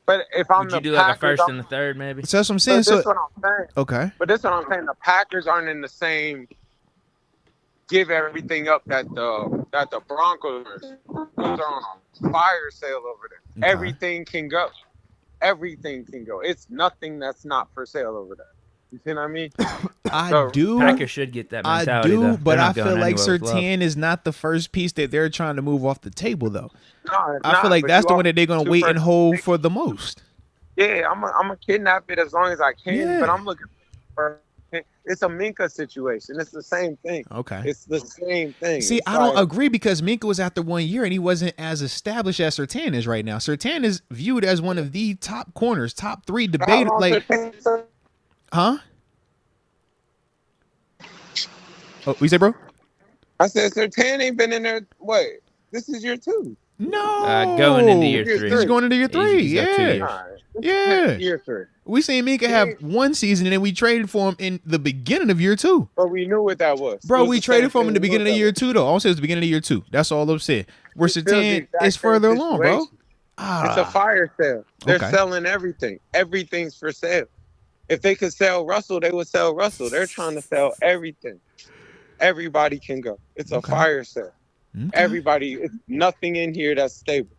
But if I'm Would the you do like a Packers, first and a third, maybe? so that's what I'm saying. But So this what I'm saying. okay, But this what I'm saying. The Packers aren't in the same give everything up that the Broncos are on a fire sale over there. Okay. Everything can go. Everything can go. It's nothing that's not for sale over there. You see what I mean? I do. Packers should get that I mentality, do, though. but They're I not feel going like anywhere with love. Surtain is not the first piece that they're trying to move off the table, though. No, it's I not, feel like but that's you the one that they're offer gonna two wait and first hold picks. for the most. Yeah, I'm a kidnap it as long as I can, Yeah. but I'm looking for. It's a Minka situation. It's the same thing. Okay. It's the same thing. See, It's I don't like- agree because Minka was after 1 year and he wasn't as established as Surtain is right now. Surtain is viewed as one of the top corners, top 3 How debate. long Like, Surtain- huh? Oh, we say, bro? I said Surtain ain't been in there. Wait, this is year 2. No. Going into year Year 3. He's going into year 3. He's got 2 Yeah. years. All right. This Yeah. is year 3. We seen Minka have 1 season and then we traded for him in the beginning of year 2. But we knew what that was. Bro, It was we the traded same for him in the thing. We beginning knew of what year that 2, though. Also, it's the beginning of year 2. That's all I'm saying. Where It's still the Surtain exact is same further along, bro. situation. was. It's a fire sale. They're Okay. selling everything. Everything's for sale. If they could sell Russell, they would sell Russell. They're trying to sell everything. Everybody can go. It's a Okay. fire sale. Okay. Everybody, it's nothing in here that's stable.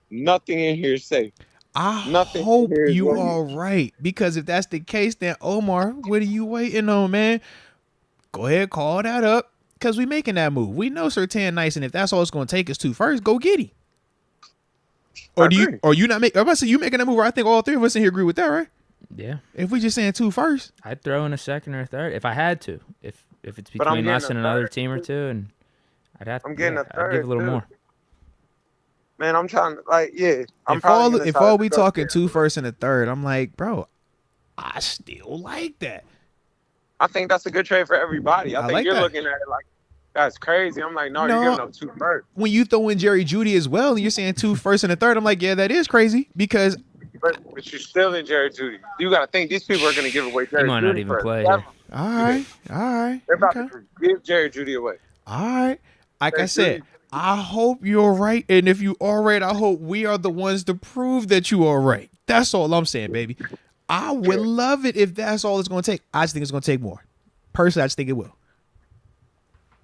Nothing in here is safe. I Nothing hope here is you what you- are right. Because if that's the case, then Omar, what are you waiting on, man? Go ahead, call that up. Because we making that move. We know Surtain nice, and if that's all it's going to take is 2 first, go get him. Or I do you? agree. Or you not make? I'm about to say you making that move. I think all 3 of us in here agree with that, right? Yeah. If we just saying 2 first, I'd throw in a second or a third if I had to. If it's But I'm between getting us a and another third, team or too. 2, and I'm getting a I'd give third, a little too. more. Man, I'm trying to, like, yeah. I'm if all probably gonna if try all to we go talking there. 2 first and a third, I'm like, bro, I still like that. I think that's a good trade for everybody. I think like you're that. looking at it like, that's crazy. I'm like, no, No. you're giving up 2 first. When you throw in Jerry Judy as well, and you're saying 2 first and a third, I'm like, yeah, that is crazy because But you're still in Jerry Judy. You got to think these people are going to give away Jerry might Judy not even first. play That's- here. all right, They're about okay. to give Jerry Judy away. All right. Like I Jerry said, Judy. I hope you're right. And if you are right, I hope we are the ones to prove that you are right. That's all I'm saying, baby. I would love it if that's all it's going to take. I just think it's going to take more. Personally, I just think it will.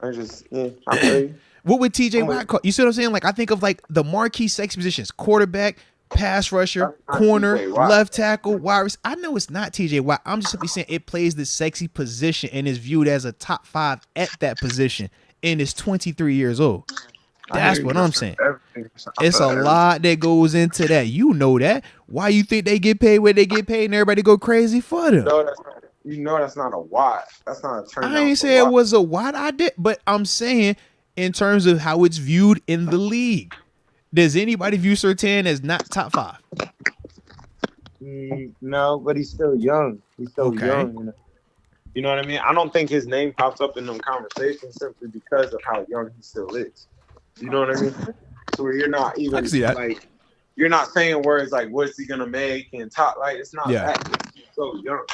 I just, I feel you. What would TJ Watt call? You see what I'm saying? Like, I think of like the marquee sex positions: quarterback, pass rusher, That's not corner, TJ Watt. left tackle, wide receiver. I know it's not TJ Watt. I'm just simply saying it plays the sexy position and is viewed as a top 5 at that position and is 23 years old. That's what I'm saying. It's a lot that goes into that. You know that. Why you think they get paid where they get paid and everybody go crazy for them? You know that's not a Watt. That's not a turn. I ain't say it was a Watt. I did, but I'm saying in terms of how it's viewed in the league. Does anybody view Surtain as not top 5? No, but he's still young. He's still Okay. young. You know what I mean? I don't think his name pops up in them conversations simply because of how young he still is. You know what I mean? So where you're not even I can see that. like, you're not saying words like, what's he gonna make and top, like, it's not Yeah. that. He's so young,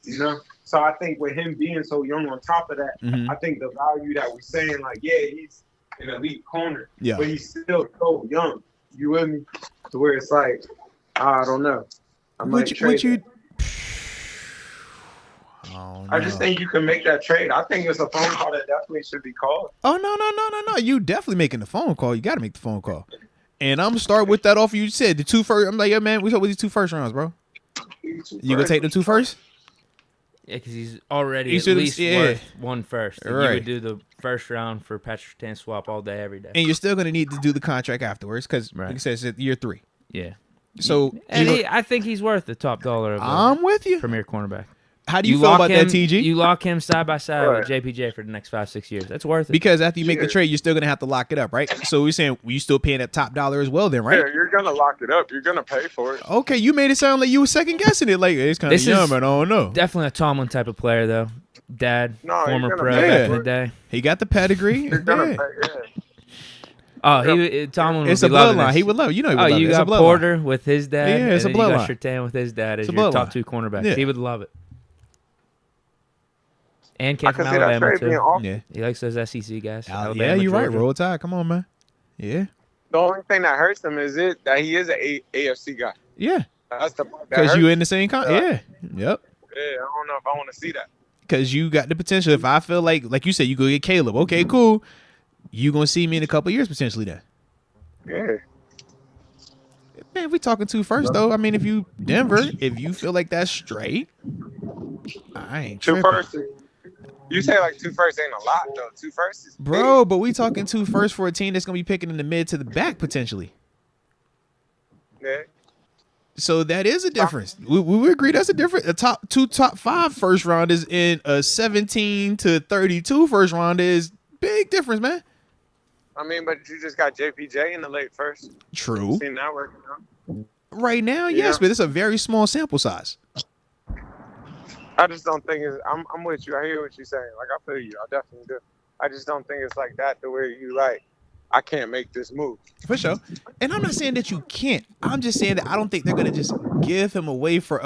you know? So I think with him being so young on top of that, Mhm. I think the value that we're saying, like, yeah, he's an elite corner, Yeah. but he's still so young. You with me? To where it's like, I don't know. I might Would trade you? that. I just think you can make that trade. I think it's a phone call that definitely should be called. Oh no! You definitely making the phone call. You got to make the phone call. And I'm gonna start with that offer you said the 2 first. I'm like, yeah, man, we talk with these 2 first rounds, bro. You gonna take the 2 first? Yeah, because he's already You at should've- least yeah. worth 1 first. Like, You Right. would do the first round for Patrick Surtain swap all day, every day. And you're still gonna need to do the contract afterwards because, Right. like I said, it's at year 3. Yeah. So And you I think he's worth the top dollar of a I'm with you. premier cornerback. How do you feel about that, TG? You lock him side by side Right. with JPJ for the next 5-6 years. That's worth it. Because after you make the Yeah. trade, you're still gonna have to lock it up, right? So we're saying you still paying that top dollar as well, then, right? Yeah, you're gonna lock it up. You're gonna pay for it. Okay, you made it sound like you were second guessing it. Like it's kind of This young, is but I don't know. Definitely a Tomlin type of player, though. Dad, No, former you're pro gonna pay back in for the day. He got the pedigree. You're gonna Yeah. pay. Yeah. Oh, Tomlin would It's be a loving bloodline. this. He would love it. You know he would Oh, love you it. It's a got bloodline. Porter with his dad. Yeah, it's and a then you got bloodline. Surtain with his dad as It's a your top bloodline. 2 cornerbacks. Yeah. He would love it. And I came can from see that Alabama trade being too. off. Yeah. He likes those SEC guys. Yeah, Alabama, you're right. Georgia. Roll Tide. Come on, man. Yeah. The only thing that hurts him is that he is an AFC guy. Yeah. That's the part that Because hurts. you in the same con. Yeah. Yep. Yeah, I don't know if I want to see that. Because you got the potential. If I feel like you said, you go get Caleb. Okay, cool. You gonna see me in a couple of years potentially then. Yeah. Man, we talking 2 first though. I mean, if you feel like that's straight, I ain't 2 tripping. firsts. You say like 2 firsts ain't a lot though. 2 firsts is Bro, but we talking 2 firsts for a team that's gonna be picking in the mid to the back potentially. big. Yeah. So that is a difference. We agree that's a difference. A top 5 first rounders in a 17 to 32 first rounder is big difference, man. I mean, but you just got JPJ in the late first. True. Seen that working out. Right now, yes, Yeah. but it's a very small sample size. I just don't think it's. I'm with you. I hear what you're saying. Like I feel you. I definitely do. I just don't think it's like that to where you like. I can't make this move. For sure. And I'm not saying that you can't. I'm just saying that I don't think they're going to just give him away for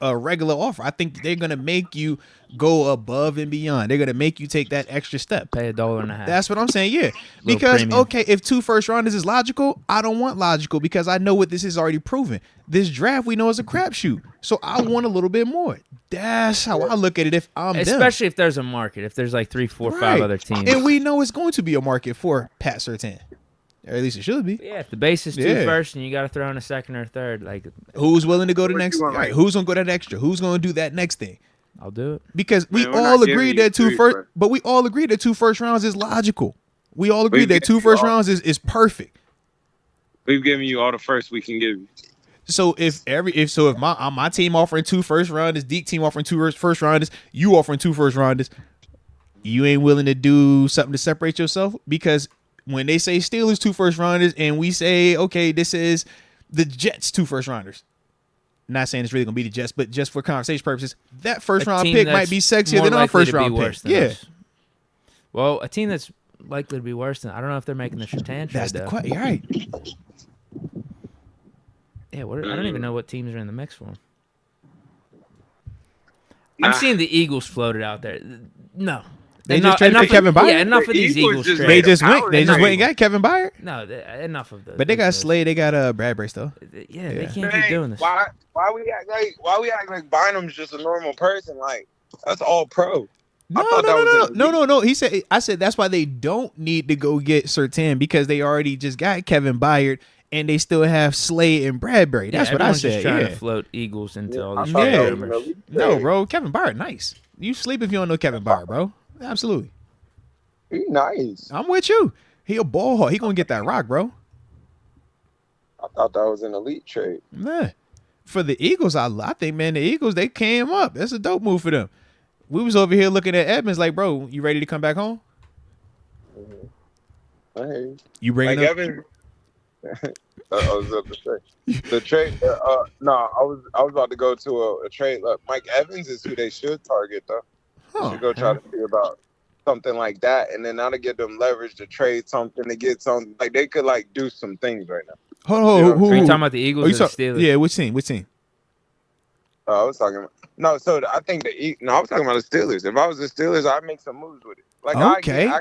a regular offer. I think they're going to make you go above and beyond. They're going to make you take that extra step. Pay $1.50. That's what I'm saying, yeah. Because, premium. okay, if 2 first rounders is logical, I don't want logical because I know what this is already proven. This draft we know is a crapshoot. So I want a little bit more. That's how I look at it if I'm them. Especially if there's a market. If there's like 3, 4, 5 Right. other teams. And we know it's going to be a market for Pat Surtain. Or at least it should be. Yeah, if the base is 2 Yeah. first and you got to throw in a second or a third, like Who's willing to go to What next? you want, Right, like- who's gonna go that extra? Who's gonna do that next thing? I'll do it. Because we Man, we're all not agreed giving you that 2 3 first, first. but we all agreed that 2 first rounds is logical. We all agreed that given 2 you first all- rounds is perfect. We've given you all the firsts we can give you. So if my team offering 2 first rounders, Deke team offering 2 first rounders, you offering 2 first rounders, you ain't willing to do something to separate yourself? Because when they say Steelers 2 first rounders and we say, okay, this is the Jets 2 first rounders. Not saying it's really gonna be the Jets, but just for conversation purposes, that first A round team pick that's might be sexier more than our likely first to be round pick. worse than Yeah, us. Well, a team that's likely to be worse than I don't know if they're making the Surtain trade. that's the though. question. You're right. Yeah, I don't even know what teams are in the mix for him. Nah. I'm seeing the Eagles floated out there. No, They just traded for Kevin Byard? Yeah, enough The of these Eagles Eagles just trades. They made just a went. power They just trade. went and got Kevin Byard. No, enough of those. But they got those- Slade. They got Bradbury still. Yeah, they Yeah. can't keep doing this. Why we act like Bynum's just a normal person? Like that's all pro. No, I thought that was no. I said that's why they don't need to go get Surtain because they already just got Kevin Byard and they still have Slade and Bradbury. That's Yeah, what I everyone's said. just trying Yeah. to float Eagles into all I these thought Yeah. that trade was an rumors. elite No, trade. bro. Kevin Byard, nice. You sleep if you don't know Kevin Byard, bro. Absolutely. He nice. I'm with you. He a ball hawk. He gonna get that rock, bro. I thought that was an elite trade. Man. For the Eagles, I think, man, the Eagles, they came up. That's a dope move for them. We was over here looking at Edmonds like, bro, you ready to come back home? Hey, You bringing like up? Evan. I was about to say the trade. No, I was about to go to a trade. Look, Mike Evans is who they should target though. They Huh. should go try to see about something like that, and then now to get them leverage to trade something to get something like they could like do some things right now. Hold on. Yeah. Who? Are you talking about the Eagles or the talk- Steelers? Yeah, which team? Which team? I was talking about no. So I think I was talking about the Steelers. If I was the Steelers, I'd make some moves with it. Like Okay. I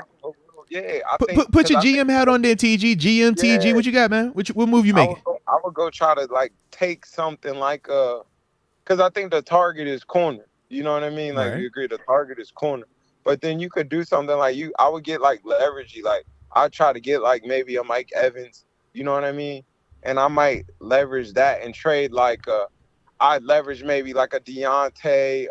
Put think put your 'cause I GM hat on there, TG. GM, TG. Yeah. What you got, man? What move you I making? I would go try to like take something like because I think the target is corner. You know what I mean? Like Right. you agree, the target is corner. But then you could do something like I would get like leveragey. Like I'd try to get like maybe a Mike Evans. You know what I mean? And I might leverage that and trade like I'd leverage maybe like a Deontay,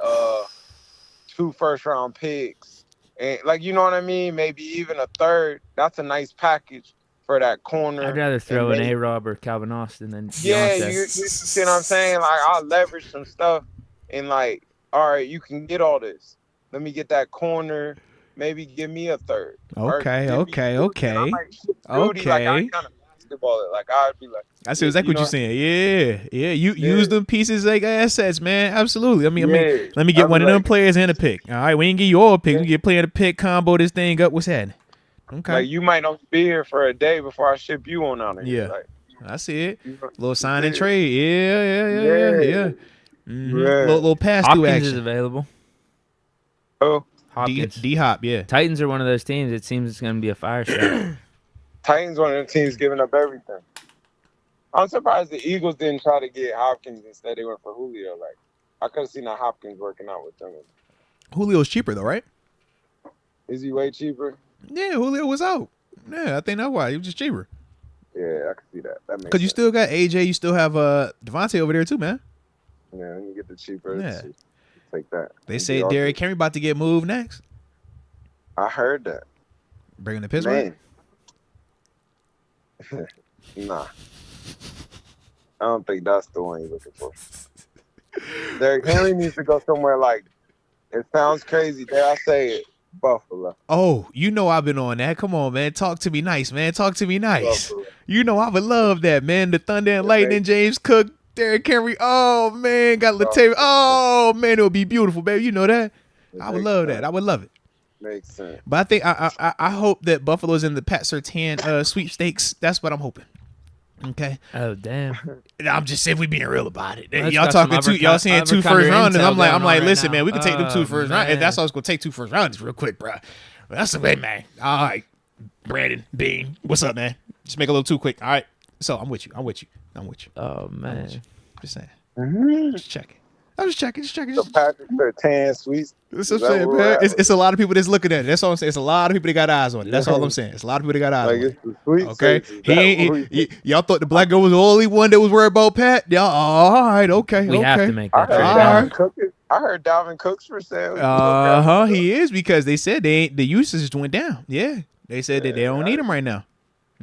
2 first-round picks, and like you know what I mean. Maybe even a third. That's a nice package for that corner. I'd rather throw And an maybe- A-Rob or Calvin Austin than Yeah, Deontay. you see what I'm saying? Like I'll leverage some stuff and like, all right, you can get all this. Let me get that corner. Maybe give me a third. Or Okay, give me okay, Rudy. okay. And I might shoot Rudy, like I Okay. kind of basketball it. Like I'd be like, I see exactly you what you're know- saying. Yeah. You Yeah. use them pieces like assets, man. Absolutely. I mean, Yeah. let me get I'd one be of them like- players and a pick. All right, we ain't give you all a pick. Yeah. We get player to pick, combo this thing up. What's happening? Okay. Like, you might not be here for a day before I ship you on out of here. Yeah. Like, I see it. you know, Little sign and yeah. trade. Yeah. Yeah. Little pass through Hopkins is action. available. Oh, Hopkins. D Hop, yeah. Titans are one of those teams. It seems it's going to be a fire sale. Titans one of the teams giving up everything. I'm surprised the Eagles didn't try to get Hopkins instead. They went for Julio. Like, I could have seen that Hopkins working out with them. Julio's cheaper though, right? Is he way cheaper? Yeah, Julio was out. Yeah, I think that's why. He was just cheaper. Yeah, I can see that. That makes Because you sense. still got AJ, you still have Devontae over there too, man. Yeah, when you get the cheaper, Yeah. take that. They say Derrick Henry about to get moved next. I heard that. Bring him to Pittsburgh. Man. Nah. I don't think that's the one you're looking for. Derrick Henry needs to go somewhere like, it sounds crazy. Dare I say it? Buffalo. Oh, you know I've been on that. Come on, man. Talk to me nice, man. Talk to me nice. Buffalo. You know I would love that, man. The Thunder and Lightning, James Cook, Derrick Henry. Oh, man. Got Latavius. Oh, man. It would be beautiful, baby. You know that? I would love that. I would love it. Makes sense. But I think I hope that Buffalo's in the Pat Surtain sweepstakes. That's what I'm hoping. Okay. Oh, damn. I'm just saying we being real about it. Let's y'all got talking some y'all saying two Uppercutter first rounders. intel I'm like, going on right listen, now. man, we can take them two Oh, first rounders. man. That's why I was gonna take 2 first rounders real quick, bro. That's the way, man. All right, Brandon Bean, what's up, man? Just make a little too quick. All right, so I'm with you. Oh, man. Just saying. Mm-hmm. Just checking. I'm just checking. So Patrick Surtain sweets. That's what I'm saying, man. It's a lot of people that's looking at it. That's all I'm saying. It's a lot of people that got eyes on it. That's all I'm saying. It's a lot of people that got eyes Like, on it. it's the sweet. Okay, y'all thought the black girl was the only one that was worried about Pat. Y'all, all right, okay, We okay. have to make that trade. I heard Dalvin Cook's for sale. He is, because they said the usage went down. Yeah, they said that they don't need him right now.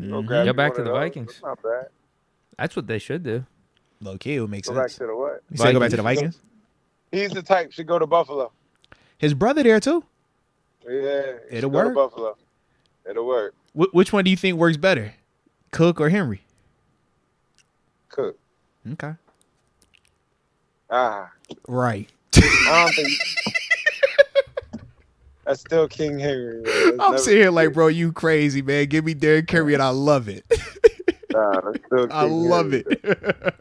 Go back to the Vikings. That's not bad. That's what they should do. Low key, it would make Go back sense. to the what? You said go back to the Vikings. He's the type should go to Buffalo. His brother there too. Yeah, It'll go to work. Buffalo. It'll work. Which one do you think works better, Cook or Henry? Cook. Okay. I Right. don't think that's still King Henry. Man. I'm sitting here like, bro, you crazy, man. Give me Derrick Henry and I love it. Nah, that's still King I love Henry. it.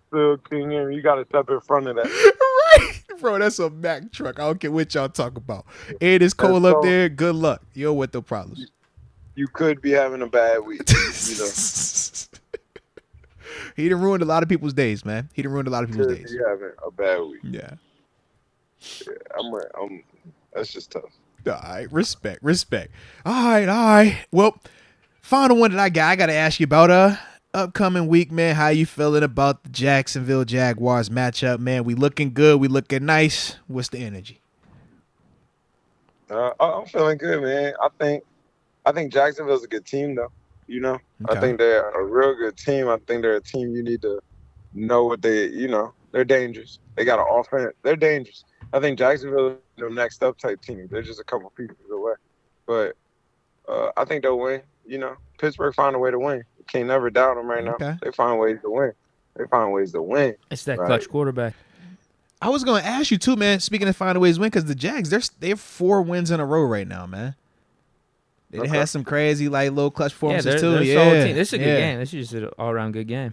Still King Henry. You got to step in front of that. Right. Bro, that's a Mack truck. I don't care what y'all talk about. And it's cold up there. Good luck. You don't want the problems. You could be having a bad week. You know. He done ruined a lot of people's days, man. He done ruined a lot of people's Could days. be having a bad week. Yeah. I'm that's just tough. All right. Respect. All right. Well, final one that I got to ask you about upcoming week, man. How you feeling about the Jacksonville Jaguars matchup, man? We looking good. We looking nice. What's the energy? I'm feeling good, man. I think Jacksonville's a good team, though. You know, Okay. I think they're a real good team. I think they're a team you need to know what they're dangerous. They got an offense. They're dangerous. I think Jacksonville is the next up type team. They're just a couple pieces away. But I think they'll win. You know, Pittsburgh found a way to win. You can't never doubt them right now. Okay. They find ways to win. It's that Right. clutch quarterback. I was going to ask you too, man. Speaking of finding ways to win, because the Jags, they have 4 wins in a row right now, man. They Okay. had some crazy low clutch Yeah, performances they're too. a Yeah, solid team. This is a good yeah. game. This is just an all-around good game.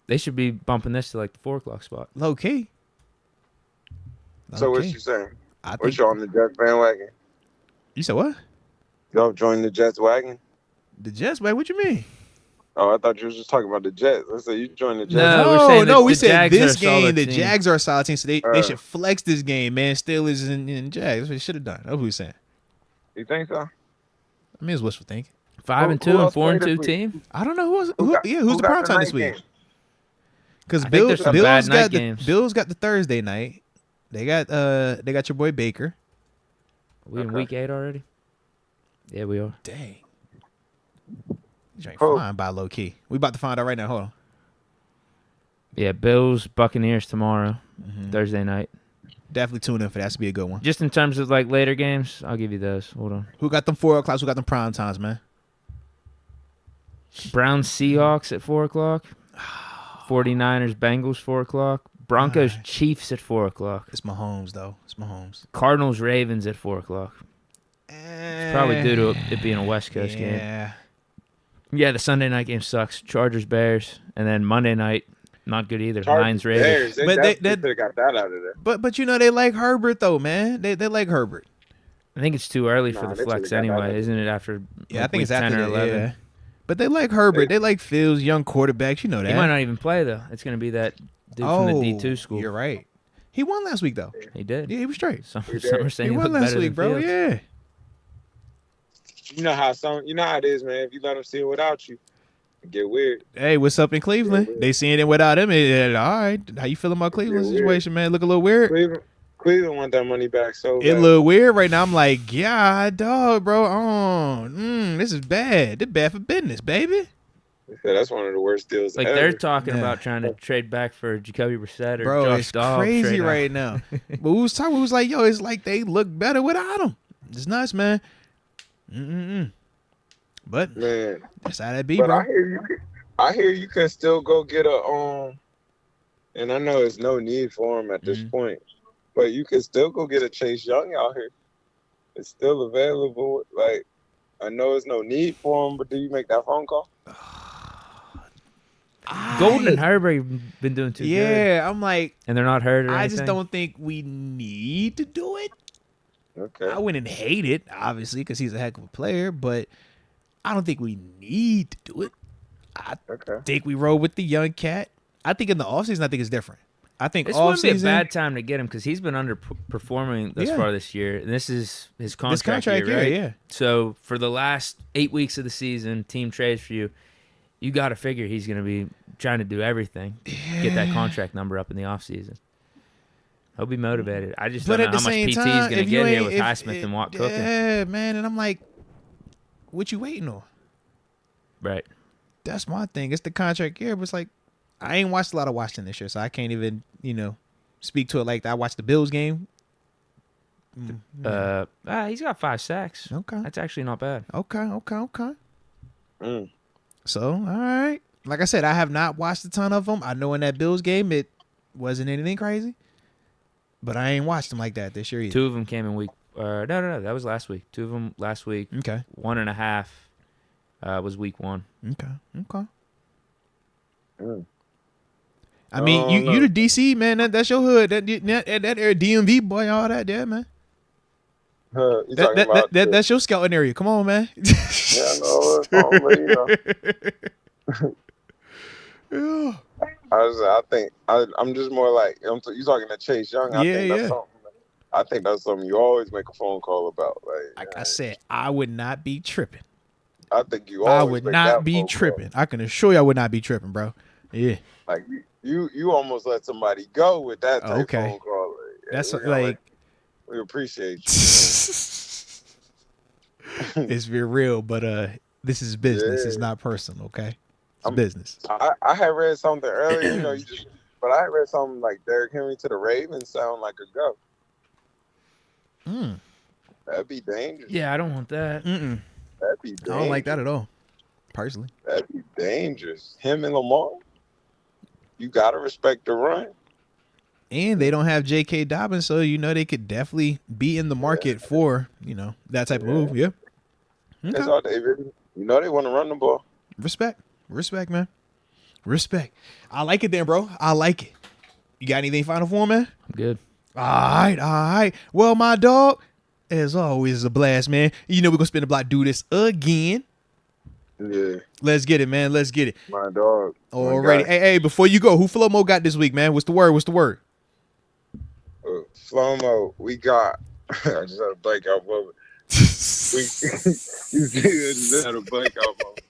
They should be bumping this to like the 4 o'clock spot. Low key. So what you saying? I What think you on the Jets bandwagon? you said what? Y'all join the Jets wagon? The Jets, man. What you mean? Oh, I thought you was just talking about the Jets. I said you joined the Jets. No, we're saying that we the said Jags are this a solid game. The team. Jags are a solid team, so they Uh. should flex this game, man. Steelers and Jags. That's what they should have done. That's what we saying. You think so? I mean, it's wishful thinking. 5-2 who and else 4-2 played this team. I don't know who's Who got- who's who the got prime the time this night week. game? Because I think there's some bad night games. Bills got the Thursday night. They got your boy Baker. We in Okay. week 8 already? Yeah, we are. Dang. You ain't Who? flying by low key. We about to find out right now. Hold on. Yeah, Bills, Buccaneers tomorrow, Mm-hmm. Thursday night. Definitely tune in for that. Should be a good one. Just in terms of like later games, I'll give you those. Hold on. Who got them 4 o'clocks? Who got them prime times, man? Browns, Seahawks at 4 o'clock. 49ers, Bengals, 4 o'clock. Broncos, Chiefs at 4 o'clock. It's Mahomes though. It's Mahomes. Cardinals, Ravens at 4 o'clock. It's probably due to it being a West Coast game. Yeah, the Sunday night game sucks. Chargers, Bears, and then Monday night, not good either. Lions, Raiders. But they could have got that out of there. But you know they like Herbert though, man. They like Herbert. I think it's too early for the flex anyway, isn't it? After I think it's after 10 or 11. Yeah. But they like Herbert. They like Fields, young quarterbacks. You know that. He might not even play though. It's going to be that dude from the D2 school. You're right. He won last week though. He did. Yeah, he was straight. Some are saying he won last week, bro. Fields. Yeah. You know how it is, man. If you let them see it without you, it get weird. Hey, what's up in Cleveland? They seeing it without him. All right. How you feeling about Cleveland situation, man? Look a little weird. Cleveland want that money back so bad. It look weird right now. I'm like, yeah, dog, bro. This is bad. This bad for business, baby. That's one of the worst deals like ever. They're talking about trying to trade back for Jacoby Brissett or bro, Josh it's Dobbs crazy right now. But we was like, yo, it's like they look better without him. It's nuts, man. But man, that's how that be, but bro. I hear you can still go get and I know there's no need for him at this point, but you can still go get a Chase Young out here. It's still available. Like, I know there's no need for him, but do you make that phone call? Golden and Herbert have been doing too good. Yeah, I'm like, and they're not hurt or anything. I just don't think we need to do it. Okay. I wouldn't hate it, obviously, because he's a heck of a player, but I don't think we need to do it. I think we roll with the young cat. I think in the offseason, I think it's different. I think this wouldn't be a bad time to get him because he's been underperforming thus far this year. And this is his contract year, right? Yeah. So for the last 8 weeks of the season, team trades for you. You got to figure he's going to be trying to do everything to get that contract number up in the offseason. He'll be motivated. I just don't know how much PT he's going to get here with Highsmith and Watt cooking. Yeah, man. And I'm like, what you waiting on? Right. That's my thing. It's the contract year, but it's like, I ain't watched a lot of Washington this year, so I can't even, speak to it like that. I watched the Bills game. He's got 5 sacks. Okay. That's actually not bad. Okay. So, all right. Like I said, I have not watched a ton of them. I know in that Bills game, it wasn't anything crazy. But I ain't watched them like that this year either. 2 of them came in week. No. That was last week. 2 of them last week. Okay. 1.5 was week 1. Okay. I mean, you the DC, man. That's your hood. That area, DMV, boy, all that there, man. That's your scouting area. Come on, man. Yeah, I know. I think I'm just more like you talking to Chase Young. I think that's something you always make a phone call about. Like I said, I would not be tripping. I think I would not be tripping. I can assure you, I would not be tripping, bro. Yeah. Like you almost let somebody go with that type phone call. That's like we appreciate you. It's very real, but this is business. It's not personal, okay? It's business. I had read something earlier, but I had read something like Derrick Henry to the Ravens sound like a go. That'd be dangerous. Yeah, I don't want that. That'd be dangerous. I don't like that at all, personally. That'd be dangerous. Him and Lamar, you gotta respect the run. And they don't have J.K. Dobbins, so they could definitely be in the market for that type of move. Yeah. Okay. That's all they really. They want to run the ball. Respect, man. Respect. I like it, then, bro. I like it. You got anything final for, man? I'm good. All right. Well, my dog, as always, a blast, man. We're gonna spin the block, do this again. Yeah. Let's get it, man. Let's get it. My dog. Alrighty. Hey, before you go, who Flomo got this week, man? What's the word? Flomo, we got. I just had a blank out moment. You just had a blank out moment.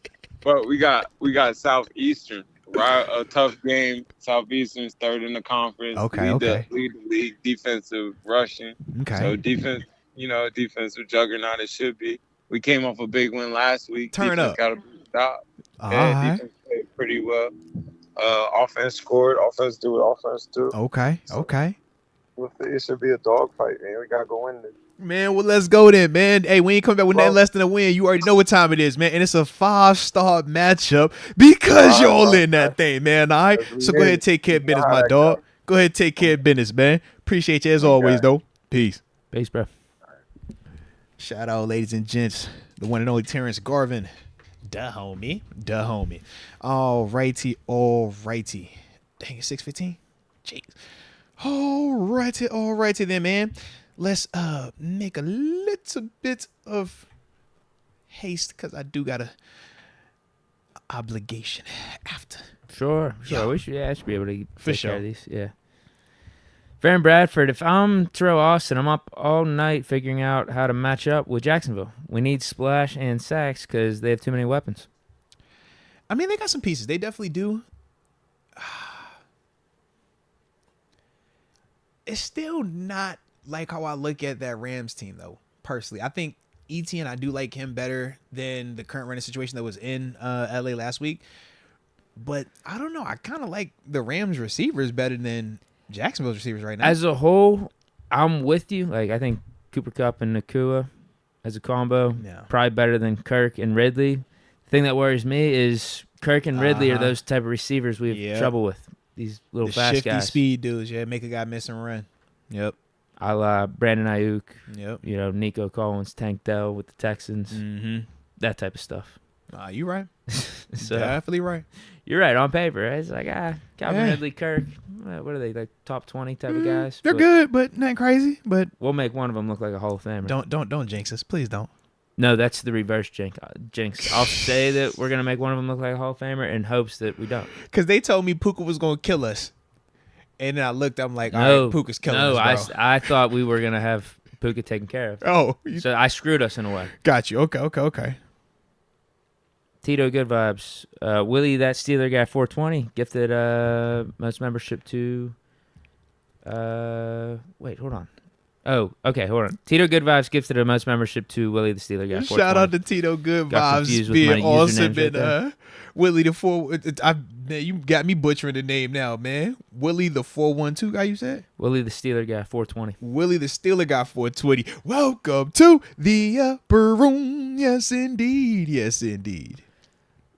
But we got Southeastern, right? A tough game. Southeastern's third in the conference. Lead the league defensive rushing. Okay. So defense, defensive juggernaut it should be. We came off a big win last week. Turn defense up. Got to stop. Right. Defense played pretty well. Offense scored. Offense do what offense do. Okay. We'll see. It should be a dogfight, man. We gotta go in there. Man, well, let's go then, man. Hey, when you come back with nothing less than a win, you already know what time it is, man. And it's a 5-star matchup because y'all in that thing, man. All right. So go ahead and take care of business, my dog. Go ahead and take care of business, man. Appreciate you as always, though. Peace. Peace, bro. Shout out, ladies and gents, the one and only Terence Garvin. Duh, homie. All righty. Dang, it's 6:15. Jeez. All righty then, man. Let's make a little bit of haste because I do got a obligation after. Sure. Yeah. We should be able to For take care sure. of these. Yeah. Farron Bradford, if I'm Terrell Austin, I'm up all night figuring out how to match up with Jacksonville. We need splash and sacks because they have too many weapons. I mean, they got some pieces. They definitely do. It's still not like how I look at that Rams team, though, personally. I think Etienne, I do like him better than the current running situation that was in LA last week. But I don't know. I kind of like the Rams receivers better than Jacksonville's receivers right now. As a whole, I'm with you. Like, I think Cooper Kupp and Nakua as a combo, probably better than Kirk and Ridley. The thing that worries me is Kirk and Ridley are those type of receivers we have trouble with. These little fast shifty guys. speed dudes, make a guy miss and run. Yep. A la Brandon Ayuk. Yep. You know, Nico Collins, Tank Dell with the Texans. Mm-hmm. That type of stuff. You right. So, definitely right. You're right on paper. Right? It's like, Calvin Ridley, Kirk. What are they, like top 20 type of guys? They're good, but not crazy. But we'll make one of them look like a Hall of Famer. Don't jinx us. Please don't. No, that's the reverse jinx. I'll say that we're going to make one of them look like a Hall of Famer in hopes that we don't. Because they told me Puka was going to kill us. And then I looked, I'm like, all right, Puka's killing us, bro. I thought we were going to have Puka taken care of. Oh. So I screwed us in a way. Got you. Okay. Tito, good vibes. Willie, that Steeler guy, 420, gifted most membership to... wait, hold on. Oh, okay, hold on. Tito Good Vibes gifted a most membership to Willie the Steeler guy. Shout out to Tito Good Vibes being awesome and Willie the 4. You got me butchering the name now, man. Willie the 412 guy, you said? Willie the Steeler guy, 420. Willie the Steeler guy, 420. Welcome to the upper room. Yes, indeed.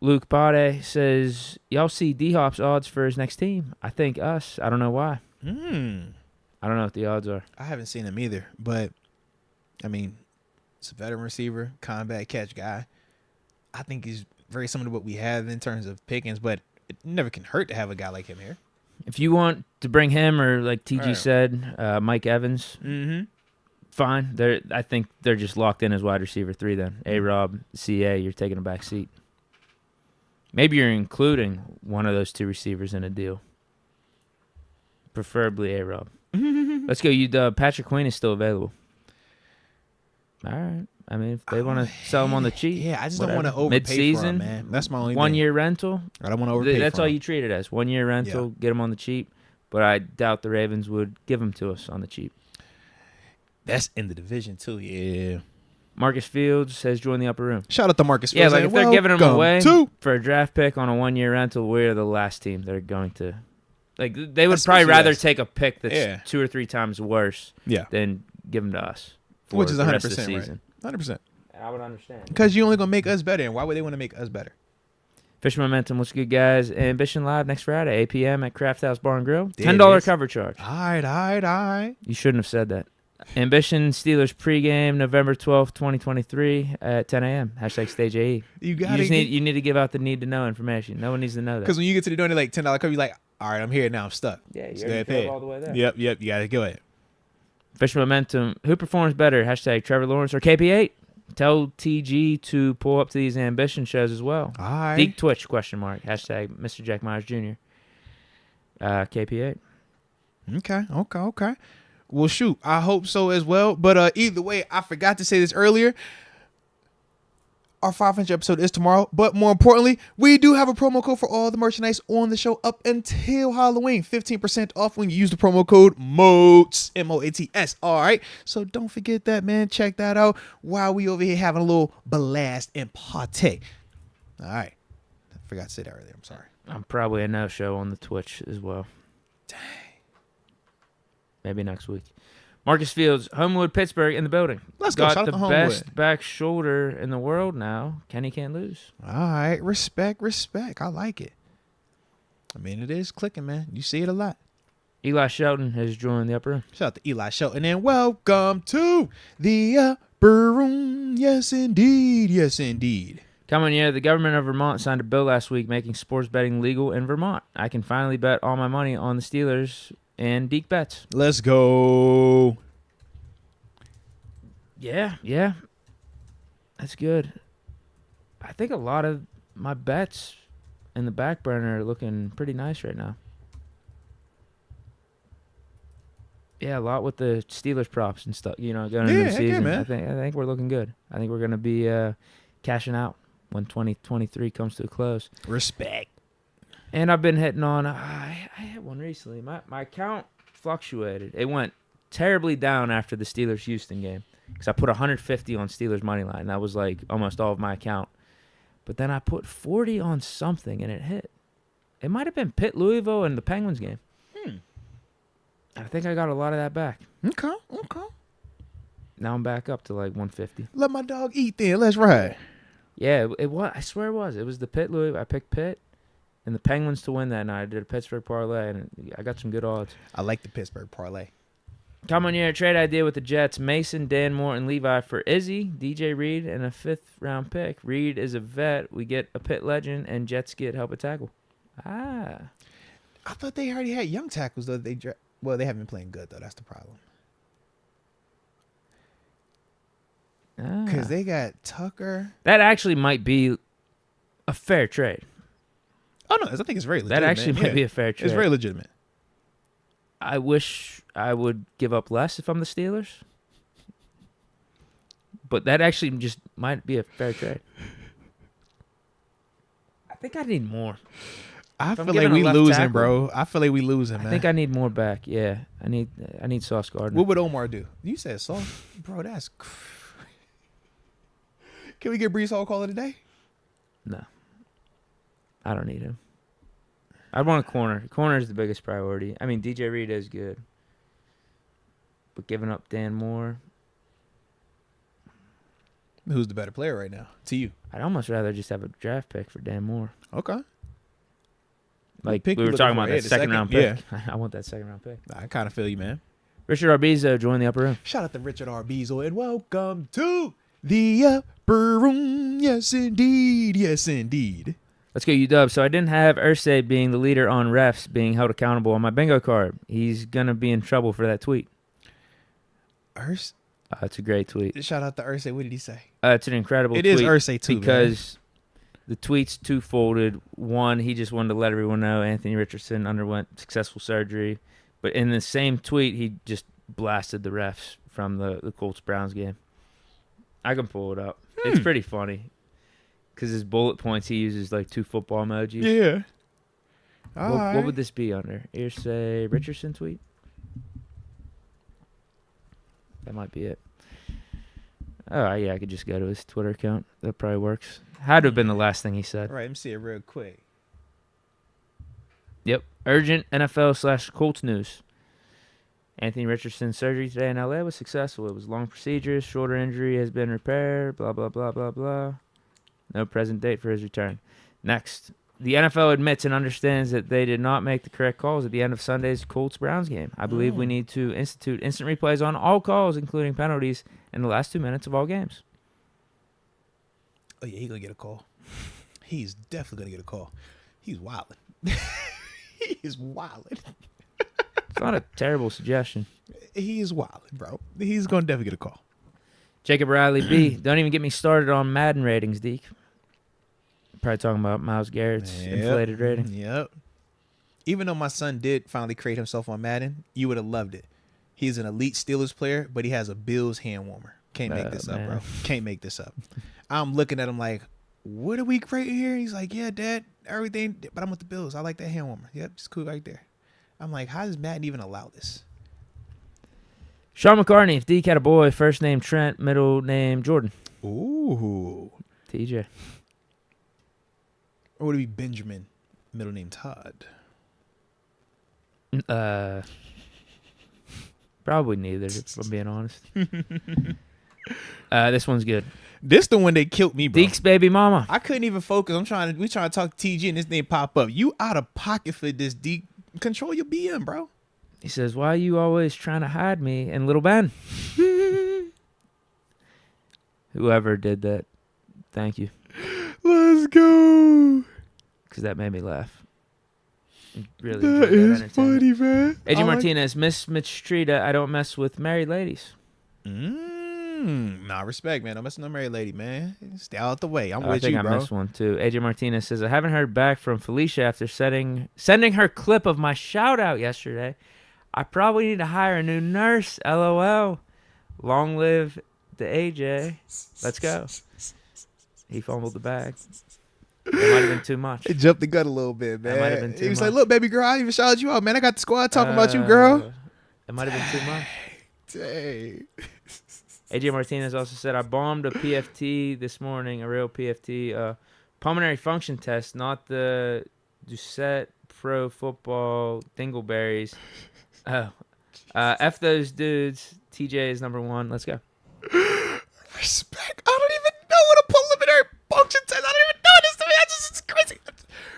Luke Pade says, y'all see D-Hop's odds for his next team? I think us. I don't know why. I don't know what the odds are. I haven't seen him either, but, I mean, it's a veteran receiver, combat catch guy. I think he's very similar to what we have in terms of Pickens, but it never can hurt to have a guy like him here. If you want to bring him or, like TG said, Mike Evans, fine. I think they're just locked in as wide receiver 3 then. A-Rob, CA, you're taking a back seat. Maybe you're including one of those 2 receivers in a deal. Preferably A-Rob. Let's go, UW. Patrick Queen is still available. All right. I mean, if they want to sell him on the cheap. Yeah, I just don't want to overpay for him, man. That's my only thing. 1-year rental. I don't want to overpay That's for all him. you treat it as. 1-year rental, get him on the cheap. But I doubt the Ravens would give him to us on the cheap. That's in the division, too, yeah. Marcus Fields has joined the upper room. Shout out to Marcus Fields. Yeah, like if they're giving him away for a draft pick on a 1-year rental, we're the last team they're going to. Like, they would probably rather take a pick that's 2 or 3 times worse than give him to us. Which is 100% season. Right. 100%. I would understand. Because you're only going to make us better, and why would they want to make us better? Fish Momentum, what's good, guys? Ambition Live next Friday, 8 p.m. at Craft House Bar and Grill. $10 cover charge. All right. You shouldn't have said that. Ambition Steelers pregame November 12th, 2023 at 10 a.m. # Stage AE. You need to give out the need to know information. No one needs to know that. Because when you get to the door, they're like $10 cover, you're like, all right, I'm here now. I'm stuck. Yeah, you're so all the way there. Yep. You got to go ahead. Fish Momentum. Who performs better? # Trevor Lawrence or KP8? Tell TG to pull up to these Ambition shows as well. All right. Deke Twitch, # Mr. Jack Myers Jr. KP8. Okay. Well, shoot, I hope so as well. But either way, I forgot to say this earlier. Our 500 episode is tomorrow. But more importantly, we do have a promo code for all the merchandise on the show up until Halloween. 15% off when you use the promo code Moats. MOATS. All right. So don't forget that, man. Check that out while we over here having a little blast and party. All right. I forgot to say that earlier. I'm sorry. I'm probably a no-show on the Twitch as well. Dang. Maybe next week. Marcus Fields, Homewood, Pittsburgh in the building. Let's go. Got the best back shoulder in the world now. Kenny can't lose. All right. Respect. I like it. I mean, it is clicking, man. You see it a lot. Eli Shelton has joined the upper room. Shout out to Eli Shelton and welcome to the Broom. Yes, indeed. Yes, indeed. Coming here, the government of Vermont signed a bill last week making sports betting legal in Vermont. I can finally bet all my money on the Steelers and Deke bets. Let's go. Yeah. That's good. I think a lot of my bets in the back burner are looking pretty nice right now. Yeah, a lot with the Steelers props and stuff, going into the season. Man. I think we're looking good. I think we're going to be cashing out when 2023 comes to a close. Respect. And I've been hitting on, I had one recently. My account fluctuated. It went terribly down after the Steelers-Houston game because I put 150 on Steelers money line. That was like almost all of my account. But then I put 40 on something and it hit. It might have been Pitt, Louisville, and the Penguins game. I think I got a lot of that back. Okay. Now I'm back up to like 150. Let my dog eat then. Let's ride. Yeah, it was. I swear it was. It was the Pitt, Louisville. I picked Pitt and the Penguins to win that night. I did a Pittsburgh parlay, and I got some good odds. I like the Pittsburgh parlay. Come on here, trade idea with the Jets. Mason, Dan Moore, and Levi for Izzy, DJ Reed, and a 5th-round pick. Reed is a vet. We get a Pitt legend, and Jets get help at tackle. I thought they already had young tackles, though. They haven't been playing good, though. That's the problem. Because they got Tucker. That actually might be a fair trade. Oh, no. I think it's very legitimate. That actually might be a fair trade. It's very legitimate. I wish I would give up less if I'm the Steelers. But that actually just might be a fair trade. I think I need more. I feel like we losing, bro. I feel like we losing, man. I think I need more back. Yeah, I need Sauce Gardner. What would Omar do? You said Sauce, bro. That's. Can we get Brees Hall call it a day? No, I don't need him. I want a corner. Corner is the biggest priority. I mean, DJ Reed is good, but giving up Dan Moore. Who's the better player right now? To you? I'd almost rather just have a draft pick for Dan Moore. Okay. Like we were talking about that second-round pick. Yeah. I want that second-round pick. I kind of feel you, man. Richard Arbizo joined the upper room. Shout out to Richard Arbizo and welcome to the upper room. Yes, indeed. Yes, indeed. Let's go, UW. So I didn't have Irsay being the leader on refs being held accountable on my bingo card. He's going to be in trouble for that tweet. Irsay? It's a great tweet. Shout out to Irsay. What did he say? It's an incredible tweet. It is Irsay, too, because the tweet's twofolded. One, he just wanted to let everyone know Anthony Richardson underwent successful surgery. But in the same tweet, he just blasted the refs from the Colts-Browns game. I can pull it up. It's pretty funny. Because his bullet points, he uses like 2 football emojis. Yeah. What would this be under? Irsay Richardson tweet? That might be it. Oh, yeah, I could just go to his Twitter account. That probably works. Had to have been the last thing he said. All right, let me see it real quick. Yep. Urgent NFL/Colts news. Anthony Richardson's surgery today in LA was successful. It was long procedure. Shoulder injury has been repaired. Blah, blah, blah, blah, blah. No present date for his return. Next. The NFL admits and understands that they did not make the correct calls at the end of Sunday's Colts-Browns game. I believe we need to institute instant replays on all calls, including penalties, in the last 2 minutes of all games. Oh, yeah, he's going to get a call. He's definitely going to get a call. He's wilding. He is wilding. It's not a terrible suggestion. He is wilding, bro. He's going to definitely get a call. Jacob Riley B. Don't even get me started on Madden ratings, Deke. Probably talking about Myles Garrett's inflated rating. Yep. Even though my son did finally create himself on Madden, you would have loved it. He's an elite Steelers player, but he has a Bills hand warmer. Can't make this up, bro. Can't make this up. I'm looking at him like, what are we creating here? He's like, yeah, Dad, everything, but I'm with the Bills. I like that hand warmer. Yep, it's cool right there. I'm like, how does Madden even allow this? Sean McCartney, if Deke had a boy, first name Trent, middle name Jordan. Ooh. TJ. Or would it be Benjamin, middle name Todd? Probably neither, if I'm being honest. This one's good. This the one that killed me, bro. Deke's baby mama. I couldn't even focus. We trying to talk to TG and this name pop up. You out of pocket for this, Deke. Control your BM, bro. He says, why are you always trying to hide me and little Ben? Whoever did that, thank you. Let's go. Because that made me laugh. Really That enjoyed is entertainment. funny, man. AJ Martinez, Miss Mistrita, I don't mess with married ladies. Nah, respect, man. Don't mess with no married lady, man. Stay out the way. I'm I with think you, I bro. missed one too. AJ Martinez says, I haven't heard back from Felicia after sending her clip of my shout out yesterday. I probably need to hire a new nurse. LOL. Long live the AJ. Let's go. He fumbled the bag. It might have been too much. It jumped the gun a little bit, man. That might have been too He was much. like, look, baby girl, I even shouted you out, man. I got the squad talking about you, girl. It might have been too much. Dang. AJ Martinez also said, I bombed a PFT this morning, a real PFT, pulmonary function test, not the Doucette Pro Football Dingleberries. Oh. F those dudes. TJ is number one. Let's go. Respect. I don't even know what a preliminary function test. I don't even know this to me. It's crazy.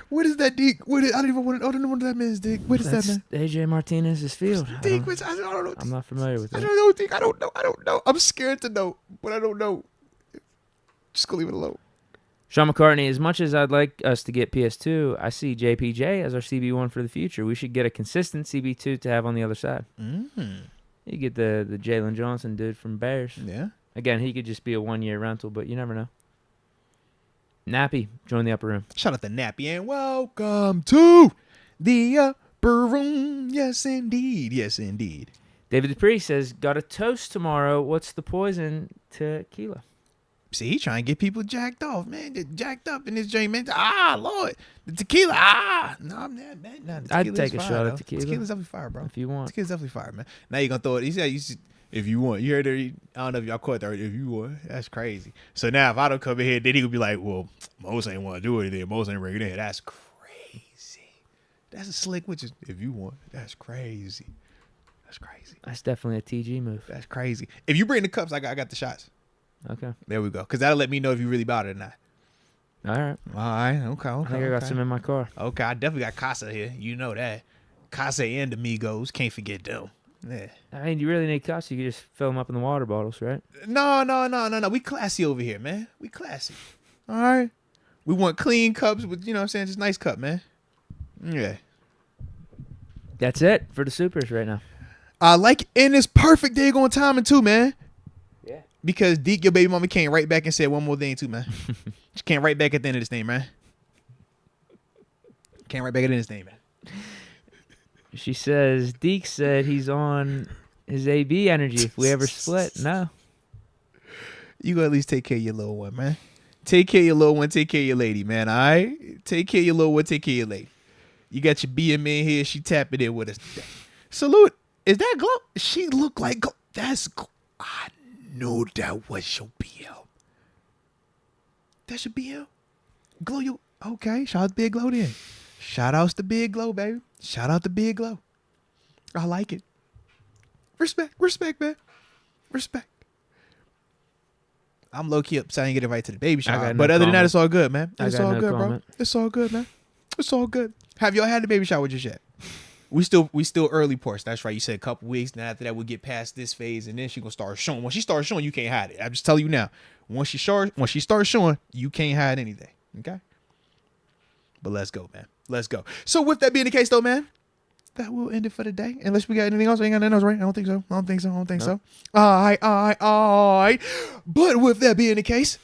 What is that, Deke? I don't even want to. I don't know what that means, Deke. What is that, man? AJ Martinez's field. Deke, I don't know. I'm not familiar with I it. don't know, Deke. I don't know. I'm scared to know, but I don't know. Just gonna leave it alone. Sean McCartney, as much as I'd like us to get PS2, I see JPJ as our CB1 for the future. We should get a consistent CB2 to have on the other side. You get the Jalen Johnson dude from Bears. Yeah. Again, he could just be a one-year rental, but you never know. Nappy, join the upper room. Shout out to Nappy and welcome to the upper room. Yes, indeed. Yes, indeed. David Dupree says, got a toast tomorrow. What's the poison? Tequila. See, he trying to get people jacked off, man. They're jacked up in this joint, man. Ah, Lord. The tequila. No, man. Nah, the I'd tequila's take a fire, shot though. at tequila. Tequila's definitely fire, bro. If you want. Tequila's definitely fire, man. Now you're going to throw it. He said, if you want. You heard it. I don't know if y'all caught that. If you want. That's crazy. So now if I don't come in here, then he would be like, well, Moats ain't want to do anything. Moats ain't bring it in. That's crazy. That's a slick, which is, if you want. That's crazy. That's crazy. That's definitely a TG move. That's crazy. If you bring the cups, I got the shots. Okay. There we go. Because that'll let me know if you really about it or not. All right. All right. Okay. I think I got some in my car. Okay. I definitely got Casa here. You know that. Casa and Amigos. Can't forget them. Yeah. I mean, you really need cups. You can just fill them up in the water bottles, right? No. We classy over here, man. We classy. All right. We want clean cups with, you know what I'm saying, just nice cup, man. Yeah. That's it for the supers right now. And it's perfect daggone timing too, man. Yeah. Because Deke, your baby mama, came right back and said one more thing too, man. She came right back at the end of this thing, man. Came right back at the end of this thing, man. She says, Deke said he's on his AB energy if we ever split. No. You gotta at least take care of your little one, man. Take care of your little one. Take care of your lady, man. All right? Take care of your little one. Take care of your lady. You got your BM in here. She tapping in with us today. Salute. Is that Glow? She look like Glow. That's Glow. I knew that was your BL. That's your BL? Glow, you. Okay. Shout out to Big Glow then. Shout outs to Big Glow, baby. Shout out to Big Glow. I like it. Respect, man. Respect. I'm low key upset I didn't get invited to the baby shower. But other than that, it's all good, man. It's all good, bro. It's all good, man. It's all good. Have y'all had the baby shower just yet? We still early ports. That's right. You said a couple weeks. Now after that, we'll get past this phase, and then she gonna start showing. When she starts showing, you can't hide it. I'm just telling you now. Once she starts showing, you can't hide anything. Okay. But let's go, man. Let's go. So with that being the case, though, man, that will end it for the day. Unless we got anything else. I ain't got nothing else, right? I don't think so. All right. But with that being the case,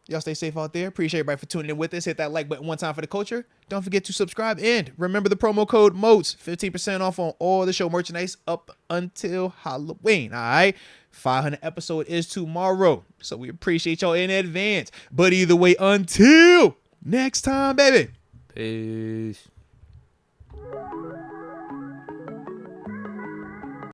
y'all stay safe out there. Appreciate everybody for tuning in with us. Hit that like button one time for the culture. Don't forget to subscribe. And remember the promo code Moats. 15% off on all the show merchandise up until Halloween. All right. 500 episode is tomorrow. So we appreciate y'all in advance. But either way, until next time, baby. Peace.